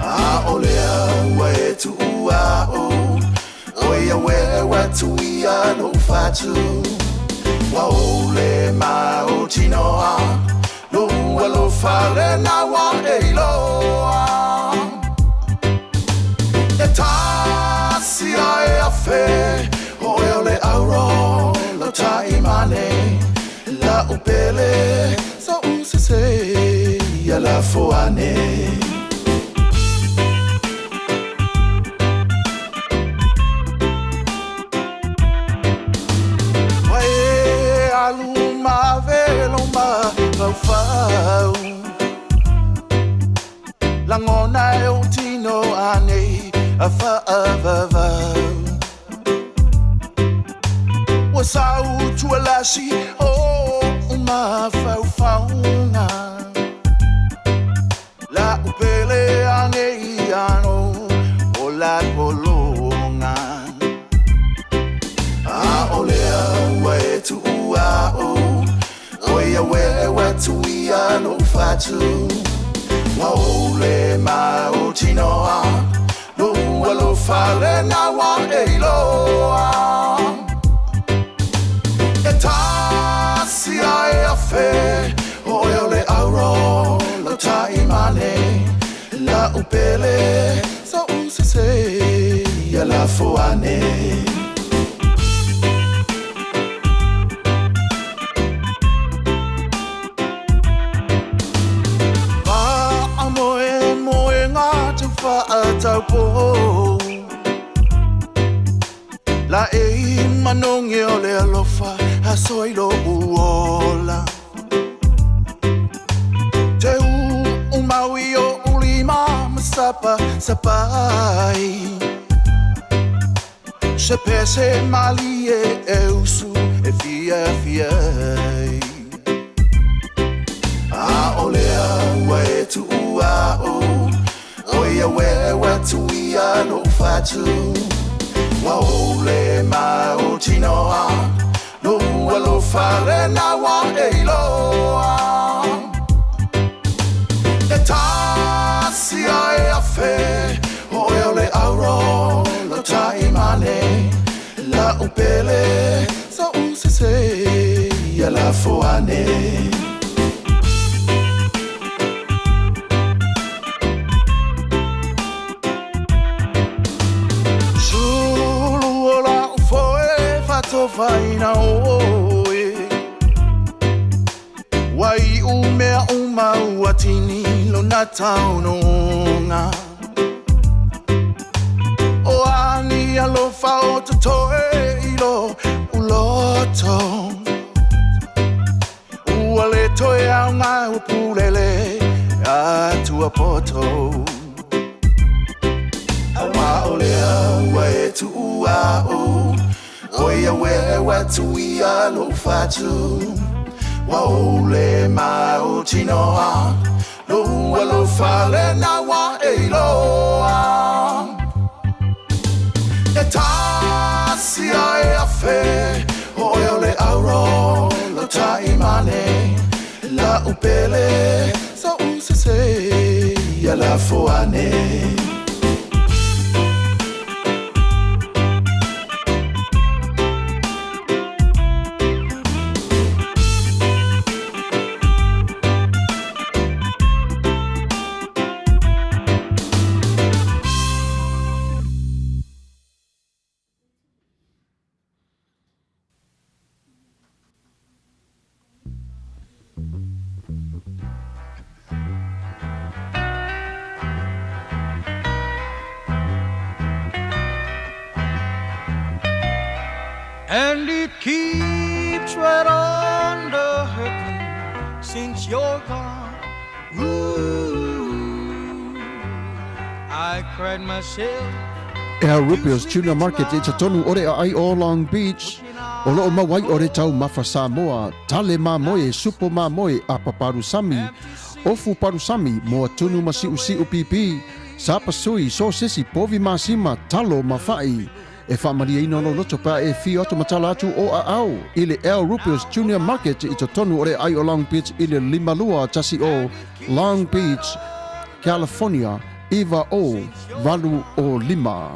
A o lea ua e tu ua o Oia wewa tu ia lo whatu Waole mau tinoa Lua lo fale na wa e loa E tasi ai a fe Oe ole auro Lo tai mane La upele Sa usese Ia la foane Aluma veloma fau Langona e o tino ane a whaavavau Wasau tualasi o uma faufauna La upele ane I ano o la polonga A olea ua e tu ua o Oia wewa tu ia no whatu Waole mau tinoa Lua lo whale na wa e loa E tasi ai a whe Oe ole auro lo tai mane La upele sa usese ia la foane Whaatau po La e manongi o le alofa A soilo uola Te umaui o ulima Masapa sapai Se pese mali e usu E fia A olea ua e tu ua o Oia wewa tu ia no whatu Waole mau tinoa Lua lo whale na wa e loa E tasi ai a whe Oe ole auro lo tai mane La upele sa usese ia la foane Faina oe Wai umea uma uatini lo na taununga O ani alofa o te toe ilo uloto Ua le toe au ngā upulele atua poto Awa tu au Oia we tu ia lo fatu Wa ole ma o tinoa Lo fale na wa e loa E tasi ai a fe Ole auro lo ta imane La upele sa usese Ya la foane And it keeps right on the hurting since you're gone. Ooh, I cried myself. Ea Rupios Tuna Market e Taunuu ore ai o Long Beach. O loo mawai ore tau mafa Samoa, tale mamoe, supo mamoe a paparusami, ofu parusami, moa tunu masiu siu pipi, sapasui, sosisi, povi masima, talo mafai. E whaamaria ino lo loto pa e fi atu matala atu o a au. Ile El Rupios Junior Market i Taunuu ore ai o Long Beach ile limalua tasi o Long Beach, California, iwa o valu o lima.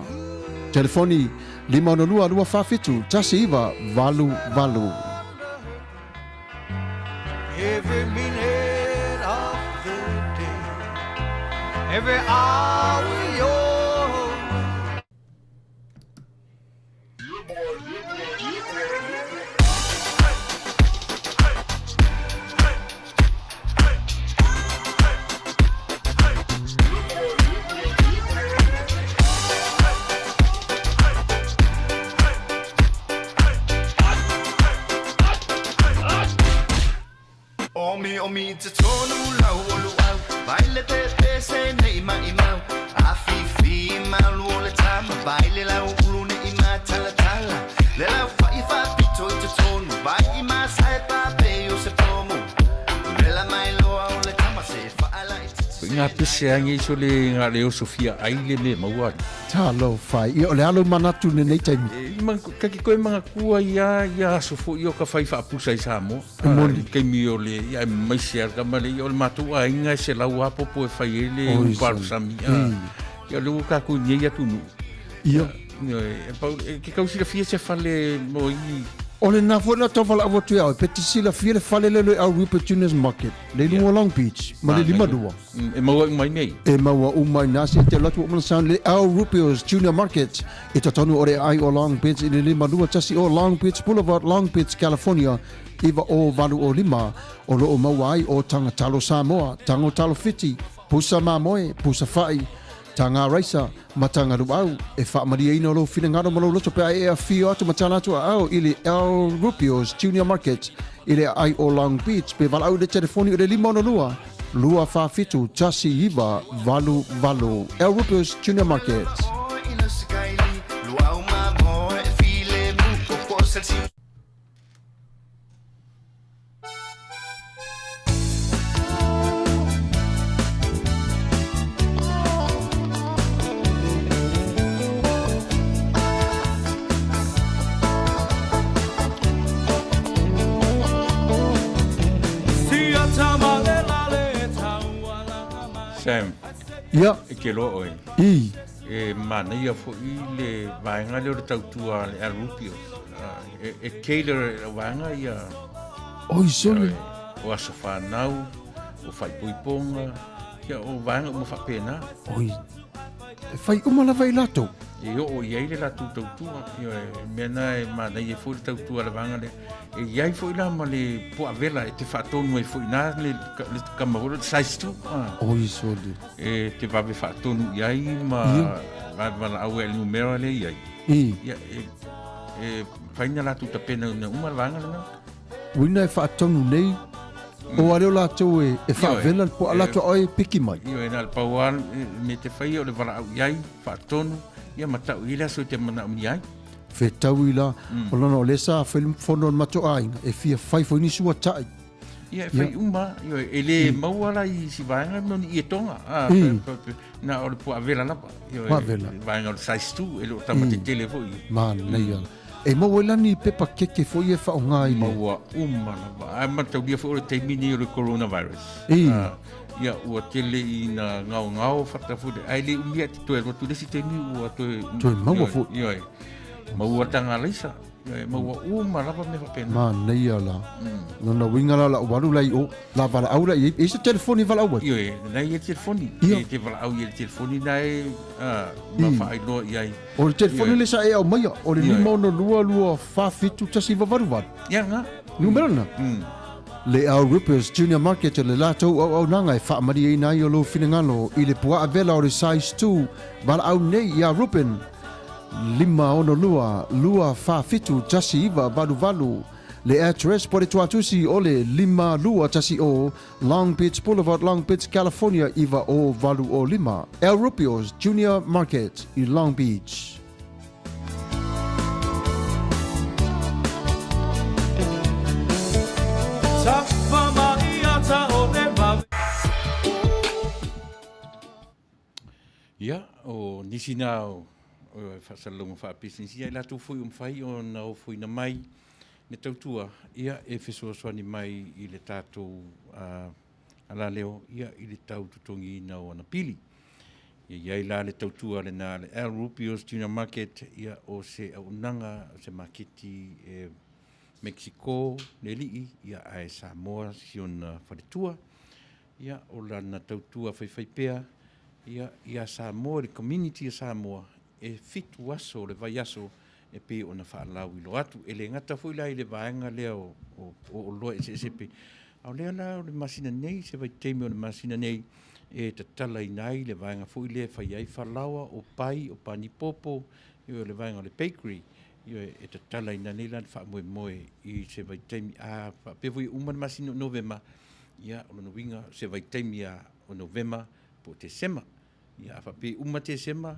Telefoni 502 tasi iwa valu. Every minute of the day, every hour you're Omi te tonu lau olu au Baile te se ne ima imau Afifi malu ole tama Baile lau ulu ne ima tala Le lau whaifa pito te tonu Bai ima sae pape o se pomo Lela mai loa ole tama se whaala Ngā pese angi so le ngā leo Sofia aile le maua. Talo fai, i ole alo manatu ne nei taimi. Kaki koe mga kua ia sofo i o ka whai whaapusa i Samoa. Kei mi o le, ia maisi arka male, i o le matua inga se lau apopo e whai ele uparu sami. Ia leo kako nye atu nu. Ia. Ke kausira fia se whale mo i Ole na fona tofala avotu au petisila fie le fale lelo au Rupert Juniors Market. Le lungo Long Beach, ma le lima dua. E maua umai nei. E maua umai nasi te lotu o manasan le au Rupert Junior Market. E Taunuu ore ai o Long Beach i le lima dua tasi o Long Beach Boulevard, Long Beach, California. Iwa o valu o lima o loo mawai o tangatalo Samoa, tangotalo fiti, pusa mamoe, pusa fai. Tanga raisa, matanga ruau, e whaamaria ino lo whina ngaro malo loto pea e a whio atu matana atu au ili El Rupios Junior Market, ili ai o Long Beach, pe walau de telefoni o le lima ono lua whawhitu, tasi iwa, valu, El Rupios Junior Market. Sam. Ia. E ke lo oi. I. E Manuia fo i le vaenga leo le tautua le Rupios. E Keiler vaenga ia. Oi sole. O aso whanau, o whai puiponga, ia o vaenga o mwhapena. Oi. E whai umala vai lato. E o iei le latu tautua. Mena e Manuia fo le tautua le vaenga le. E iai fo i la ma le poa vela e te whaatonu e fo i nā le kamahora le saistu. Oi sole. E te wawe whaatonu iai ma wala au e numera le iai. Ia e whaina latu ta pena na umar vanga le nā. Wina e whaatonu nei. O aleo lato e whaavela po alato oi piki mai. Io e nā le pauan me te whai o le wala au iai whaatonu. ia matau i le aso te mana umi ai. Whetau i la, o lana o le sa whono mato ainga, e fia whaifo ini sua tai. Ia, whai uma, e le mauala i si vaenga noni i e tonga. Na o le pua vela lapa. Vaenga o le size 2, e lo tamate tele fo i. Mana, nei ala. E mawelani pepa keke fo i e whaonga i le. Maua uma lapa. Ai matau lia fo o le teimini o le coronavirus. Ia, ua tele i na ngao whatafude. Ai le umia te toe rotu lesi teimi ua toe... Toe maua fo. Ia, maua tanga leisa. Maua uma lapa me whapena. Mana, nei ala. Nona winga la waru lai o. La vala au la i. E se telefoni vala au. Ia, nei e telefoni. E te vala au i e telefoni nai. Ma whaai loa iai. O le telefoni le sa e au maia. O le lima ono lua whawhitu tasi wavaru wad. Ia nga. Numerana. Le au Rippers Junior Market le latou au nanga e whaamari e nai o lo finangalo i le pua avela o le size 2 vala au nei ia Rupen lima ono lua whawhitu tasi iwa valu le address po le Atuatasi o le lima lua tasi o Long Beach Boulevard, Long Beach, California iwa o valu o lima. El Rippers Junior Market i Long Beach. Ia, o nisi nao o whasalonga whaapisinisi ai latu fui whai o na o fui na mai ne tautua ia e whesoaswani mai i le tātou ala leo ia i le tau tutongi na o ana pili. Ia i la le tautua le na le El Rupios Junior Market ia o se aunanga o se maketi e Mexico le lii ia ai Samoa si ona whaletua ia o lana tautua whaiwhaipea ia Samoa, le community Samoa, e fitu aso, le vai aso, e pe ona whaalau i lo atu. E le ngata fui lai le vaenga lea o loa e se sepe. Au lea la o le masina nei, se vai teime o le masina nei, e ta tala i nai le vaenga fui lea whai ai whalaua o pai, o panipopo, i o le vaenga o le bakery, i e ta tala i nai lan wha moe i se vai teime, pe vui uman masina o Novema, ia o lana winga, se vai teime o Novema, po te sema. Ia whape uma te sema,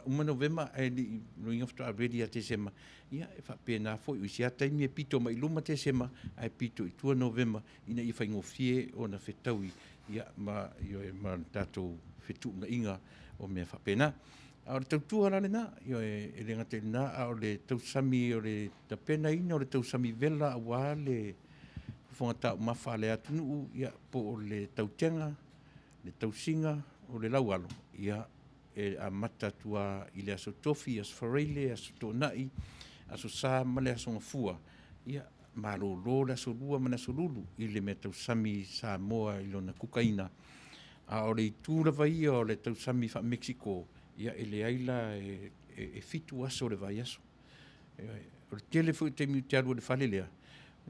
uma Novema, e li noinga whata already a te sema. Ia e whape nā fo, i si ataimi e pito mai luma te sema, ai pito i tua Novema, ina i whaingofie o na whetaui, ia ma tātou whetu na inga o mea whape nā. A o le tautua rane nā, ia e le ngate nā, a o le tausami o le tapena ina, o le tausami vela, a wā le whangata o mawha le atunuu, ia po o le tautenga, le tausinga o le laualo ia e a matatua i le aso tofi aso fareile aso tonai aso sa ma le aso ngafua ia malolo le aso lua ma le aso lulu i le mea tausami Samoa i lona kukaina a o le itura vai o le tausami wha Mexico ia e le aila e fitu aso le vai aso o le tele fu te miu te alu le fale lea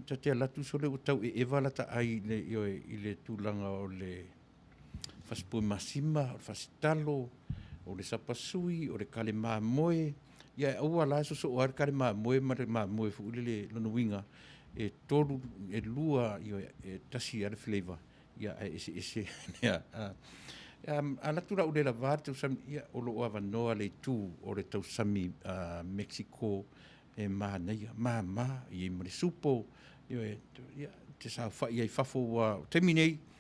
ta te alatu so le o tau e evalata ai i le tūlanga o le Faspo masima, o fasitalo, o le sapasui, o le kale mamoe. Ia aua la so o ar kale mamoe, ma le mamoe fu le lonuinga e tolu e lua e tasi ar flavor. Ia ese ia ala tura o le lavar te usam ia o lo avanoa le tu o le tausami Mexico e Manuia, mama i mo le supo ia te sa fa ia fafo wa terminei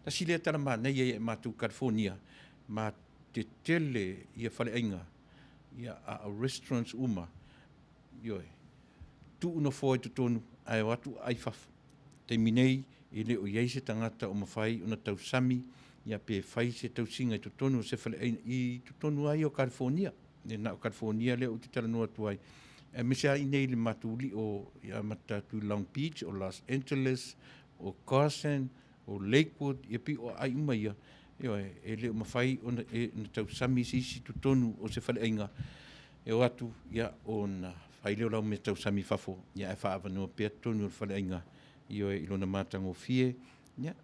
ta sile tala mana ia matu California ma te tele ia Faletoese ia a restaurants uma tu no foi tu tonu ai watu ai faf te minei ile o ia se tangata o mafai ona tausami ia pe fai se tausinga tu tonu se Faletoese i tu tonu ai o California na o California le o te tala no atu ai e misa i nei le matuli o ia matatu Long Beach o Los Angeles o Carson o Lakewood, ia pi o ai uma ia, e leo mawhai o na tau sami sisi tu tonu o se Faletoese e o atu ia o na whai leo lau me tau sami fafo, ia e whaavanoa pia tonu o Faletoese i ilona mātango fie, ia,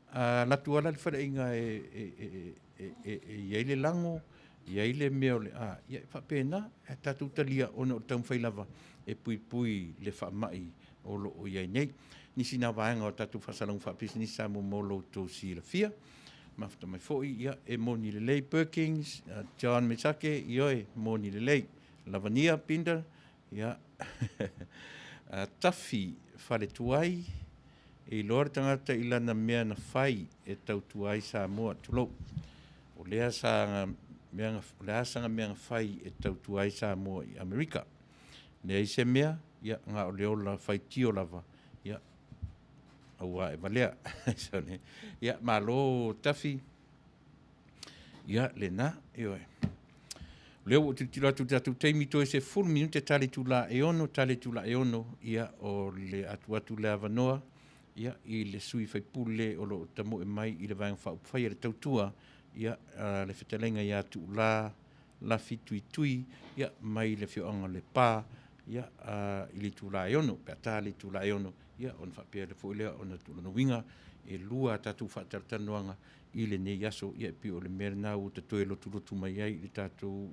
latu ala le Faletoese e ile lango, ia ile mea o le ia e whapena, e tatu talia o na o tau whailava, e pui le whaamai o lo o iai nei, nisi nā waenga o tatu whasalong whapisi sa mo molo tō si la fia. Mafta mai foi ia e moni le lei Perkins, John Misake, ioi moni le lei. Lavania pinda, ia tafi Faletoese, e lor tangata i lana mea na whai e tautuai Samoa tulo. O lea sanga mea whai e tautuai Samoa i Amerika. Lea i se mea, ia ngā o leo la whai tio lava, ia aua e valea. Ia malo tafi, ia le na, ioe. Leo o tila tu tatu teimi to se full minute tale tu la e ono, ia o le atuatu le avanoa, ia i le sui fai pule o lo tamo e mai i le vang fa fai le tautua, ia le fetelenga ia tu la fitui, ia mai le fioanga le pa, ia i le tu la e ono, pe tale tu la e ono, ia on fa pe le fo le ona tu no winga e lua tatu fa tartanuanga i le ne yaso ia pi o le merna o te toelo tu mai ai i tatu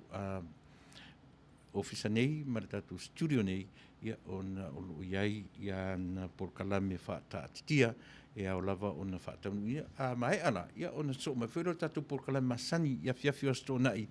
office nei ma tatu studio nei ia ona o lo iai ia na por kalame fa tatia e au lava ona fa tanu ia mai ala ia ona so ma fero tatu por kalame masani ia fiafio sto nai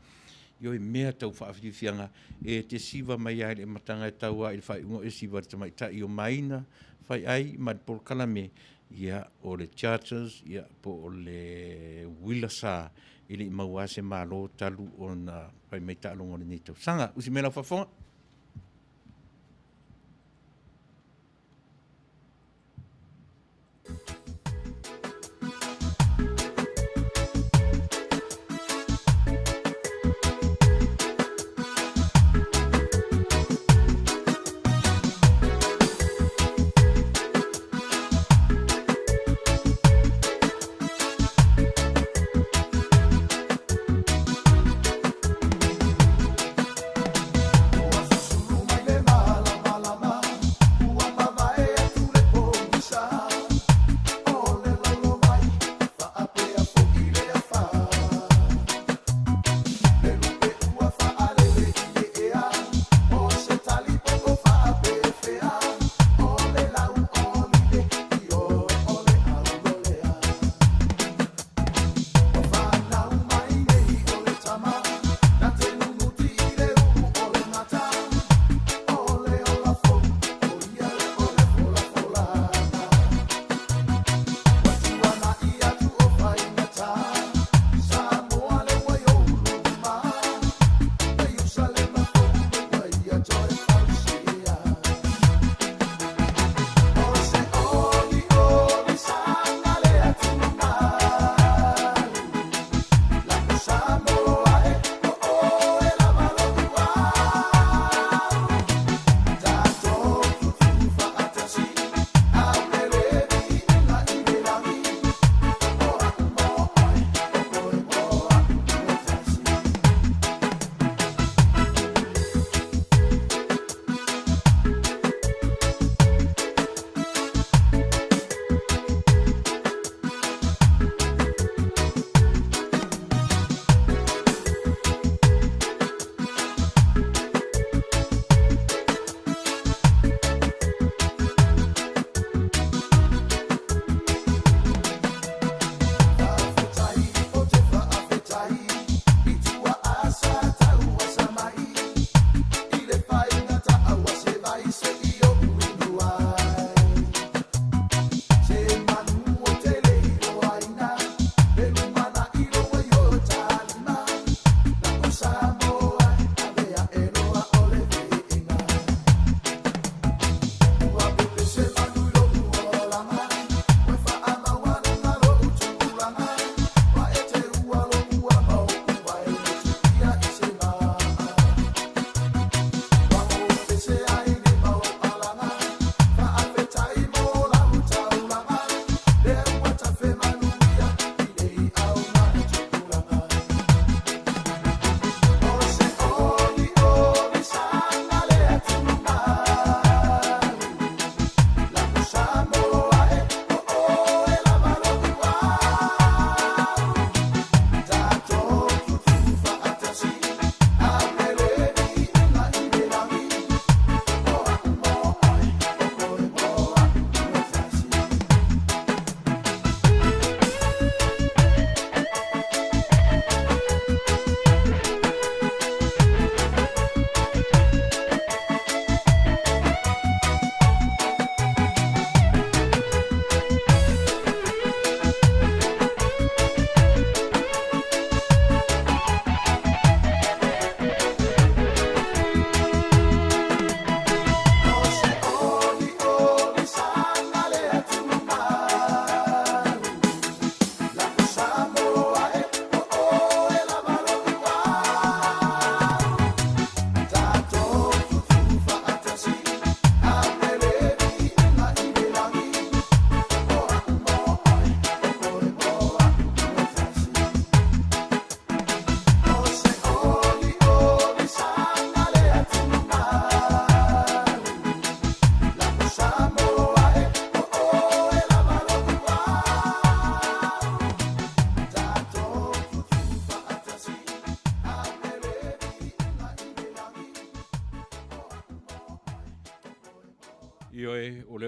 io e mea tau whaafianga e te siva mai ai le matanga e taua i whai ungo e siva te mai ta i o maina whai ai ma por kalame ia o le charters ia po o le wilasa i le mauase malo talu o na whai mai ta alongo le nei tau sanga usi mea lau whafonga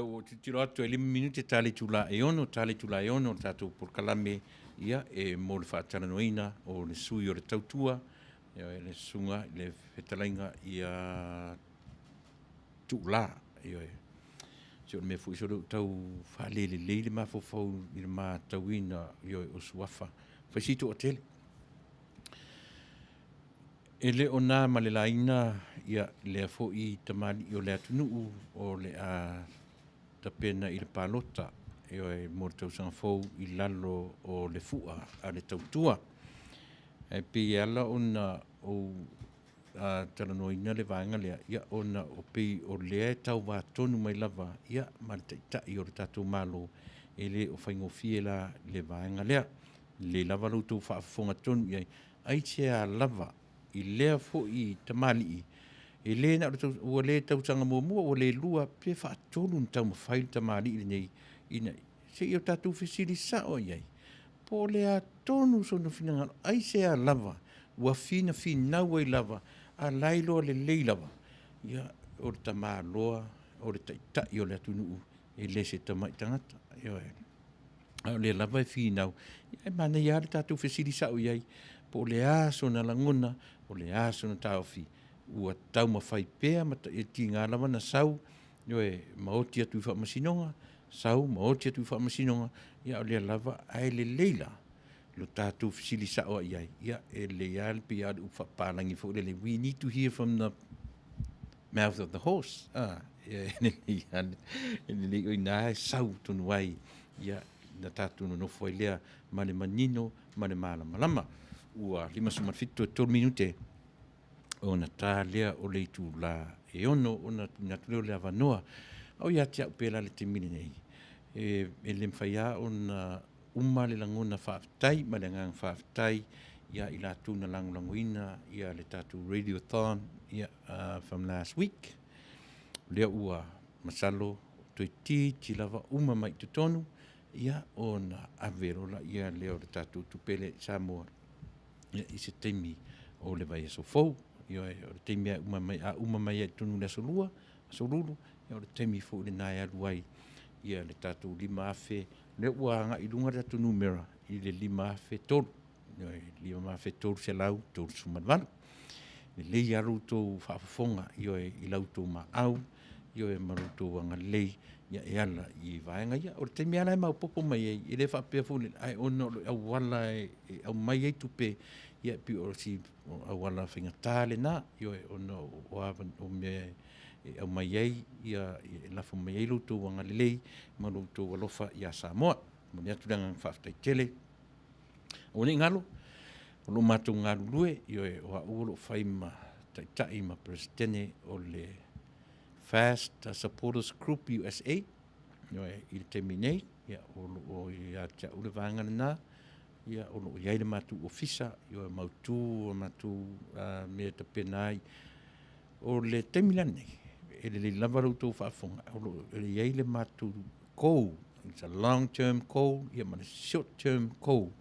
o tiro atu e 5 minute tali tula e ono tātou por kalame ia e mo le whaataranoina o le sui o le tautua, le sunga, le whetalainga ia tula, so me fu so tau whalele leile ma fofau i le ma tauina o suafa. Whaisito o tele. E le o nā malelaina ia lea fo i tamani i o lea tunuu o le a tapena i le palota e mo le tausanga fau i lalo o le fua a le tautua. E pe ala ona o talanoina le vaenga lea ia ona o pe o lea tau wa tonu mai lava ia ma le taitai o le tatou malo e le o whaingofie la le vaenga lea. Le lava loutou whaafonga tonu iai ai tea lava i lea fo i tamali i le na o le tautanga mua o le lua pe whaatonu tau mawhail tamali i nei ina se i o tatou fesili sao iai po le a tonu so no fina ngalo ai se a lava ua fina nau ai lava a lailo le lava ia o le tamaloa o le taitai o le atunuu e le se tamai tangata o le lava e finau ia mana ia le tatou fesili sao iai po le aso na langona o le aso na taofi ua tau mawhai pēa e ti ngā lava na sau maoti atu i whaamasinonga sau maoti atu i whaamasinonga ia o le lava ai le leila lo tātou fesili sao iai ia e le alpi adu whapalangi fo le we need to hear from the mouth of the horse le o ina sau tonu ai ia na tātou no nofo i lea ma le manino ma le malama ua 5 minute o na tā lea o le itu la e ono o na tuleo le avanoa au ia tia upela le te mini nei e le mwhaia o na le langona whaaftai ma le ngang whaaftai ia i la tūna langulanguina ia le tātou radiothon ia from last week lea ua masalo toiti lava mai tutonu ia o na averola ia leo le tātou tupele Samoa ia i se teimi o le vai so fou ia o le teimi mai tunu le solua solulu ia o le teimi fo le nai aluai ia le tātou 5 afe le ua nga i lunga le tunu mera i le 5 afe tolu ia 5 afe tolu se lau tolu sumanvanu le ia ruto whaafonga ia i lauto ma au ia maruto anga lei ia e ala i vaenga ia o te mea lai mau popo mai i le whapea fune ai ono au wala au mai ei tupe ia pi o si au wala whinga tāle nā ia ono o awan o mea au mai ei ia lafo mai ei luto wanga lei ma luto walofa ia Samoa mo ni atu danga whaftai tele o ni ngalo o lo matu ngalu lue ia o a uolo whaima tai ma presidene o le Fast Supporters Group USA i le teminei ia o ia tia ule vangana nā ia o ia le matu ofisa ia mautu matu me te penai o le temilane e le lava rautou whaafonga o ia le matu kou it's a long term kou ia ma short term kou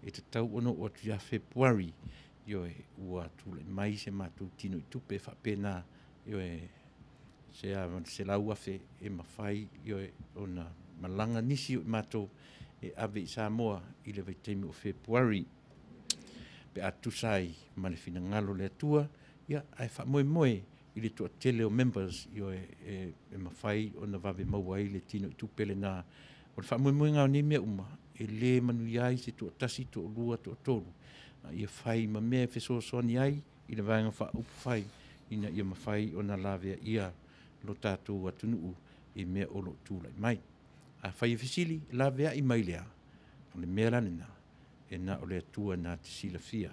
e te tau ono o tia February ia ua tule mai se matu tino i tupe whapena ia se lau afe e mawhai o na malanga nisi o mato e ave i Samoa i le veitemi o February pe atusai ma le fina ngalo le atua ia ai wha moe i le tua tele o members e mawhai o na vave maua i le tino i tupele na o le wha moe ngao ni mea uma e le Manuia i se tua tasi tua lua tua tolu ia whai ma mea fesoasoni ai i le vanga wha upu whai ina ia mawhai o na lavea ia lo tātou atunuu i mea o lo tūlai mai. A whai fisili la vea i mai lea, o le mea lanena, e na o le atua nā te sila fia.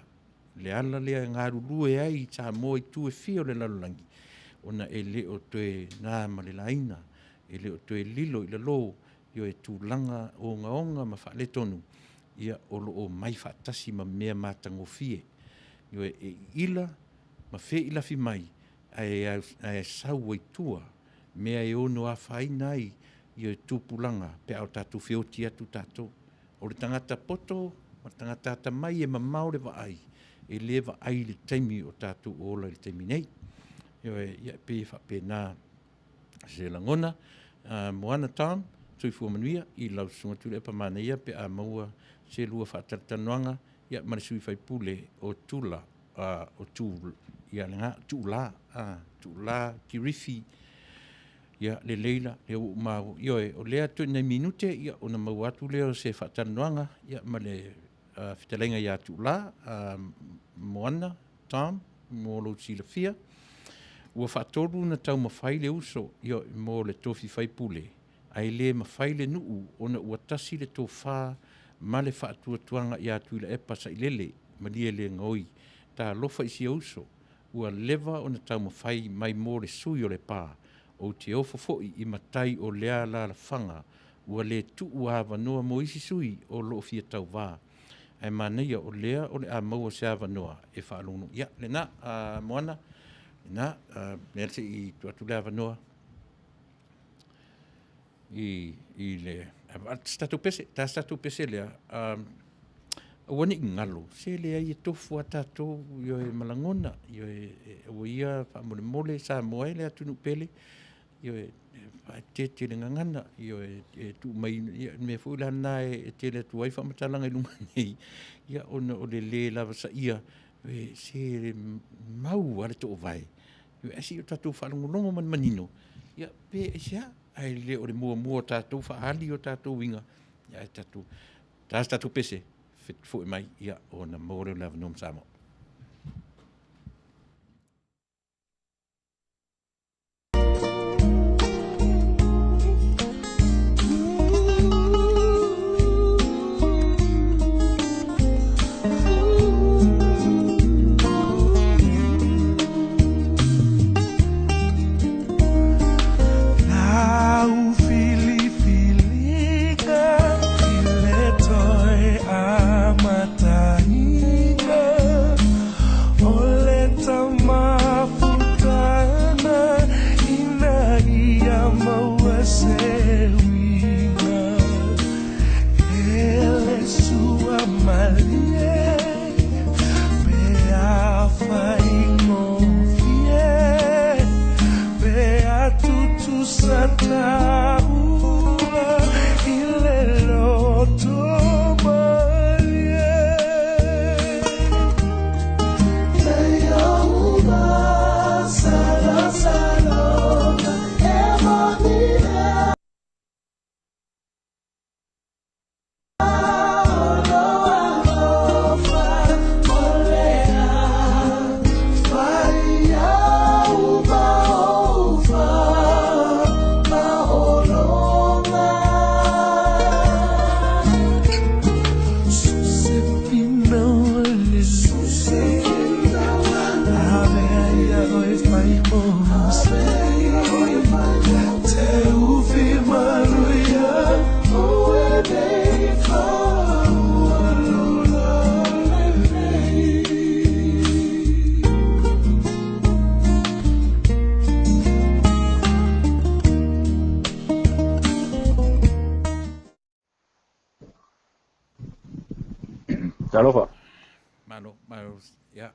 Le ala lea ngā rurue ai tā moa i tue fia o le lalolangi, o na e le o toe nā ma le laina, e le o toe lilo i le lo, io e tūlanga o onga ma wha le tonu, ia o lo o mai whaatasi ma mea mātango fie. Io e ila, ma fe ila fi mai, ai sau ai tua mea e ono a whai nai i e tūpulanga pe au tātou whioti atu tātou o le tangata poto ma tangata mai e mamau le ai e lewa ai le taimi o tātou o ola le taimi nei ia pe whape nā se langona moana tam, tui fua manuia, I lau sunga Tuilaepa Manuia pe a maua se lua whaatatanoanga, ia marisui whai pule o tula, o tūl, ia lenga, tūla, kirifi, ia le leila, le u mau, ioe, o lea tu nei minute, ia o na mau atu leo se whaatanoanga, ia ma le whitalenga ia tūla, moana, tam, mo lo sila fia, ua whaatoru na tau mawhai le uso, io mo le tofi whai pule, ai le mawhai le nuu, ona ua tasi le tō whā, ma le whaatuatuanga ia Tuilaepa sa ilele, ma lia le ngoi, ta lofa isi uso, ua lewa ona tau mawhai mai mo le sui o le pā, o te ofo foi I matai o lea la la whanga, ua le tuu hawa noa mo isi sui o loo fia tau wā. Ai maneia o lea o le a maua se hawa noa e whaalunu. Ia, le na, moana, le na, mea se I tuatu le hawa noa, I le, statu pese lea, wani ngalo, se lea I tofu a tatou, yo e malangona, yo e ia whaamole mole, sa moe lea tunu pele, yo e te le ngangana, yo e tu mai, me fuila na e te le tu waifa matalanga I lunga nei, ia ona o le lava sa ia, se mau ale to vai, yo e si o tatou whalongolongo man manino, ia pe e sia, ai le o le mua tatou whaali o tatou winga, ia e tatou pese, fu mai, ia o na maore lava nom samo. Aloha. Malo, ya.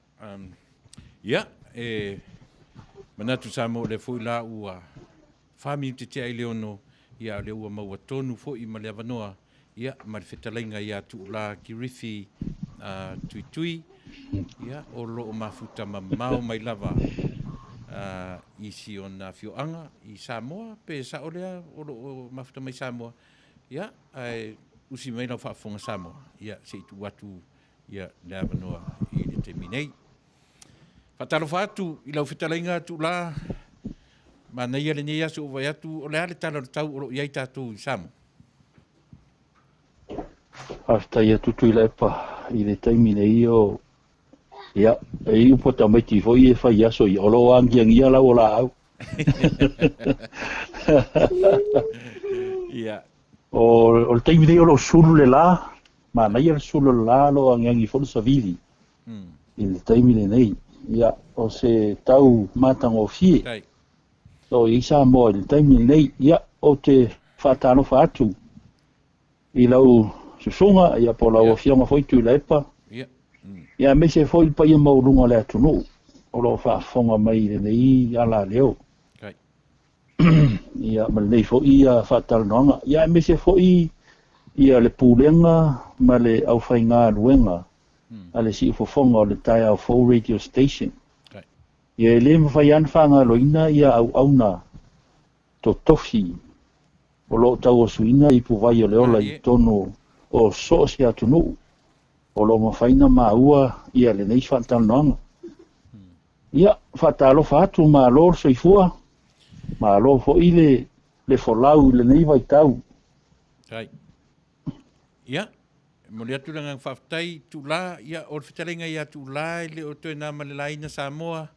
Ya, manatu samo le foi la ua fami te ai leono ia le ua maua tonu foi ma le avanoa ia ma le fetalainga ia tu la kirifi tui ia o lo mafuta mau mai lava isi ona fioanga I Samoa pe sa olea o lo mafuta mai Samoa ia ai usi mai la fafonga Samoa ia se tu watu ia le avanoa I le terminei Fatalo fatu I lau fetalainga tu la Manuia le nia su vai atu o le ale tala tau o iai tatu I Samoa. Hasta ia Tuilaepa I le taimi nei o ia e upo tamaiti foi e fai aso I olo angiangia la o la au. Ia. O le taimi nei o lo sulu le la Manuia le sulu le la lo angiangi folu savili. I le taimi nei ia o se tau matango fie. So I Samoa le taimi nei ia o te whatano whatu I lau susunga ia po lau fionga foi Tuilaepa ia me se foi pa ia maurunga le Taunuu o lo whafonga mai le nei ala leo ia ma le fo ia fatalanoaga ia e mese foʻi ia le pulega ma le ʻaufaiga aluega a le siʻufofoga o le taeaofou radio station ia e lē mafai ana faagaloina ia auauna totofi o loo tauasuina i puvai o le ola i tonu o so se atunuu o loo mafaina maua ia lenei faatalanoaga ia faatalofa atu malo le soifua malo foʻi le folau i lenei vaitau Right. Ia, mo le atu langa whaftai tula, ia, o le whitarenga ia tula, le o toi nā malelaina Samoa,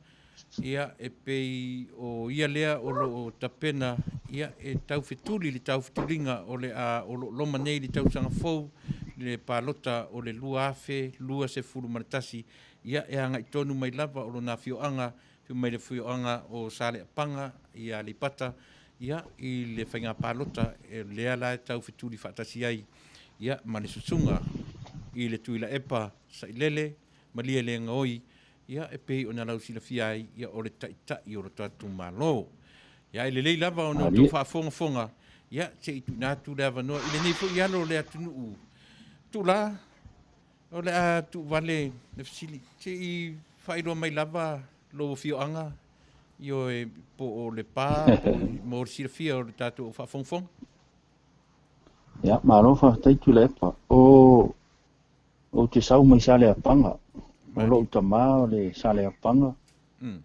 ia, e pei o ia lea o lo o tapena, ia, e tau whetuli, le tau whetulinga, o le a, o lo loma nei, le tau sanga fou, le palota, o le lua afe, lua se furu maratasi, ia, e anga i tonu mai lava, o lo nā whioanga, whio mai le whioanga o sale apanga, ia le pata, ia, i le whainga palota, e lea la e tau whetuli whaatasi ai, ia, ma le susunga, i le Tuilaepa, sa i lele, ma lia le ngaoi, ia, e pei o na lau sila fiai, ia, o le tai o le tatu malo. Ia, i le lei lava o no tau whaafonga, ia, te i tu nātu le avanoa, i le nei fo i alo le atunuu, tu la, o le a tu vale, le fasili, te i whairoa mai lava, lo fioanga, io e po o le pā, mo le sila fia o le tatu o whaafonga. ia malofa tai Tuilaepa o te sau mai sale apanga o loo tamā o le sale apanga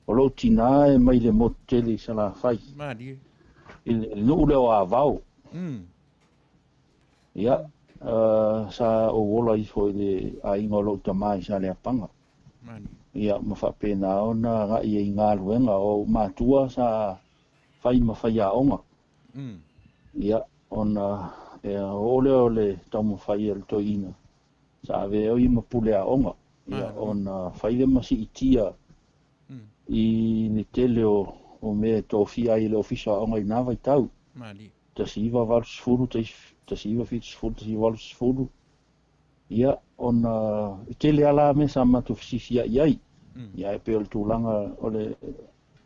o loo tinā e mai le motele sa la fai i le nuu le o avao ia sa o wola i foi le aiga o loo tamā i sale apanga ia ma faapena ona gaʻi ai galuega o matua sa fai ma fai aʻoga ia ona e ole o le taumawhai e le toina. Sa ave o i mapule a onga. Ia ona whai le masi i tia i ni tele o me tōwhia i le ofisa onga i nāwai tau. Tasi iwa walus furu, tasi iwa fitus furu, tasi iwa walus furu. Ia ona tele ala me sa matu fisifia iai. Ia e pe o le tūlanga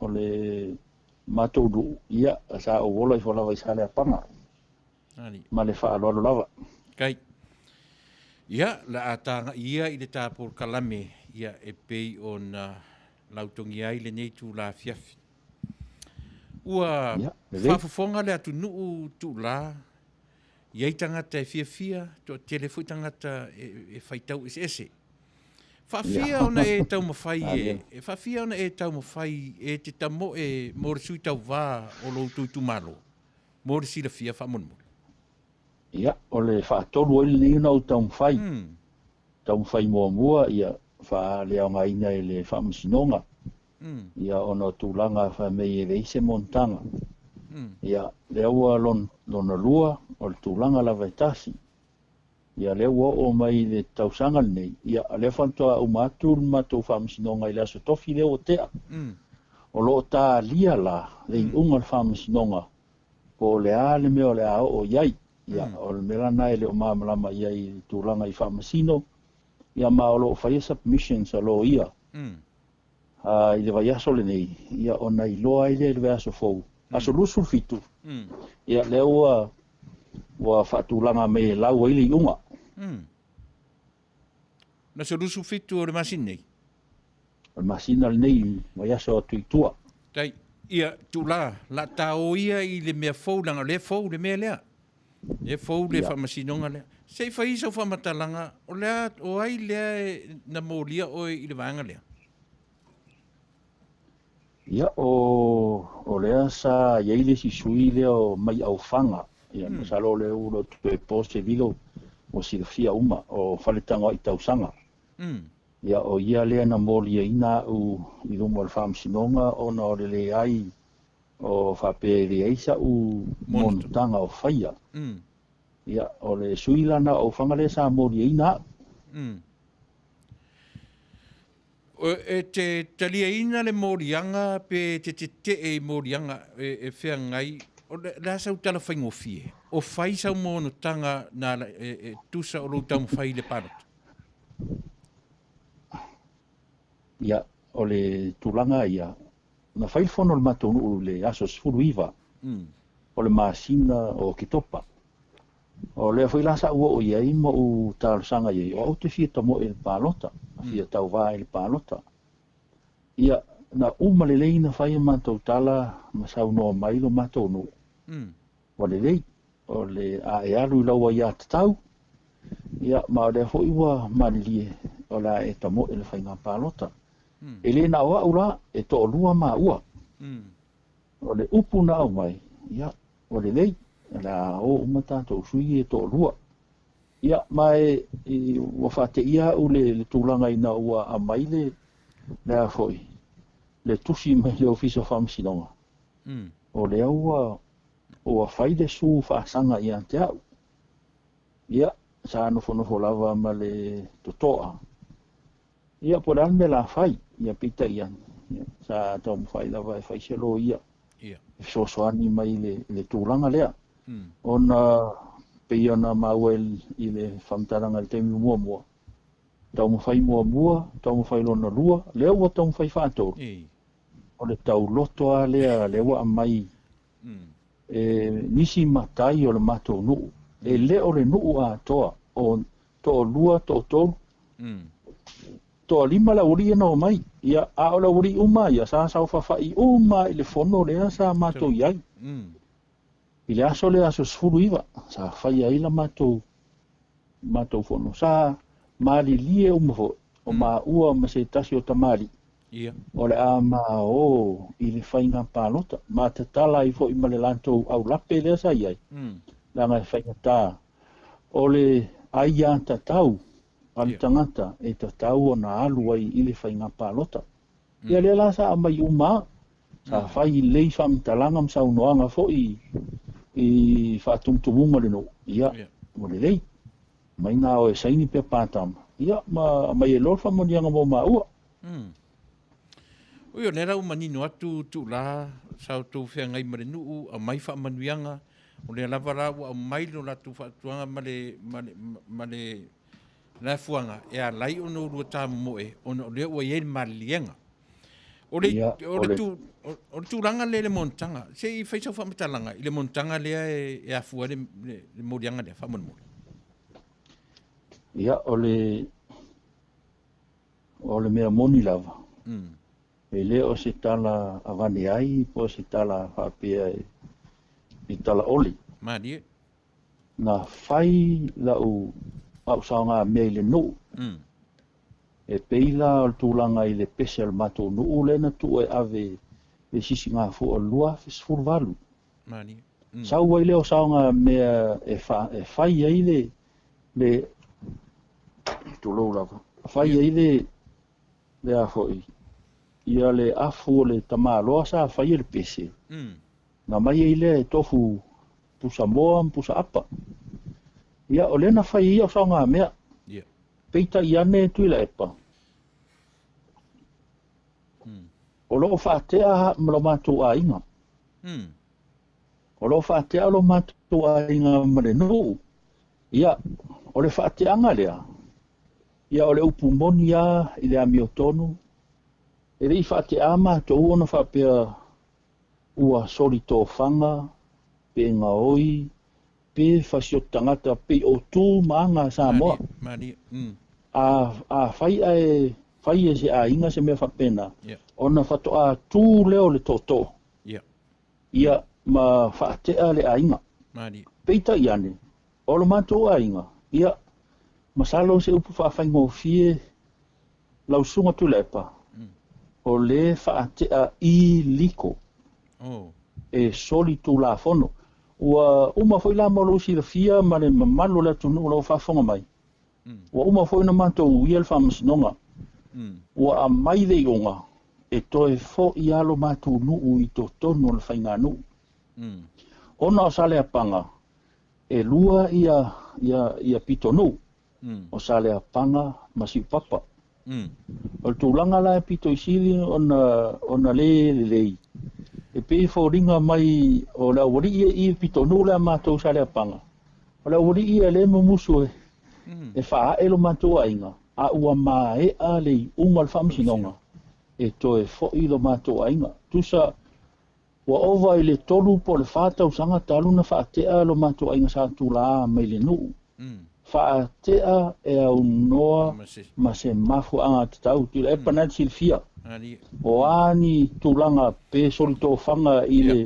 o le matoudu. Ia sa o wola i whalawa i sale a panga. Ma le whaaloalo lava. Kai. Ia, la atanga ia i le tāpor kalame, ia e pei o na lautongi ai le nei tū la fiafi. Ua whafafonga le atu nuu tū la, iai tangata e fia, to telefui tangata e whaitau ese. Whafia ona e tau mawhai e whafia ona e tau mawhai e te tamo e morisui tau wā o lo tū malo. Morisi la fia whamonmo. Ia, o le whaatolu ele ni una o taumwhai. Taumwhai mua ia wha lea ngaina e le whaamasinonga. Ia ono tūlanga wha mei e veise montanga. Ia lea ua lona lua o le tūlanga la vaitasi. Ia lea ua o mai le tausanga nei. Ia lea whantoa umatu matou whaamasinonga i le aso tofi lea o tea. O loo tā lia la le unga le whaamasinonga. Ko le a le meo le a o iai. Ia, o le melana e le o māmalama ia i tūlanga i whaamasino. Ia ma o lo whaia submissions a lo ia. I le vai aso le nei. Ia o nei loa i le aso fou. Aso lusul fitu. Ia le ua whaatūlanga me lau ai le iunga. Na so lusul fitu o le masin nei? O le masin al nei, vai aso atu i tua. Tai, ia tūla, la tau ia i le mea fou langa, le fou le mea lea. E fou le whamasinonga lea. Sei whai sau whamatalanga, o lea, o ai lea na mōlia o i le vanga lea. Ia, o lea sa iaile si sui lea o mai au whanga. Ia, masalo lea ulo tue pose vilo o silafia uma, o whaletanga i tausanga. Ia, o ia lea na mōlia ina u i lumo al whamasinonga, o na o le ai o whapere eisa u monutanga o whaia. Ia, o le suilana o whangale sa mōria ina. E te talia ina le mōrianga pe te e mōrianga e whea ngai, o le asau tala whaingo fie. O whai sau monutanga na tusa o routau mwhai le parata. Ia, o le tūlanga ia, na whaifono le matonu le aso sfuru iwa, O le masina o ki topa. O le foi la sa o ia i mo u tal sanga ia o te fita mo il palota. Fia tau va il palota. Ia na uma le leina fai matou tala ma sau no mai lo matou no. O le lei o le a e alu lau ia tau. Ia ma le foi wa malie o la e tamo il fai nga palota. Ele na wa ura e to lua ma ua. O le upu na o mai. Ia o le lei la o umata to sui e to lua. Ia mai o fate ia o le tulanga ina ua a mai le foi. Le tusi mai le office of Amsinonga. O le ua o a faide su faasanga ia te au. Ia sa no fono lava ma le totoa. Ia por me la fai ia pita ia. Sa tom fai lava e fai selo ia. So ani mai le tulanga lea. Ona peiana mauel i le famtaranga le temi mua. Tau mo fai mua, tau mo fai lona lua, lea ua tau mo fai whātou. O le tau loto a lea ua mai nisi matai o le matou nuu. E le o le nuu a toa, o to lua, to tolu. To lima la uri na o mai, ia a o la uri uma, ia sa sau whawhai uma i le fono lea sa matou iai. I le aso le aso sfuru iwa, sa whai ai la matou fono. Sa mali lie umafo, o ma ua ma se tasi o tamari. O le a ma o i le whainga pālota. Ma te tala i fo i ma le lantou au lape lea sa iai. Langa e whainga tā. O le aia ta tau, ali tangata, e ta tau o na alu ai i le whainga pālota. Ia le la sa amai uma, sa whai lei whamtalanga msa unoanga fo i whatumtumunga le no. Ia, mo le lei. Mai nā o e saini pe pātama. Ia, mai e lor whamonianga mo maua. Oi o nera umanino atu tu la sau tu fia ngai mare nuu a mai wha manuianga o le lavara ua mai lo la tu whatuanga male la fuanga e a lai ono rua tāmu moe ono lea ua ien malienga. O le tu ranga le montanga se i whaisau whamatalanga i le montanga lea e a fua le morianga lea whamonmori. Ia, o le mea moni lava. E le o se tala avane ai, po se tala whapea i tala oli. Marie. Na whai lau au saunga mea le no. E peila o tūlanga i le pese al mato no lena tu e ave le sisi ngā fu o lua fisfur valu. Marie. Sau wai le o saunga mea e whai ai le tu lou lava. Whai ai le a foi. Ia le afu le tamaloa sa whai le pese. Na mai ei le tofu pusa moa, pusa apa. Ia o lena whai ia o saunga mea. Peita iane Tuilaepa. O loo whaatea lo mātou a inga. O loo whaatea lo mātou a inga mare nuu. Ia, o le whaateanga lea. Ia o le upu moni a i le ami o tonu. E rei whaatea mātou ona whapea ua sori tō whanga, pe ngā oi, pe whasio tangata, pe o tū maanga sa moa. A whai e se a inga se mea whapena. Ona whatoa tū leo le tōtō. Ia ma whaatea le a inga. Peita iane, o lo mātou a inga. Ia, masalo se upu whawhaingo fie lausunga Tuilaepa. O le whaatea I liko. E soli tū la fono. Ua uma foi la molo si la fia ma le mamalo le tunu lo whafonga mai. Ua uma foi na mātou uia le whamasinonga. Ua a mai de ionga. E toe fo I alo mātou nuu I tō tonu le whainga nuu. Ona o sale a panga. E lua ia pito nuu. O sale a panga masi papa. O tūlanga la e pito isili ona le. E pe fo ringa mai o la wari I pito nuu la mātou sale a panga. O la wari ia le mamusu e wha elo mātou a inga. A ua maa e a le unga le whamsinonga. E toe fo I lo mātou a inga. Tusa Wa ova i le tolu po le whātau sanga talu na whaatea lo mātua inga sa tūlā mai le nuu. Whaatea e au noa ma se mafu anga te tau. Tuilaepa nai silfia. O ani tūlanga pe soli tō whanga i le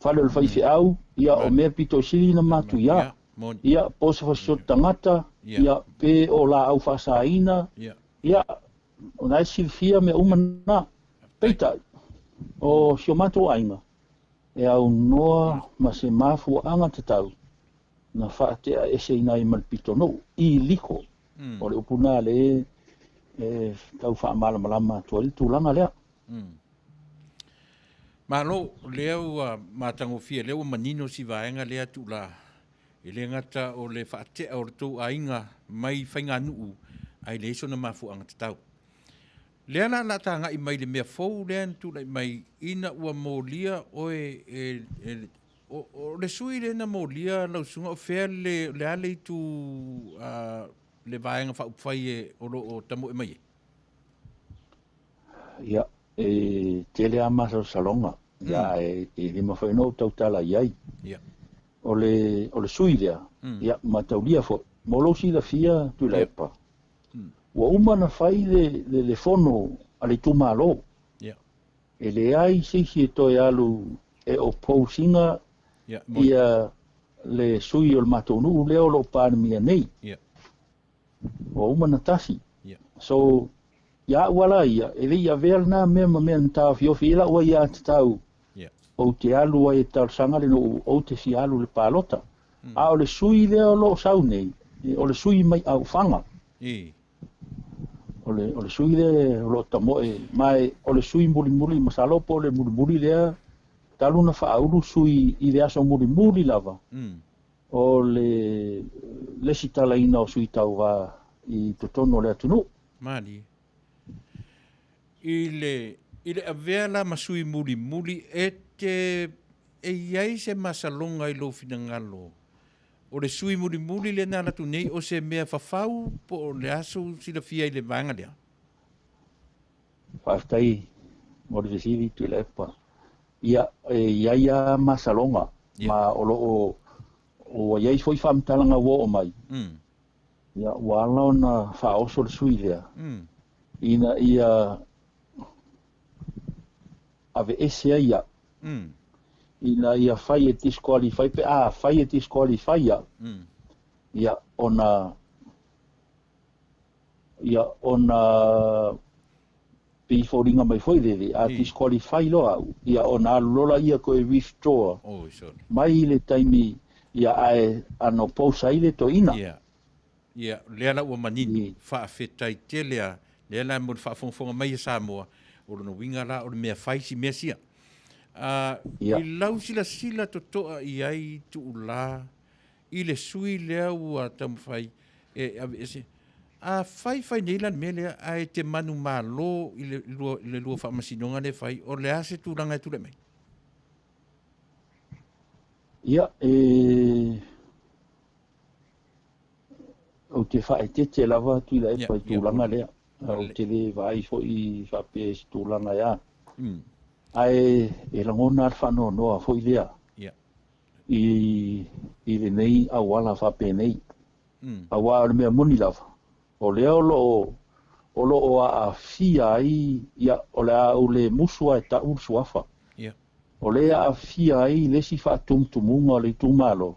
whale o le whaifi au. Ia o mea pito sili na mātu ia. Ia po se whasot tangata. Ia pe o la au whasaina. Ia o nai silfia me umana. Peita. O sio mātu ainga. E au noa ma se mafu anga te tau. Na whaatea e se inai malpito no. I liko. O le upuna le tau wha malama tuari tūlanga lea. Malo, leo mātango fia, leo manino si vaenga lea tūla. E le ngata o le whaatea o rito ainga mai whainga nuu ai le iso na mafu anga te tau. Lea la tanga i mai le mea fau lea tūla i mai ina ua mōlia oe o le sui le na mōlia lau sunga o whea le ale i tu le vaenga whaupwai e o tamo e mai. Ia, te le amasa o salonga. Ia, lima whaino tau tala iai. Ia. O le sui lea. Ia, mataulia fo. Molo si la fia Tuilaepa. Wa umana whai le fono ale tumalo. Ia. E le ai seisi e toi alu e o pousinga ia le sui o le Taunuu leo lo pānemia nei. Ia. O umana tasi. Ia. So, ia wala ia, e le ia vea na mea ma mea nta fiofi ila ua ia te tau. O te alu ai e tau sanga le no o te si alu le pālota. A o le sui leo lo sau nei. O le sui mai au whanga. O le sui le lo tamoe. Mai o le sui muli masalopo le muli lea. Talu na whauru sui i le aso muli lava. O le sitala ina o sui tau wa i totono le atunu. Mani. I le avela masui muli e iai se masalonga i lo finangalo. O le sui muli le nana tu nei o se mea whawhau po o le aso sila fia i le vanga lea. Whaftai, mori vesiri Tuilaepa. Ia masalonga. Ma o iai foi whamtalanga wo o mai. Ia wala na whaoso le sui lea. Ina ia ave ese ia. Ina ia fai e disqualify pe fai e disqualify ia. Ia ona piforinga mai foi dele a disqualify lo au. Ia ona lola ia ko e withdraw. Mai le taimi ia ai ano posa ile to ina. Ia lea ua manini whaafetai te lea la mo whaafonga mai sa moa o no winga la o mea faisi mea sia. I lau sila totoa i ai tu la i le sui lea ua tamu whai a whai neilan mea lea ai te manu malo i le lua whaamasinonga le whai o lea se tūranga e tūle mai. Ia o te whae te lava Tuilaepa i tūranga lea. O te le vai fo i whape si tūranga ea. Ai langona ar whanoa noa fo i lea. I le nei a wala whape nei. A wala mea moni lava. O lea o lo a fia ai ia o lea o le musua e ta ursuafa. O lea a fia ai lesi wha tumtumunga le tumalo.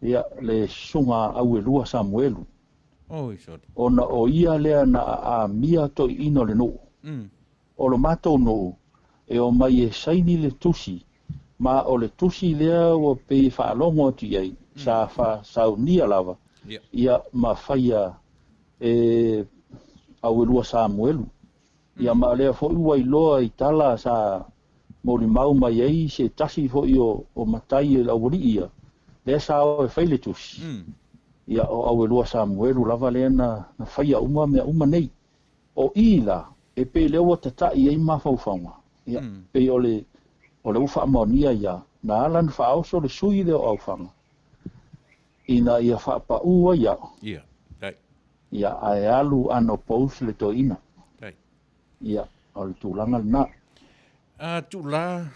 Ia le sunga au e lua Samuelu. Ona o ia lea na a mia to ino le no. O lo mato no. E o mai e saini le tusi. Ma o le tusi lea o pe whaalongo ati ai. Sa saunia lava. Ia ma whaia au e lua Samuelu. Ia ma lea fo ua i loa i tala sa mori mau mai ai se tasi fo i o matai e lauri ia. Lea sa o e whaile tusi. Ia o au e lua Samuelu lava lea na whaia uma nei. O ila e pe leo tatai ei mawhauwhaunga. Ia pe o le uwha amonia ia. Na alan whaoso le sui leo au whanga. Ina ia whaapa ua ia. Ia ai alu ano pous le to ina. Ia o le tūlanga le na. Tūla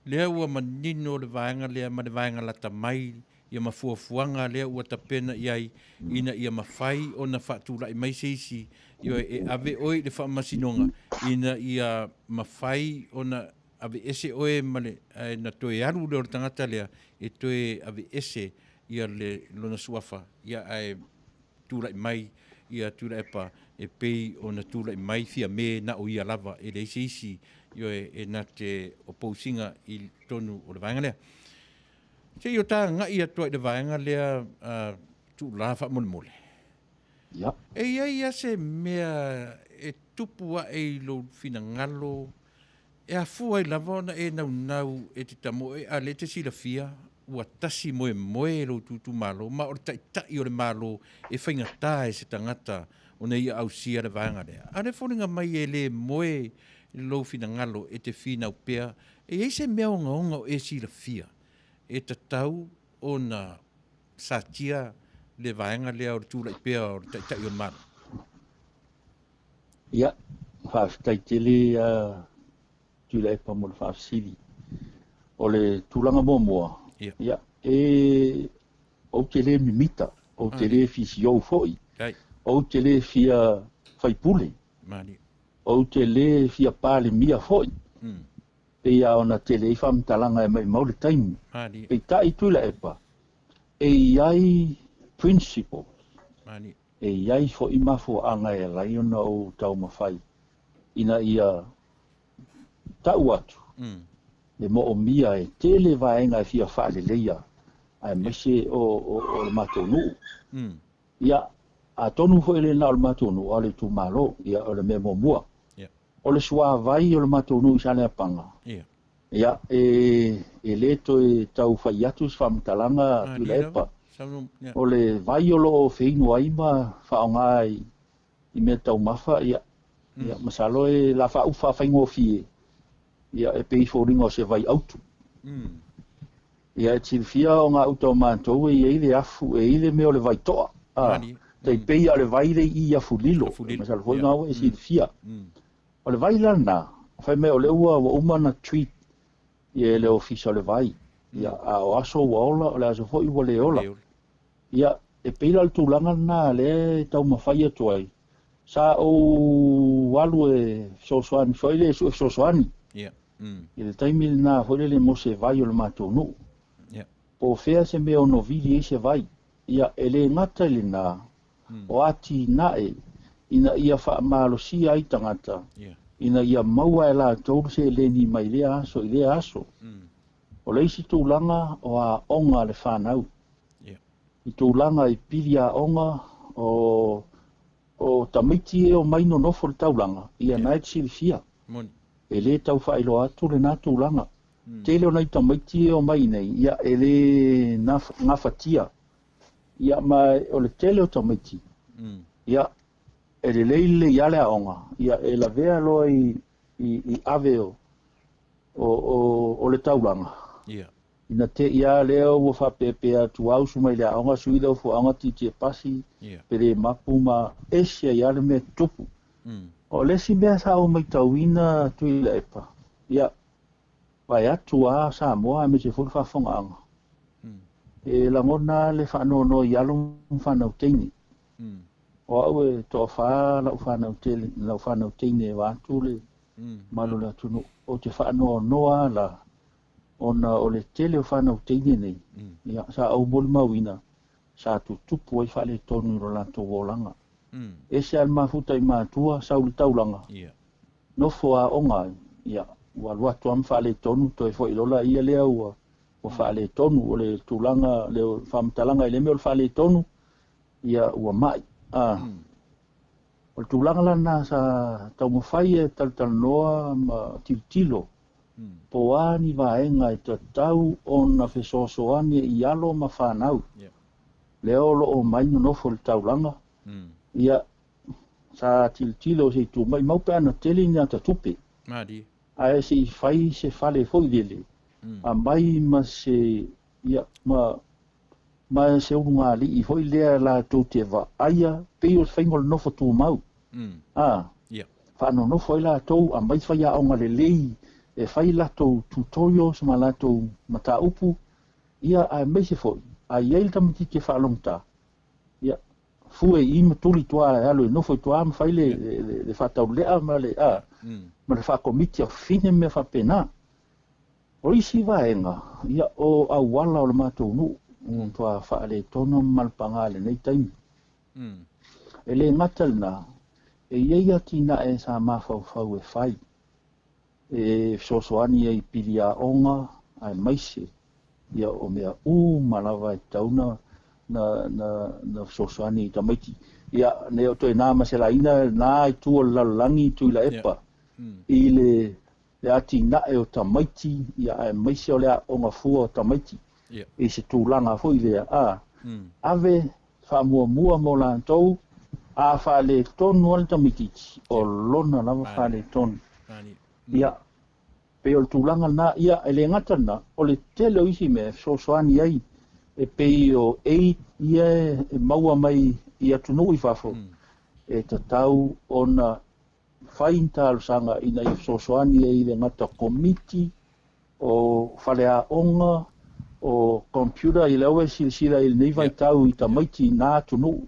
Lea ua manino le vaenga lea ma le vaenga lata mai, ia mafuafuanga lea ua tapena iai, ina ia mawhai o na whaatula i mai seisi, ia e ave oi le whaamasinonga, ina ia mawhai o na ave ese oe male, na toe aru leo tangata lea, e toe ave ese ia le lona suafa, ia ai tula i mai, ia Tuilaepa e pei o na tula i mai fia me na o ia lava e le isi io e na te opousinga i tonu o le vaenga lea. Se io tā ngai atua i le vaenga lea tu la wha mole. Ia. E ia se mea e tupua e lo fina ngalo, e a fua i lava ona e nau e te tamo e a le te sila fia, ua tasi moe lo tutu malo, ma o tai o le malo e whaingata e se tangata o nei au sia le vaenga lea. Ane whoringa mai e le moe lo fina ngalo e te fina upea, e eise mea o ngaonga o e sila fia, e tatau o na satia le vaenga lea o le tula i pea o le tai o le malo. Ia, whaastaitele Tuilaepa mo le whaafsiri. O le tūlanga moa. Ia, e o te le mimita, o te le fisi au foi, o te le fia whaipule, o te le fia pāle mia foi, e ia ona te le whamtalanga e mai maule taimi, e tai Tuilaepa, e iai principles, e iai fo i mafo anga e rai ona o tau mawhai, ina ia tau atu, le mo o mia e tele vaenga e fia whaale leia, ai mese o le Taunuu. Ia, a tonu fo ele na o le Taunuu, o le tu malo, ia o le me mua. O le sua vai o le Taunuu i sale apanga. Ia, e leto e tau whai atu whamtalanga Tuilaepa. O le vai o lo feinu aima whaonga i mea tau mafa, ia, masalo e la whauwha whaingo fie. Ia e pei fōringa o se vai autu. Ia e tilfia o ngā auto o mātou e ile afu e ile me o le vai toa. Tei pei a le vai le i afu lilo. Masal foi ngā ua e tilfia. O le vai lana, whai me o le ua wa umana tweet i e le ofisa o le vai. Ia a o aso wa ola o le aso foi wa le ola. Ia e pei la le tūlanga na le tau mawhai atu ai. Sa o walu e sosoani, foi le sosoani. I le taimi na hore le mo se vai o le Taunuu. Po fea se mea o novili e se vai. Ia ele ngata le na o ati nae ina ia wha maalosia ai tangata. Ina ia maua e la tau se le ni mai le aso i le aso. O leisi tūlanga o a onga le whanau. I tūlanga i piri a onga o tamiti e o maino nofo le taulanga. Ia nae silifia. E le tau whaelo atu le nā tūlanga. Tele o nei tamaiti e o mai nei, ia e le ngawhatia. Ia mai o le tele o tamaiti. Ia e le leile i ale aonga. Ia e la vea loa i aveo o le taulanga. Ina te ia leo ua whapepe atu au sumai le aonga suida o fuanga ti te pasi. Pere mapu ma esia i ale me tupu. O lesi mea sa o mai tauina Tuilaepa. Ia, vai atu a sa moa me te fulu whafonga anga. E langona le whanono i alo whanau teini. O au e toa wha lau whanau teini e wātu le malu le atunu. O te whanono noa la ona o le tele o whanau teini nei. Ia, sa au moli mauina sa tu tupu ai whale tonu ro lanto wolanga. E se al mafuta i mātua sauli taulanga. Nofo a onga, ia, ua luatu am whaale tonu, toi fo ilola ia lea ua whaale tonu, o le tūlanga, le whamtalanga i le meo whaale tonu, ia ua mai. O le tūlanga lana sa tau mawhai e talanoa ma tiltilo, po ani vaenga e te tau o na whesosoani i alo ma whanau. Leo lo o maino nofo le taulanga. Ia sa tiltilo se tu mai mau pe ana tele ni ata tupe. Ai se fai se fale foi dele. A mai ma se ia ma se unga li i foi le la tu te va. Aia pe o fingol no fotu mau. Fa no foi la tu a mai fai a onga le lei e fai lato tutorio sama lato mata upu ia a mai se foi a iel tamiti ke whaalongta ia fue i matuli toa alo no foi toa ma fai le whatau lea ma le a ma le whakomiti a fine me whapena o isi vaenga ia o awala o le matou nu toa whaale tono malpanga le nei taimi e le ngatalna e ia tina e sa mawhau e whai e sosoani e piria onga ai maise ia o mea malawa e tauna na sosoani i tamaiti ia ne o toi nā maselaina nā i tua lalangi Tuilaepa i le ati na e o tamaiti ia ai maise o lea onga fua o tamaiti i se tūlanga fo i lea ave whamua mo lantou a whale tonu al tamititi o lona lava whale tonu ia pe o tūlanga na ia ele ngatana o le tele o isi me sosoani ai e pei o ia e maua mai ia tunu i whafo e tatau ona whainta alusanga ina i sosoani ai le ngata komiti o whale a onga o computer i lewe sila i nei vai tau i tamaiti nā tunu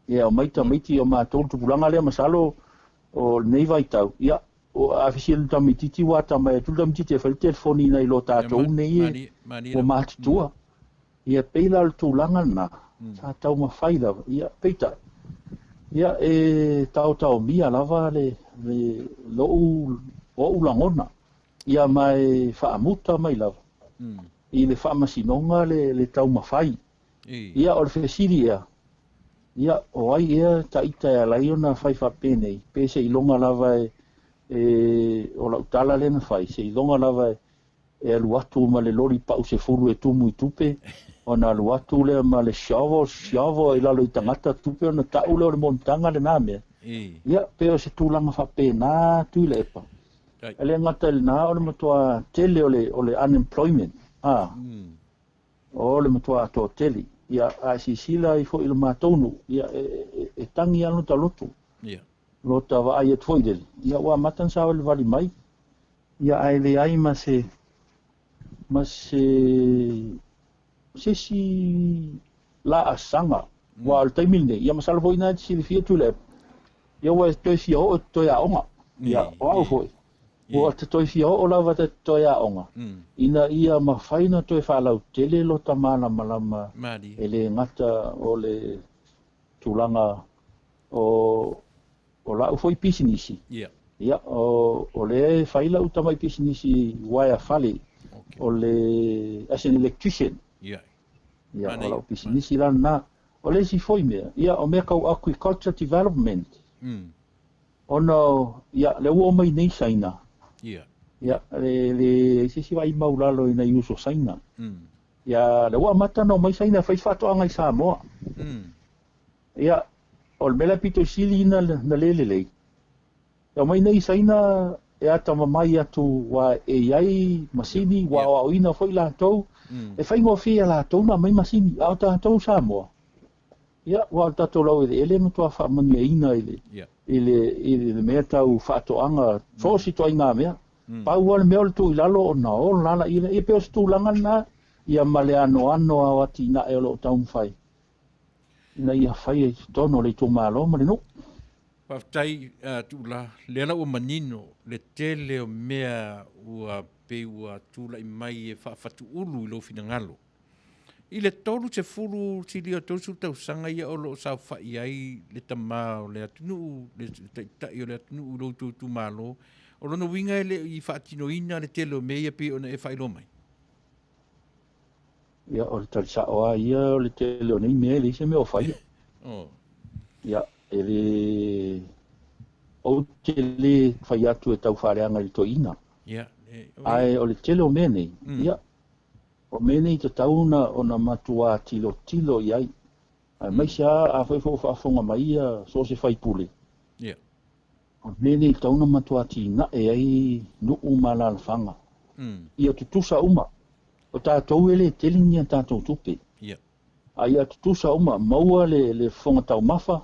ia o maiti o mātou tupulanga lea masalo o nei vai tau ia o official tamititi wa tamai tu tamititi fa telefoni na ilo tātou nei o mātutua ia peila tu langa na sa tau ma faila ia peita ia e tau mia lava le lo o ulangona ia mai faamuta mai lava i le famasinonga le tau mafai ia o le fesiria ia o ai ia taita ya laiona fai fa pene pese ilonga lava o la utala le na fai se ilonga lava e aluatu ma le lori pau se furu e tumu i tupe ona aluatu le ma le siavo i lalo i tangata tupe ona taule o le montanga le name ia peo se tūlanga fa pena Tuilaepa ele ngata le na o le matua tele o le unemployment o le matua to tele ia a sisila i fo il matonu ia e tangi anu talotu lota wa ai et foidel ia wa matan sa le vali mai ia ai le ai ma se si la asanga wa al taimine ia masal foi na si le fia Tuilaepa ia wa to si o to ya onga ia o foi o to si o la va to ya onga ina ia ma faina to fa la tele lo tamana malama ele ngata o le tulanga o la foi pisinisi ia o le faila utamai pisinisi waya fale o le as an electrician ia o la pisinisi la na o le si foi me ia o me ka agriculture development ono ia le o mai nei saina ia le si vai maulalo ina uso saina ia le wa mata no mai saina fai fato anga sa mo ia ol mela pito sili na lelele ia mai nei saina e ata mai atu wa ai masini wa ina foi la tou e fai ngo fia la tou na mai masini au ta tou sa mo ia wa ta to lo ele mo to fa mani ina ele meta u fato anga so si to ina me pa wal me ol tu lalo na o lala i pe stu langa na ia male ano awati na e lo taun fai na ia fai tono le tu malo ma no pa tai tu la le la o manino le tele o mea ua pe ua tu la mai e fa fatu ulu lo finangalo i le tolu te fulu ti lia tosu tau sanga ia o lo sa fa ai le tama le atunu le ta i le atunu lo tu malo o lono winga ele i whaatino ina le telo mea pe ona e whailo mai. Ia, o le talisa oa ia o le telo nei mea le se mea o whaia. Ia, ele o tele whai atu e tau whareanga le to ina. Ia. Ai, o le telo mea nei. Ia, o mea nei te tauna o na matua tilo iai. Ai, mai se a whaifo whaafonga mai ia so se whai pule. Ia. O nene tauna matuati na e ai nuu malalafanga. Ia tutusa uma. O tātou ele telingi a tātou tupe. Ia. A ia tutusa uma maua le fonga tau mafa.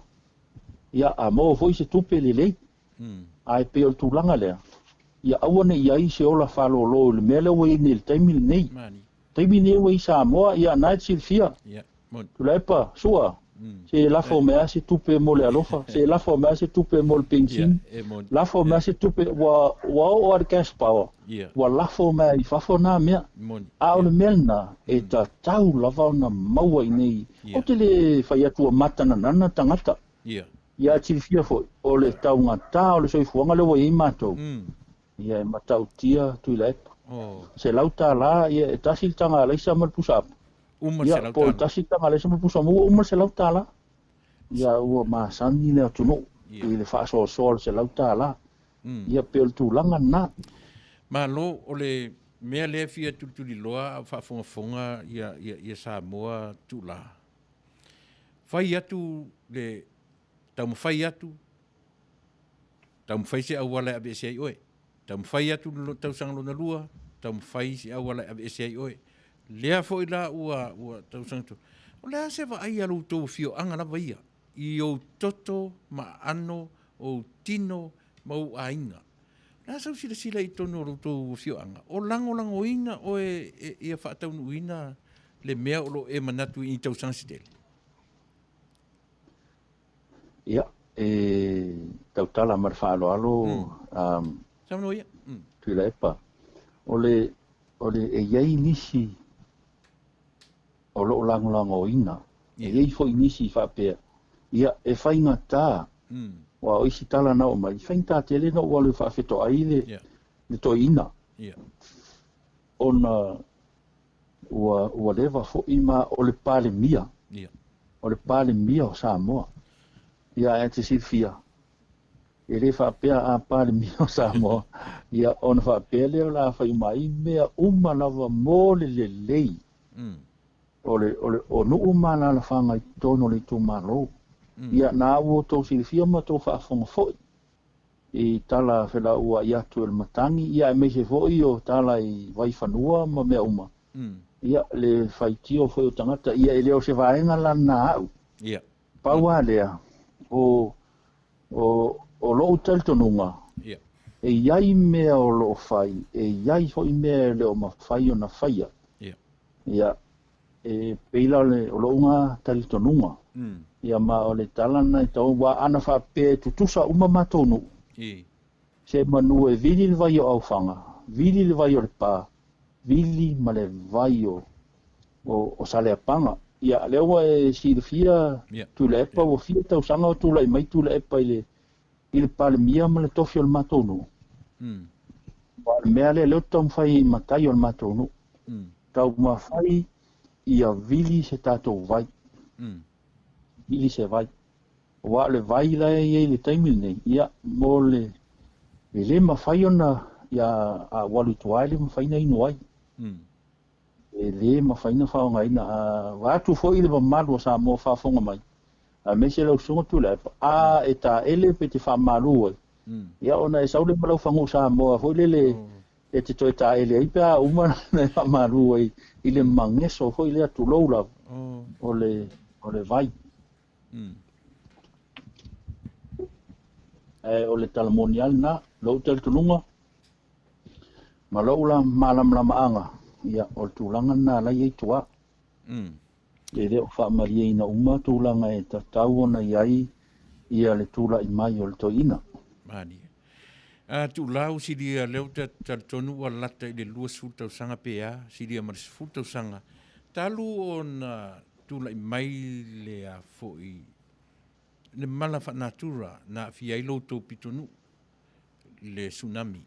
Ia a maua foi se tupe le lei. Ai pe o tūlanga lea. ia awana iai se ola falolo le mele we ni le taimi nei Mani. taimi nei we Samoa ia night silfia Ia. Mon. Tuilaepa sua se la fo mea se tupe mo le alofa se la fo mea se tupe mo le pension la fo mea se tupe wa o ar cash power wa la fo mea I fafo na mea a o le melna e ta tau lava na maua I nei o te le fai atua matana nana tangata ia silfia fo o le tau ngata o le soifuanga le wa I matou ia e matau tia Tuilaepa se lauta la ia e tasi tanga laisa mal pusap ia po tasi tanga laisa mal pusap mo se lauta la ia ua masani le atuno I le Fasa o se lauta la ia pe o tūlanga na Malo o le mea le fia tutuli loa whaafonga ia Samoa tula. Whai atu le taumawhai atu taumawhai se awala abe se ai oe. Taumawhai atu tausanga lona lua taumawhai se awala abe se ai oe. Lea fo ila ua tausanga tu. O lea se wa ai alu tō fio anga la vaia. I o toto ma ano o tino mau ainga. Nā sau sila I tono roto fioanga. O lango ina o ia whaataunu ina le mea o lo e manatu I tau sansitele. Ia, tau tala mar whaaloalo Samano ia? Tuilaepa. O le e iei nisi o lo lango ina. E iei fo nisi whapea. Ia, e whainga tā. Wa o isi tala na o mai whainta tele na ua le whaafeto ai le toina ona ua lewa fo ima o le pale mia o Samoa ia e te silfia e le whaapea a pale mia o Samoa ia ona whaapea leo la whai mai mea lava mo le lei o nuu mana la whanga I tono le tu malo ia na o tō silfia ma tō whaafonga foi. I tala whela ua I atu el matangi, ia e meise foi o tala I vai whanua ma mea uma. Ia le whaitio foi o tangata, ia e leo se vaenga lana au. Paua lea, o loo taltonunga, e iai mea o loo whai, e iai foi mea leo ma whai o na whaia. Ia, e peila o loo ngā taltonunga. Ia ma o le talana I tau wa ana whape tutusa uma matonu. Se manu e vili le vai o aufanga, vili le vai o le pā, vili ma le vai o Saleapanga. Ia lewa e silfia Tuilaepa o fia tau sanga o tula I mai Tuilaepa I le pale mia ma le tofi o le matonu. Wa le mea le leo tau mwhai matai o le matonu. Tau mawhai ia vili se tātou vai. Ili se vai. Wa le vai la e le taimil nei. Ia mo le mawhai ona ia a walu tuai le mawhai na inu ai. E le mawhai na whaonga ina. Watu fo I le mamalu o Samoa whafonga mai. A me se lau sunga Tuilaepa. A e ta ele pe te whamalu ai. Ia ona e saule malau whangu Samoa. Fo le e te toi ta ele ai pe a umana na whamalu ai. I le mangeso fo I le atu loula. O le vai. O le talamonial na lo tel tulunga ma lo la malam la maanga ia o tulanga na la ye tua le fa maria ina uma tulanga e tatau na iai ia le tula I mai o le toina mani tu lau si dia leu tal tonu o lata I le lua sulta sanga pea si dia mar sulta sanga talu on tula I mai le a foi le mala fa natura na fia ilo to pitonu le tsunami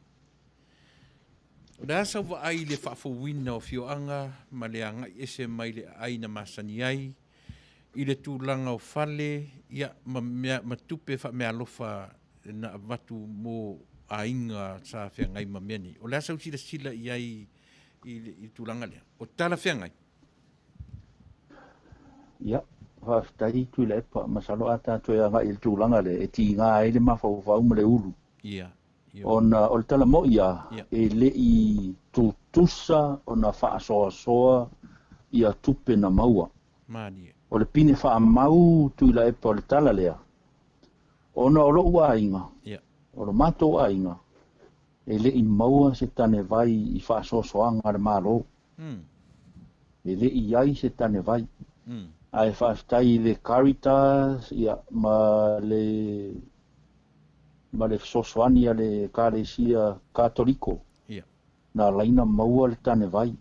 da sa va ai le fa fo wina o fio anga ma le anga ese mai le ai na masani ai I le tūlanga o fale ia ma tupe fa me alofa na watu mo ainga sa whiangai ma meni o le asa usila sila I tūlanga lea o tala whiangai ia whaftai Tuilaepa masalo ata toianga I tūlanga le e ti ngā e le mawhau ma le ulu ona o le tala mo ia e le I tutusa ona whaasoa ia tupe na maua o le pine whaamau Tuilaepa o le tala lea ona o lo ua inga o lo mato a inga e le I maua se tane vai I whaasosoanga le malo. E le I ai se tane vai. Ai whaaftai le Caritas, ia, ma le sosoani a le Kalesia Katoliko. Na laina maua le tane vai.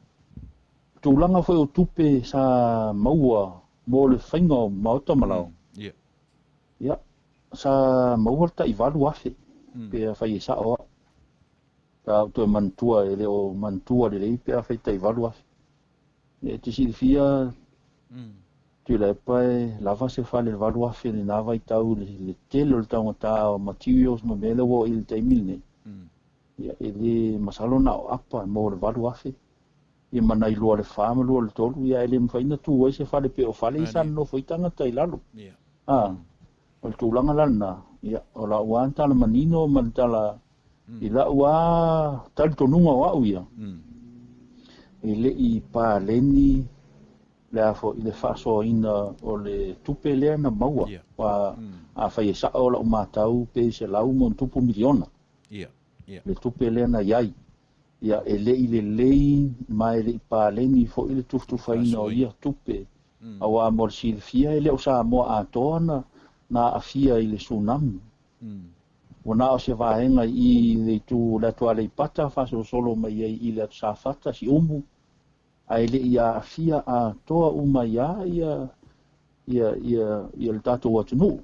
Tūlanga foi o tupe sa maua mo le whainga o maota malau. Ia, sa maua ta I walu afe. Pea whai e sa oa. Ta auto e mantua, e leo mantua le rei pea whai ta I walu afe. E te silifia, Tuilaepa e lava se whale walu afe le nawa I tau le tele o le tangata o materials ma mele wo I le taimine. Ia, e le masalo na o apa mo le walu afe. Ia mana I lua le whama lua le tolu, ia e le mwhaina tu wai se whale pe o whale I san no whai tangata I lalo. O le tūlanga lana, ia, o la ua tala manino ma le tala, I la ua tali tonunga o au ia. E le I pāleni, le afo I le whaso ina o le tupe lea na maua, wa a whai e saa o la o mātau pe se lau mon tupu miliona. Le tupe lea na iai. Ia e le I le lei, ma e le I pāleni fo I le tuftufa ina o ia tupe. Awa mo le silfia e le o sa moa atoa na afia I le tsunami. Wana o se vahenga I le tu la tua le pata faso solo mai I le sa fata si umu. Ai le ia afia a toa uma ia le tato wa tunu.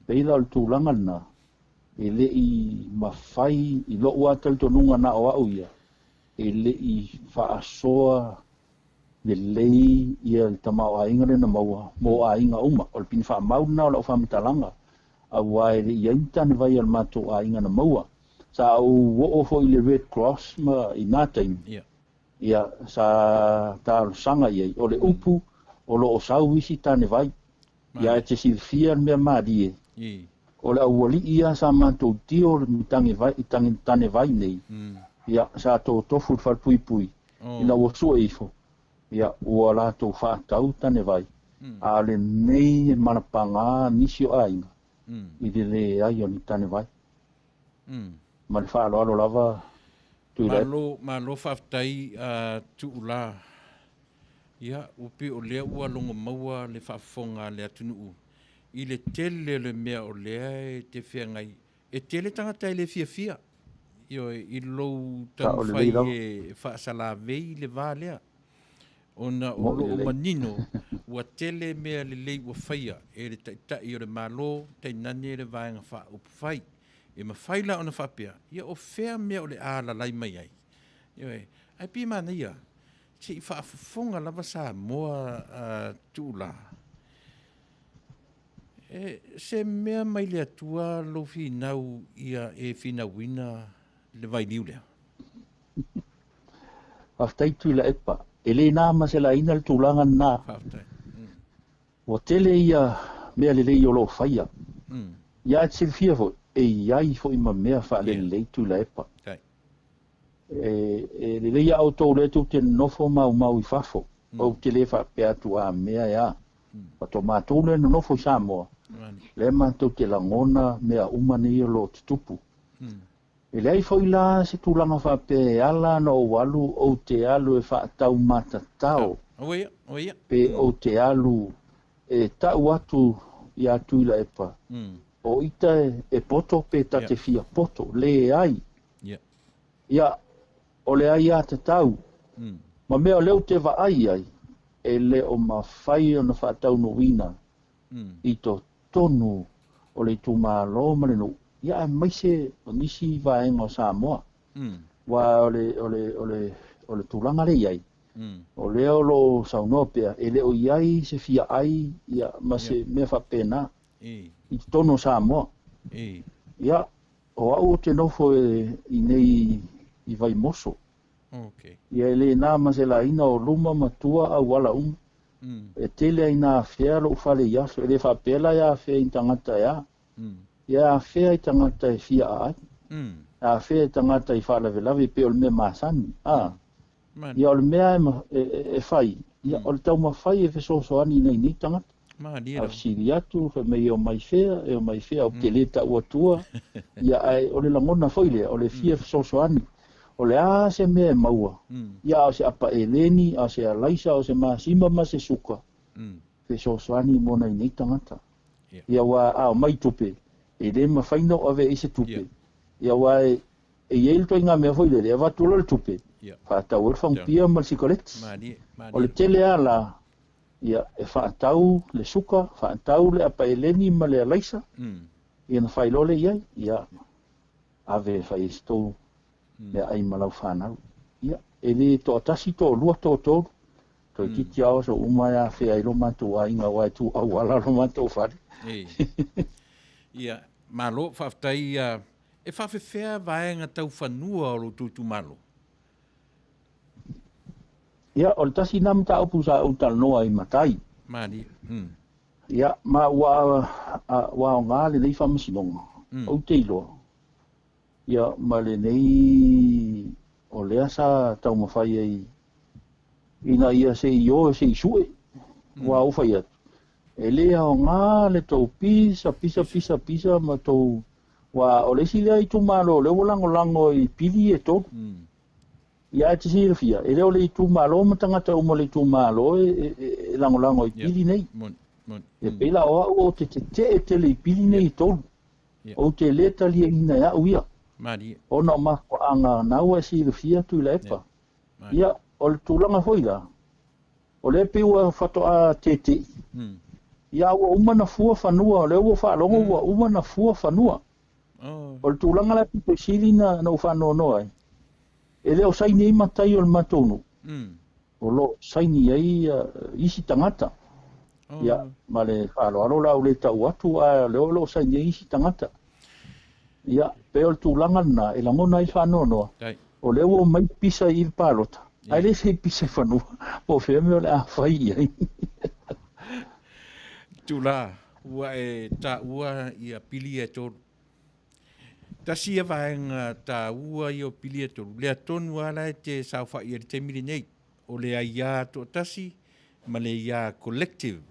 Peila le tūlanga na. E le I mawhai I lo ua tal tonunga na o au ia. E le I whaasoa le lei ia le tamau a inga le na maua. Mo a inga uma. O le pini wha mauna o la o whamitalanga. A wai le ia intane vai al mato a inga na maua. Sa au wo ofo I le Red Cross ma I nātain. Ia sa tālo sanga iei. O le upu o lo o sau wisi tane vai. Ia e te silfia mea maadie. O le auali ia sa mato tio le mitange vai, tane vai nei. Ia sa to tofu fal pui pui. Ina wo sua ifo. Ia ua la to whaatau tane vai. A le nei manapanga nisi o ainga. I le ai o ni tane vai. Ma le whaalo alo lava Malo whaftai tuula. Ia, upi o lea ua longa maua le whafonga le atunuu. I le tele le mea o lea e te whiangai. E tele tangata I le fia. Io I lou tau whai e whaasala vei le Valea. Ona o lo o manino, ua tele mea le lei ua whaia. E le taitai o le malo, tai nane le vaenga wha upu whai. E ma whaila o na whapea. Ia o whea mea o le ala lai mai ai. Ia e, ai pi mana ia. Te I whaafonga lava sa moa tūla. E se mea mai le atua lo finau ia e finauina le vai liu lea. Whaftai Tuilaepa. E le nā masela ina le tūlanga nā. O tele ia mea le lei o lo whaia. Ia et silfia fo. E iai fo ima mea wha le lei Tuilaepa. E le lei au tau le tu te nofo mau I whafo. O te le wha pea tu a mea ea. Pato mātou le nofo I Samoa. Le mātou te langona mea umane o lo te tupu. E le ai fo ila se tūlanga wha pe ala no walu o te alu e wha tau matatao. Oia. Pe o te alu e tau atu I a Tuilaepa. O ita e poto pe tate fia poto. Le ai. Ia, o le ai a te tau. Ma mea o leo te wa ai. E le o ma whai o na wha tau no wina. I to tonu o le tu malo marino. Ia maise o nisi vaenga o Samoa. Wa o le tūlanga le iai. O leo lo saunopea. E leo iai se fia ai. Ia ma se mea whapena. I tono Samoa. Ia o au te nofo I nei I vai moso. Ia le nā masela ina o luma matua au wala E tele ina fea lo fale yaso. E le whapela ia fea I tangata ia. Ia fea I tangata e fia ai. Ia fea I tangata I whalavelave pe o le mea masani. Ia o le mea e whai. Ia o le tau mawhai e fesosoani nei tangata. Maria. Au sili atu, fa me o mai fea, o te leta ua tua. Ia ai, o le langona foile, o le fia sosoani. O le a se mea maua. Ia o se apa eleni, o se alaisa, o se masima ma se suka. Fe sosoani mona i nei tangata. Ia wa a o mai tupe. E le mawhaina o ave i se tupe. Ia wa e iei toi ngā mea foile, le avatula le tupe. Whātau e whampia ma sikoreti. O le tele ala, ia e whaatau le suka, whaatau le apa eleni ma le alaisa. Ia na whailole iai, ia ave whai stou. Le ai malau whanau. Ia, e le to atasi to lua to to. To kiti au so umaya whea i lo mātou a inga wai tu au ala lo mātou whare. Ia, malo whaftai, e whawhewhea vaenga tau whanua o lo tutu malo. Ia, o le tasi nam ta upu sa utal noa i matai. Mani. Ia, ma wa o ngā le nei whamasinonga. O te iloa. Ia, ma le nei o lea sa tau mawhai ai ina ia se i o se i sue. Wa o whai atu. E lea o ngā le tau pisa ma tau wa o le si lea i tu malo le o lango i pili e tō. Ia e te sira fia. E leo le i tu malo ma tangata uma le tu malo e lango i pili nei. E pela o te te le i pili nei i tō. O te leta lia ina ia uia. Ona ma ko anga naua sira fia Tuilaepa. Ia o le tūlanga hoila. O le peua whato a tete. Ia ua umana fua whanua, le ua whaalongo ua umana fua whanua. O le tūlanga la pipo siri na whanua noa. E leo saini ei matai o le matonu. O lo saini ei isi tangata. Ia, ma le whaaloalo la o le tau atu a leo lo saini ei isi tangata. Ia, pe o le tūlanga na e langona i whanua noa. O le ua mai pisa i palota. Ai le sei pisa i whanua. O whea me o le a whai ai. Tula, ua e ta ua i a pili e tōru. Ta sia vaenga ta ua i o pili e tōru. Lea tonu ala e te sauwha i e te miri nei. O lea ia Atuatasi, ma le ia collective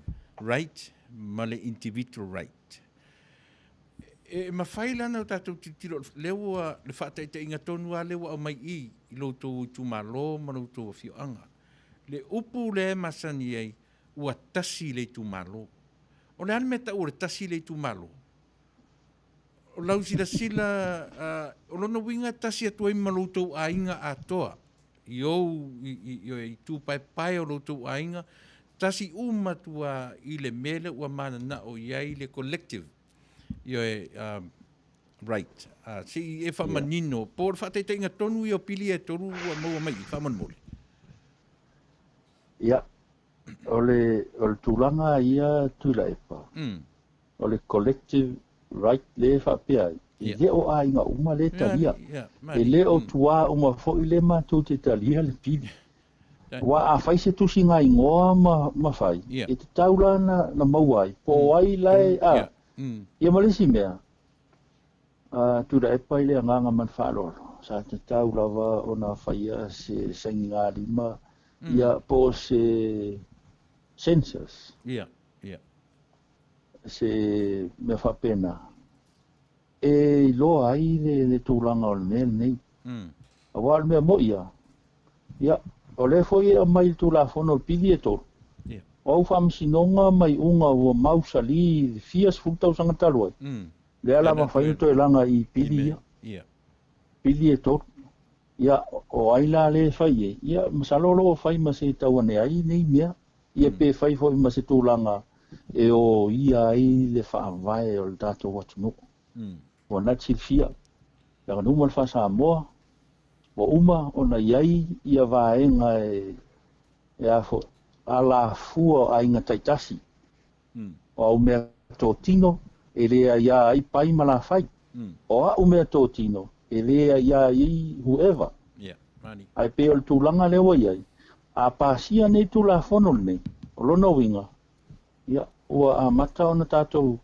right, ma le individual right. E mawhailana o tātou titiro, lewa le whātaita inga tonu a lewa au mai i lo tō tu malo, ma lo tō whioanga. Le upu le masani ei, ua tasi le tu malo. O le alimeta ua tasi le tu malo. O lau sila, o lono winga tasi atua i malo tō a inga a toa. I tu pai o lo tō a inga, tasi umatua i le mele ua mana na o iai le collective. Right. Si e whamanino, por whateita inga tonu i o pili e toru ua maua mai, whamanmole. Ia, o le tūlanga ia Tuilaepa. O le collective right le whapea. E le o a inga uma le talia. E le o tua uma fo i le mātou te talia le pili. Wa a whai se tusi ngā ingoa ma whai. E te taula na mauai. Po ai lai a. Ia malisi mea. Tuilaepa i le anganga man whaaloro. Sa te tau lava o na whaia se sengi ngā rima. Ia po se census. Se me whapena. E loa ai le tūlanga o le mea nei. A wā le mea mo ia. Ia, o le foi e mai tūla whono pili e tō. O au whamsinonga mai unga ua mausali fias fultau sangatalua. Le ala ma whainto e langa i pili ia. Pili e tō. Ia, o aila le whai e. Ia, masalolo o whai ma se tauane ai nei mea. Ia pe whai foi ma se tūlanga e o ia ai le whaavae o le tātou watu no. O natsi fia. Ia kanuma le whasa moa. O uma o na iai ia vaenga e afo. Ala fua a inga taitasi. O au mea tō tino, e lea ia ai pai mala whai. O au mea tō tino, e lea ia i whoever. Ai peo le tūlanga lewa iai. A pāsia nei tūla whono nei, o lona winga. Ia, ua a mata o na tātou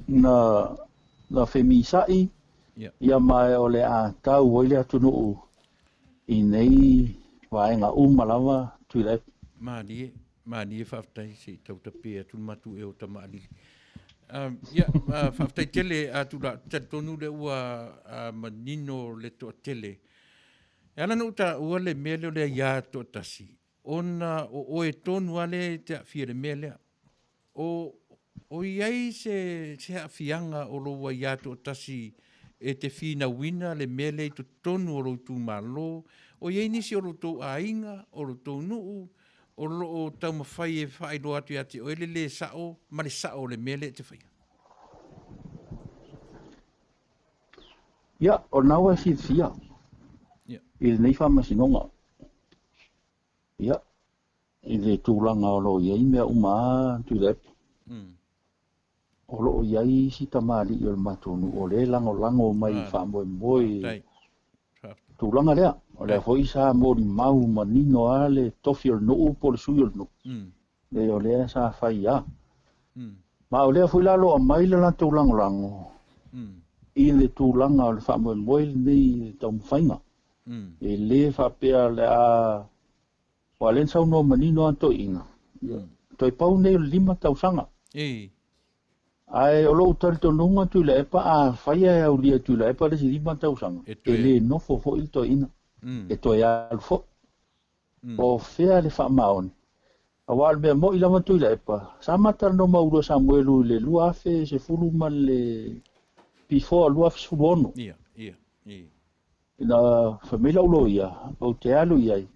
na whemisai. Ia mai o le a tau o le atunuu i nei vaenga umalawa Tuilaepa. Mani Mani e whaftai se tau ta pēa tu matu e o ta maali. Whaftai tele a tu la tonu le ua manino le to tele. E ana no ta ua le mele o le ia to tasi. Ona o e tonu ale te a fia le mele. O iai se a fianga o lo wa ia to tasi e te fina wina le mele to tonu o lo tu malo. O iai nisi o lo to ainga, o lo to nuu, o lo tau mawhai e whai lo atu ati o ele le sao, ma le sao le mele te whai. Ia, o naua si fia. I le nei whamasinonga. Ia, i le tūlanga o lo iai mea uma Tuilaepa. O lo iai si tamari i o le matonu, o le lango mai whamoe moe. Tūlanga lea, o le hoi sa mori mau manino a le tofi o nuu po le sui o nuu. Le o lea sa whai a. Ma o lea fui lalo a mai le la tūlango. I le tūlanga o le whamoe moe nei tau mwhainga. E le whapea le a o alen sau no manino a to inga. Toi pau nei o 5 tausanga. Ai o lo utar to nunga Tuilaepa a whaia e au lia Tuilaepa le si 5 tausanga. E le nofo fo il to ina. E to e alfo. O fea le whamaone. A wale mea mo ilama Tuilaepa. Sa matar no mauro Samuelu le lua afe se fulu man le before lua afe sulu ono. Ina famila ulo ia. O te alu iai.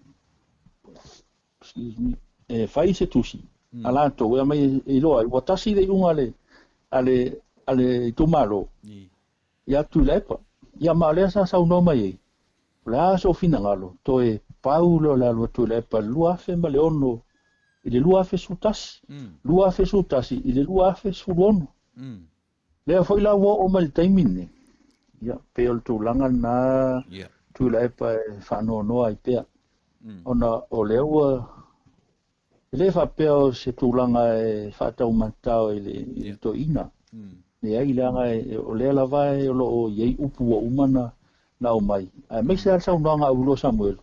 Excuse me. E whai se tusi. Alato, ea mai e loa. Watasi de unga ale tumalo. Ia Tuilaepa. Ia maalea sa sauno mai e. La so fina ngalo. To e paulo la lua Tuilaepa. Lua afe ma le ono. I le lua afe sutasi. Lua afe sutasi. I le lua afe suluono. Lea foi la wo o mal taimine. Ia peol tūlanga na Tuilaepa e whanoa noa i pea. Ona o leua le whapea o se tūlanga e whatau matao i le to ina. Le ai leanga o lea lava e o loo iei upu o umana na o mai. Ai mai se alsa unanga ulo Samuel.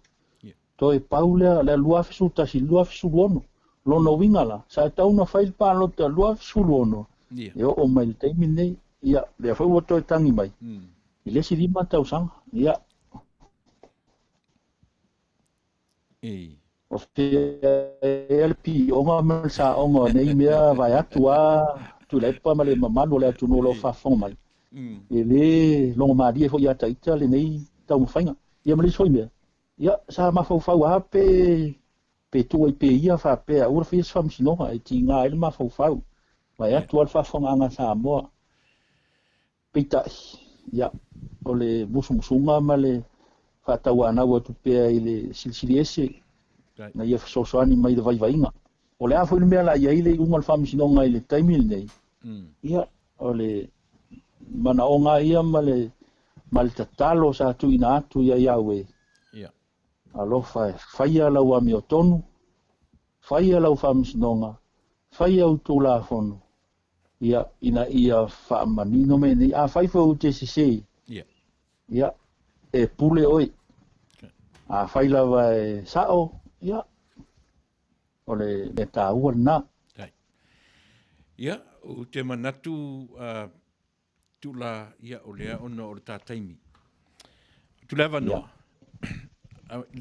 To e paulea le lua fisu tasi lua fisu luono. Lono wingala. Sa e tauna whail pālo te lua fisu luono. E o mai le teimi nei. Ia, lea whau o to e tangi mai. I le si 5 tausanga. Ia. O fea LP onga melsa onga nei mea vai atua Tuilaepa ma le mamalu le atu no lo whafong mai. E le longo maari e fo ia taita le nei tau mwhainga. Ia mali soi mea. Ia sa mawhauwhau a pe tua i pe ia whapea. Ura fia whamsinoha e ti ngā ele mawhauwhau. Vai atua le whafong anga sa moa. Peitai. Ia. O le musumusunga ma le whatau anau atu pea i le silisili ese. Na ia whasosoani mai le vaivainga. O le afo i le mea la ia i le unga le whamsinonga i le taimil nei. Ia, o le mana o ngā ia ma le tatalo sa atu ina atu ia iaue. Alo whaia lau ami o tonu, whaia lau whamsinonga, whaia u tū la whonu. Ia, ina ia whaamanino me nei, a whaifa u te sisei. Ia, e pule oi. A whailawa e sao, ia, o le tā ua nā. Ia, o te manatu tula ia o lea ona o le tātaimi. Tula wanoa.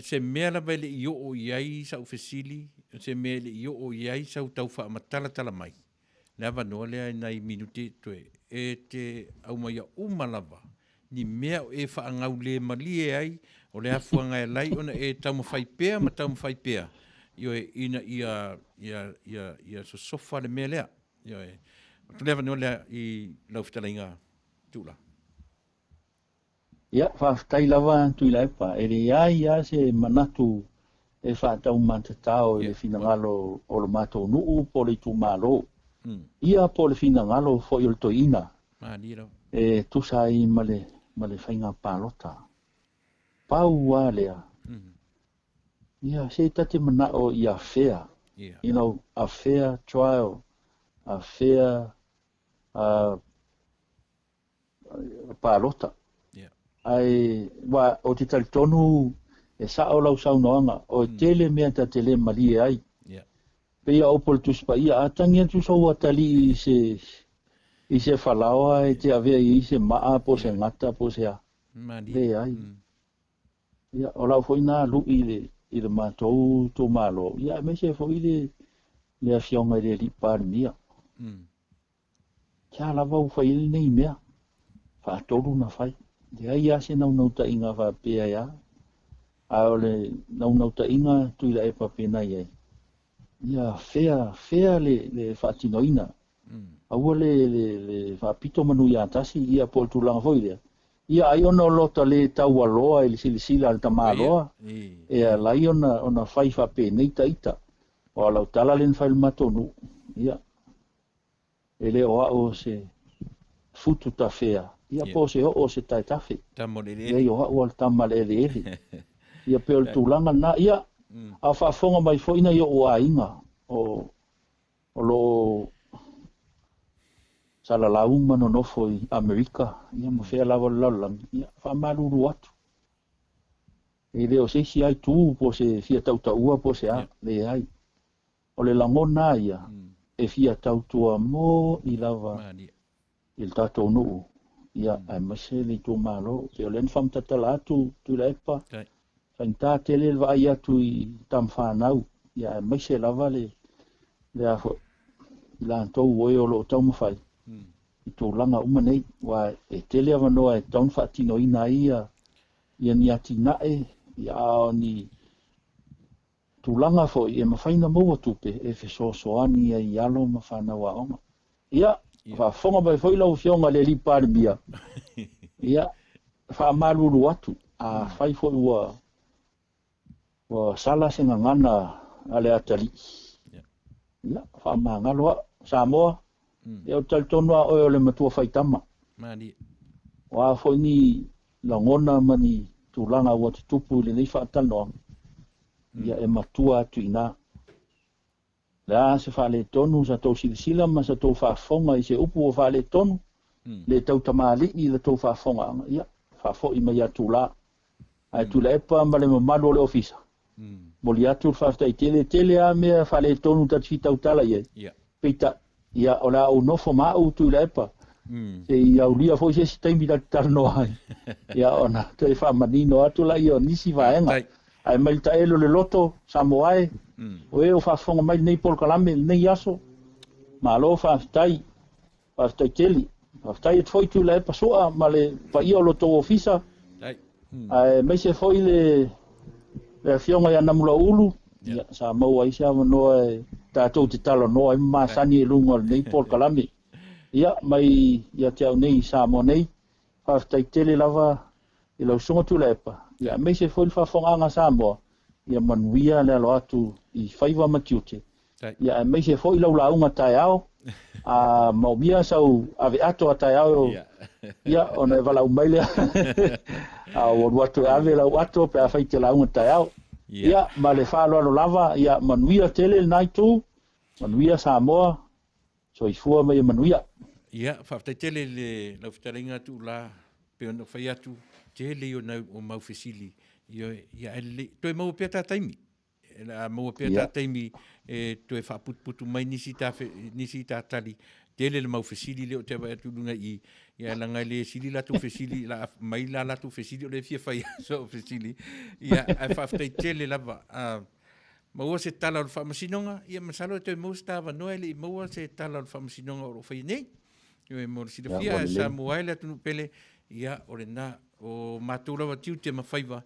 Se mea lawa le i o iai sa ufesili, se mea le i o iai sa utau wha matala mai. Lea wanoa lea nai minute toe. E te au mai a umalawa. Ni mea o e wha angau le malie ai, o le afuanga e lai, ona e tau mawhai pēa, ma tau mawhai pēa. Io e ina ia so sofa le mea lea. Io e, tu lewa no lea i laufitala inga tūla. Ia, whaftai lava Tuilaepa. E le ia se manatu e whatau matatao e le finangalo o le mato nuu po le tu malo. Ia po le finangalo fo i o le toina. E tusa i ma le whainga pālota. Pau a lea. Ia, se tate mana o i a fair. You know, a fair trial. A fair pālota. Ai, wa o te talitonu e sa o lau saunoanga. O tele mea ta tele malie ai. pe ia opol tu spa ia atangi tu so watali i se falawa e te ave i se maa po se ngata po se a le ai ia ola foi na lu i le matou to malo ia me se foi le afionga le li par mia cha la vau fai nei mea fa tolu na fai ia ia se nau ta inga fa pe ia a ole nau ta inga Tuilaepa pe na ia ia fea le fatinoina au le fapito Manuia Atuatasi ia po tulanga foi le ia ai ona lota le tau aloa i silisila al tamaloa e lai ona fai fa pe nei taita o lau tala len fai matonu ia ele o se futu ta fea ia po se o se tai tafe ia o al tamalele ia pe o tulanga na ia a fa fonga mai foi na ia o ainga o lo sala la uma no foi America ia mo fe la vola ia fa maluru atu e le o se si ai tu po se fia tau ua po se a le ai o le langona ia e fia tau tua mo i lava il Taunuu ia ai mase le tu malo pe o len fam tatala atu Tuilaepa fainta tele vai atu i tamfanau ia mase lava le a la tou o lo tau mafai i tō langa uma nei wa e tele avanoa e taun whaatino ina ia ni ati nae ia ni tūlanga fo i e mawhaina maua tupe e fesosoani i alo mawhana wa onga ia whafonga bai fo ilau fionga le li pari bia ia whaamaruru atu a whai fo wa sala senga ngana ale atali ia whaamangaloa Samoa e o taltonua o le matua faitama wa fo ni langona mani tūlanga ua tupu le nei whaatanoa ia e matua atu ina la se whale tonu sa tau silisila ma sa tau whafonga i se upu o whale tonu le tau tamali i le tau whafonga ia whafo i mai atu la ai Tuilaepa ma le mamalo le ofisa moli atu whafta i tele a mea whale tonu tatu tau tala ia peita ia o la o nofo mau Tuilaepa se ia ulia fo se taimi da tarno ai ia ona te fa manino atu la io nisi vaenga ai mai ta elo le loto samoae o e o fa fonga mai nei por kalame nei aso malo fa stai teli fa stai e foi Tuilaepa soa ma le pa io loto ofisa ai mai se foi le fionga ia namula ulu ia sa mau ai sa no tatou te talo no ai masani e lunga nei por kalame ia mai ia te au nei sa mo nei fa stai tele lava i lau songa Tuilaepa ia mai se foi fa fonga sa mo ia Manuia le alo atu i faiva makiute ia mai se foi lau launga tai ao a maumia sau ave ato a tai ao ia ona vala umaile a watu ave lau ato pe a fai te launga tai ao ia ma le fa lo lava ia Manuia tele nai tu Manuia Samoa so i fua mai Manuia ia fa tele le lau fitaringa tu la pe ona fai atu tele o na o mau fesili ia ele to mau peta taimi la mau peta taimi e to fa putu mai nisi ta tali tele le mau fesili le o te vai tu lunga i ia la ngai le sili la tu fesili la mai la tu fesili o le fia fai so fesili ia fa tele la mau se tala o famasinonga ia masalo te mau stava noele mau se tala o famasinonga o fai nei e mo si le fia sa moaile tu pele ia o le na o matura wa tiu te mawhaiva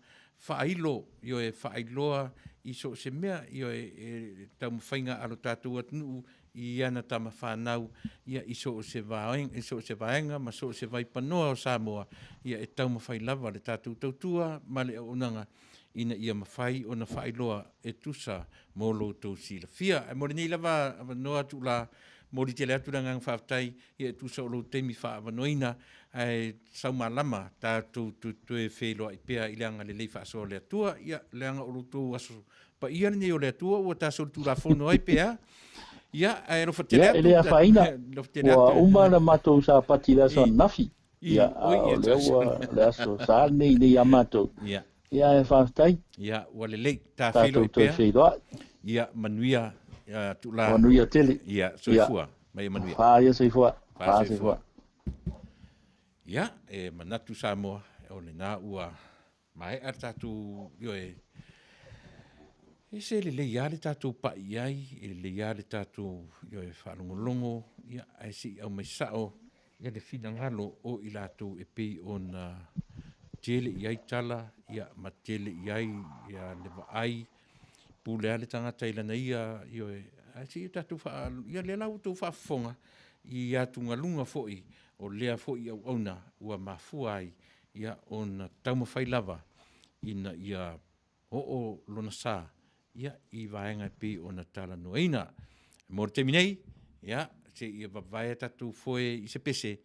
whailo io e whailoa i so se mea io e tau mwhainga alo tātou atunu i ana tama whanau ia i so se vaenga ma so se vaipanoa o Samoa ia e tau mawhai lava le tātou tautua ma le onanga ina ia mawhai o na whailoa e tusa mo lo tau sila fia e mori nei lava noa tu la mori te lea turanga ng whaftai ia e tusa o lo temi whaavanoina ai sau malama tātou tu e wheloa i pēa i leanga le lei whaasoa lea tua ia leanga o lo tau aso pa ia nei o lea tua o tāsou tu la whono ai pēa ia ai rofa te lea ia lea whaina ua umana matou sa pati lea sa nafi ia o lea so sa nei amatou ia e whaftai ia ua le lei tā wheloa i pēa ia Manuia tula. Manuia tele. Ia, soifua, mai Manuia. Ia soifua. Soifua. Ia, manatu Samoa, o le nā ua mai ar tātou, se le ia le tātou pa iai, le ia le tātou, whaalongolongo, ia, ai si au mai sao, ia le fina ngalo o i lātou e pei o na tele iai tala, ia, ma tele iai, ia le vaai, pule ale tangata ilana ia, ai si tātou ia le lau tau whaafonga, i atu ngalunga foi, o lea foi au auna, ua mafua ai, ia ona taumawhai lava, ina ia o lona sā, ia i vaenga pi ona tala noina. Mor te minei, ia, se ia vavae tatu foi i se pese,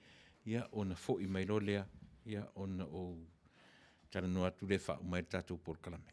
ia ona foi mai lolea, ia ona o tala noa tu le wha umai tatu por kalame.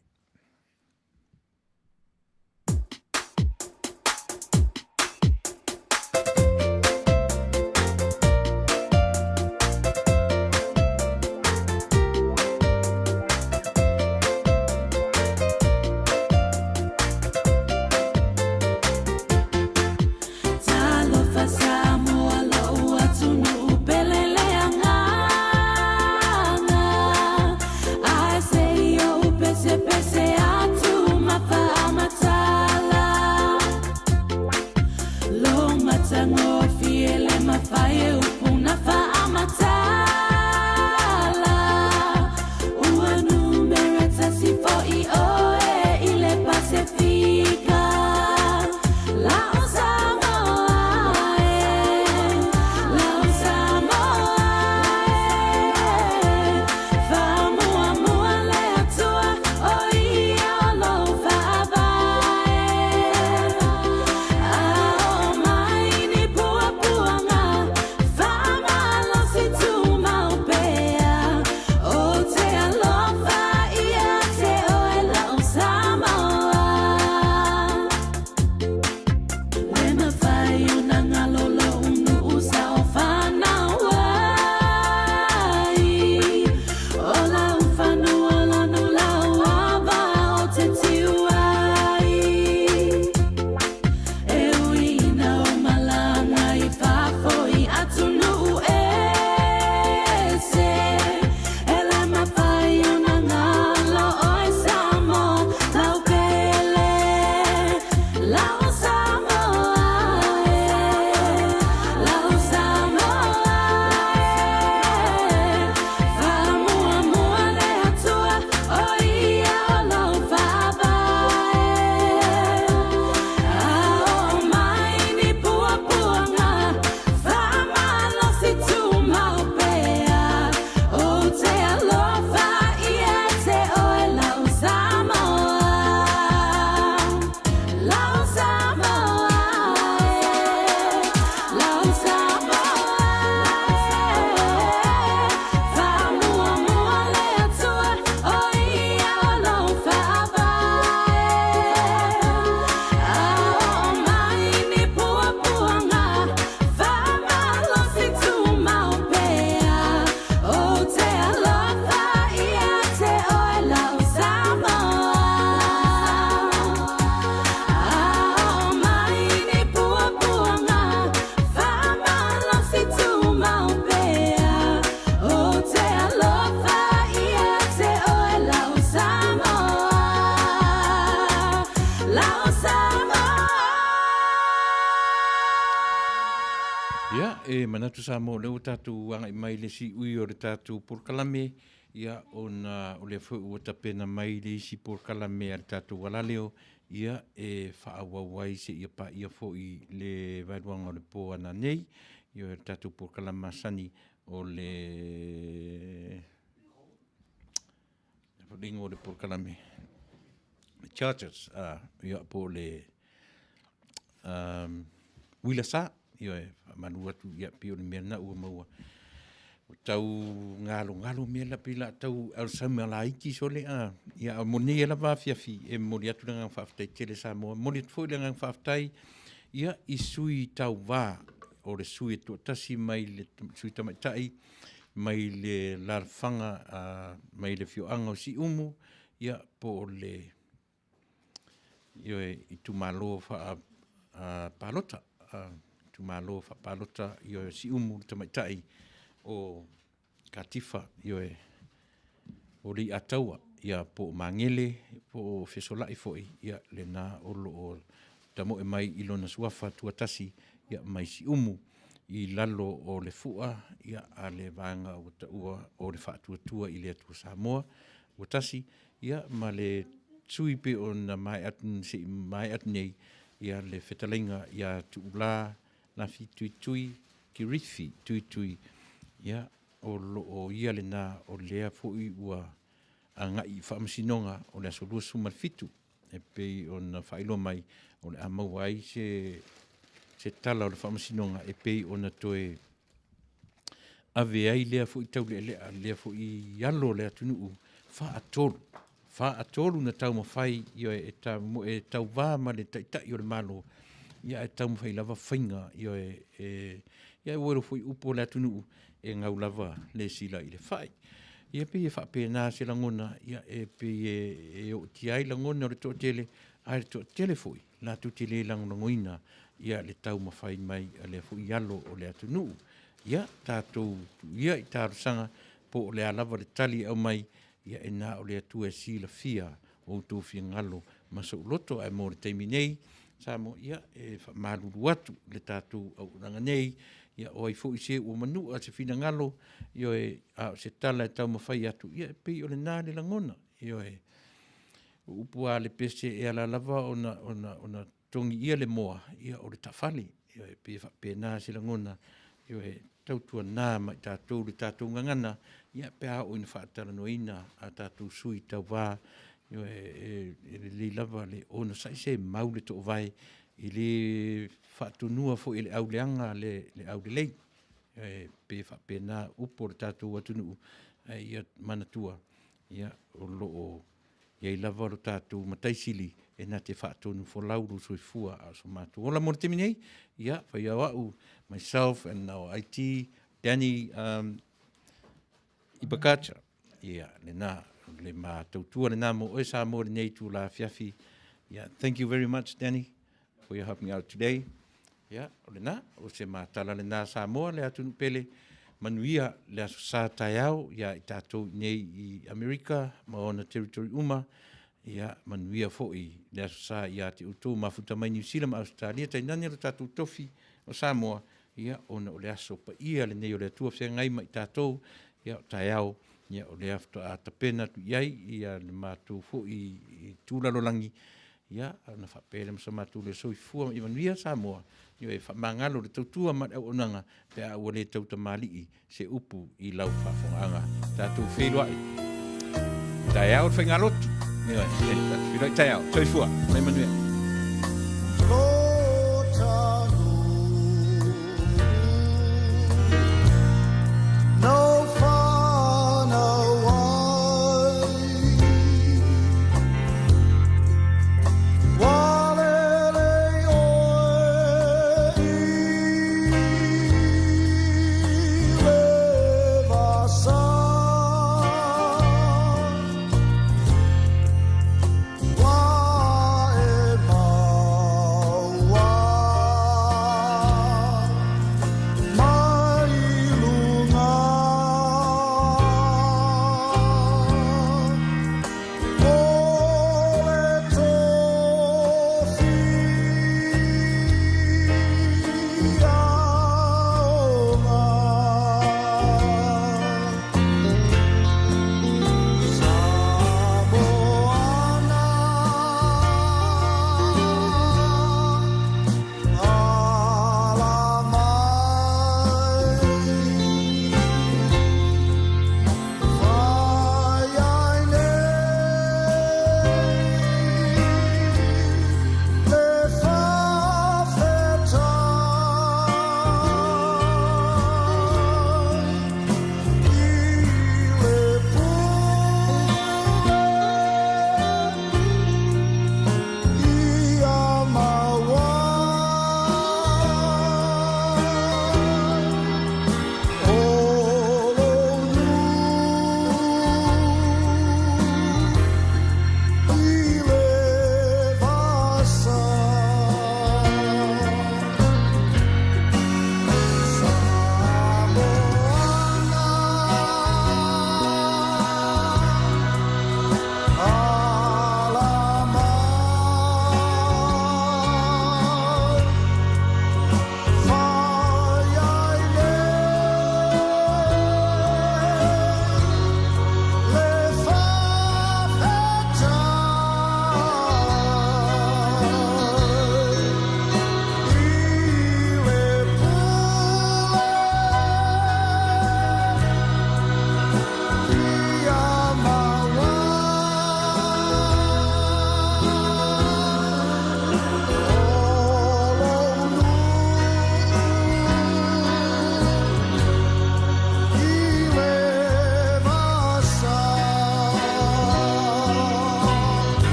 Manatu sa mo leo tatu anga i mai le si ui o le tatu por kalame ia ona o le fu o tapena mai le si por kalame al tatu walaleo ia e whaawawai se ia pa ia fo i le vairuanga o le po ana nei ia le tatu por kalama sani o le ringo o le por kalame churches ia po le wila sa ia Manuia tu ia pio ni mena ua maua o tau ngalo mea la pila tau al samala iki sole ia moni ela va fiafi e moni atu nga faftai tele sa mo moni foi nga faftai ia isui tau va o le sui tu tasi mai le sui tamatai mai le larfanga mai le fioanga si umu ia po le ia i tu malo fa palota, tu malo fa palota yo si umu tamaitai o Katifa yo o li ataua ia po mangele po fesolai foi ia lena o lo tamo e mai ilona suafa Atuatasi ia mai si umu I lalo o le fua ia a le vanga o taua o le whaatuatua I le atua Samoa Atuatasi ia ma le tui pe o na mai atun se mai atun ia le whetalinga ia tuula na fi tui ki rifi tui ia o lo o ia le na o lea foi ua a ngai whaamasinonga o le asolua sumal fitu e pe o na whailo mai o le amau ai se tala o le whaamasinonga e pe o na toe ave ai lea foi tau lea foi yalo lea tunuu wha atolu na tau mawhai io e tau wā ma le taitai o le malo ia e tau mawhai lava whainga io ia e wero foi upo lea tunuu e ngau lava le sila I le whai ia pe e whapena se langona ia e pe e o tiai langona o le toa tele a le toa tele foi la tu tele langoina ia le tau mawhai mai a le foi yalo o le atunuu ia tātou ia I tārusanga po o le alava le tali au mai ia e nā o le atua e sila fia o tō fia ngalo ma sa uloto ai mō le teimi nei sa mo ia e whamaruru atu le tātou au ranga nei ia o ai fo I se o manu a se fina ngalo ia e se tala e tau mawhai atu ia e pei o le nā le langona ia e upua le pese e ala lava ona tongi ia le moa ia o le tawhali ia e pei whapena se langona ia e tautua nā mai tātou le tātou ngangana ia pea o ina whaatara noina a tātou sui tau wā ia e le lava le ona sai se mau le tō vai I le whaatunua fo I le au leanga le au le lei e pe whapena upo le tātou atunu ia manatua ia o loo ia I lava o tātou mataisili e nā te whaatonu fo lauru soifua a so mātou. Ola mō te minei, ia, whai au au, myself and our IT, Danny Ibakacha, ia, le nā, le mātautua le nā mo oe sā mō le nei tū la fiafi. Yeah, thank you very much, Danny, for your helping out today. Yeah, o le nā, o se mātala le nā sā mō le atunu pele, Manuia le aso sā tai au, ia I tātou nei I Amerika, ma ona territory uma, ia Manuia fo'i le aso sā ia te utou mafuta mai New Zealand ma Australia, tai nani ro tātou tofi o Samoa, ia ona o le aso pa ia le nei o le atua whea ngai ma I tātou, ia o tai au, ia o le afto a tapena tu iai, ia le mātou fo'i I tūlalolangi, ia na whapele masa mātou le soifua I Manuia Samoa, ia e whamangalo le tautua mat au onanga, pe a ua le tauta malii se upu I lau whafonga tātou wheluai. Tai au whaingalotu. Ia, tai au, soifua, mai Manuia.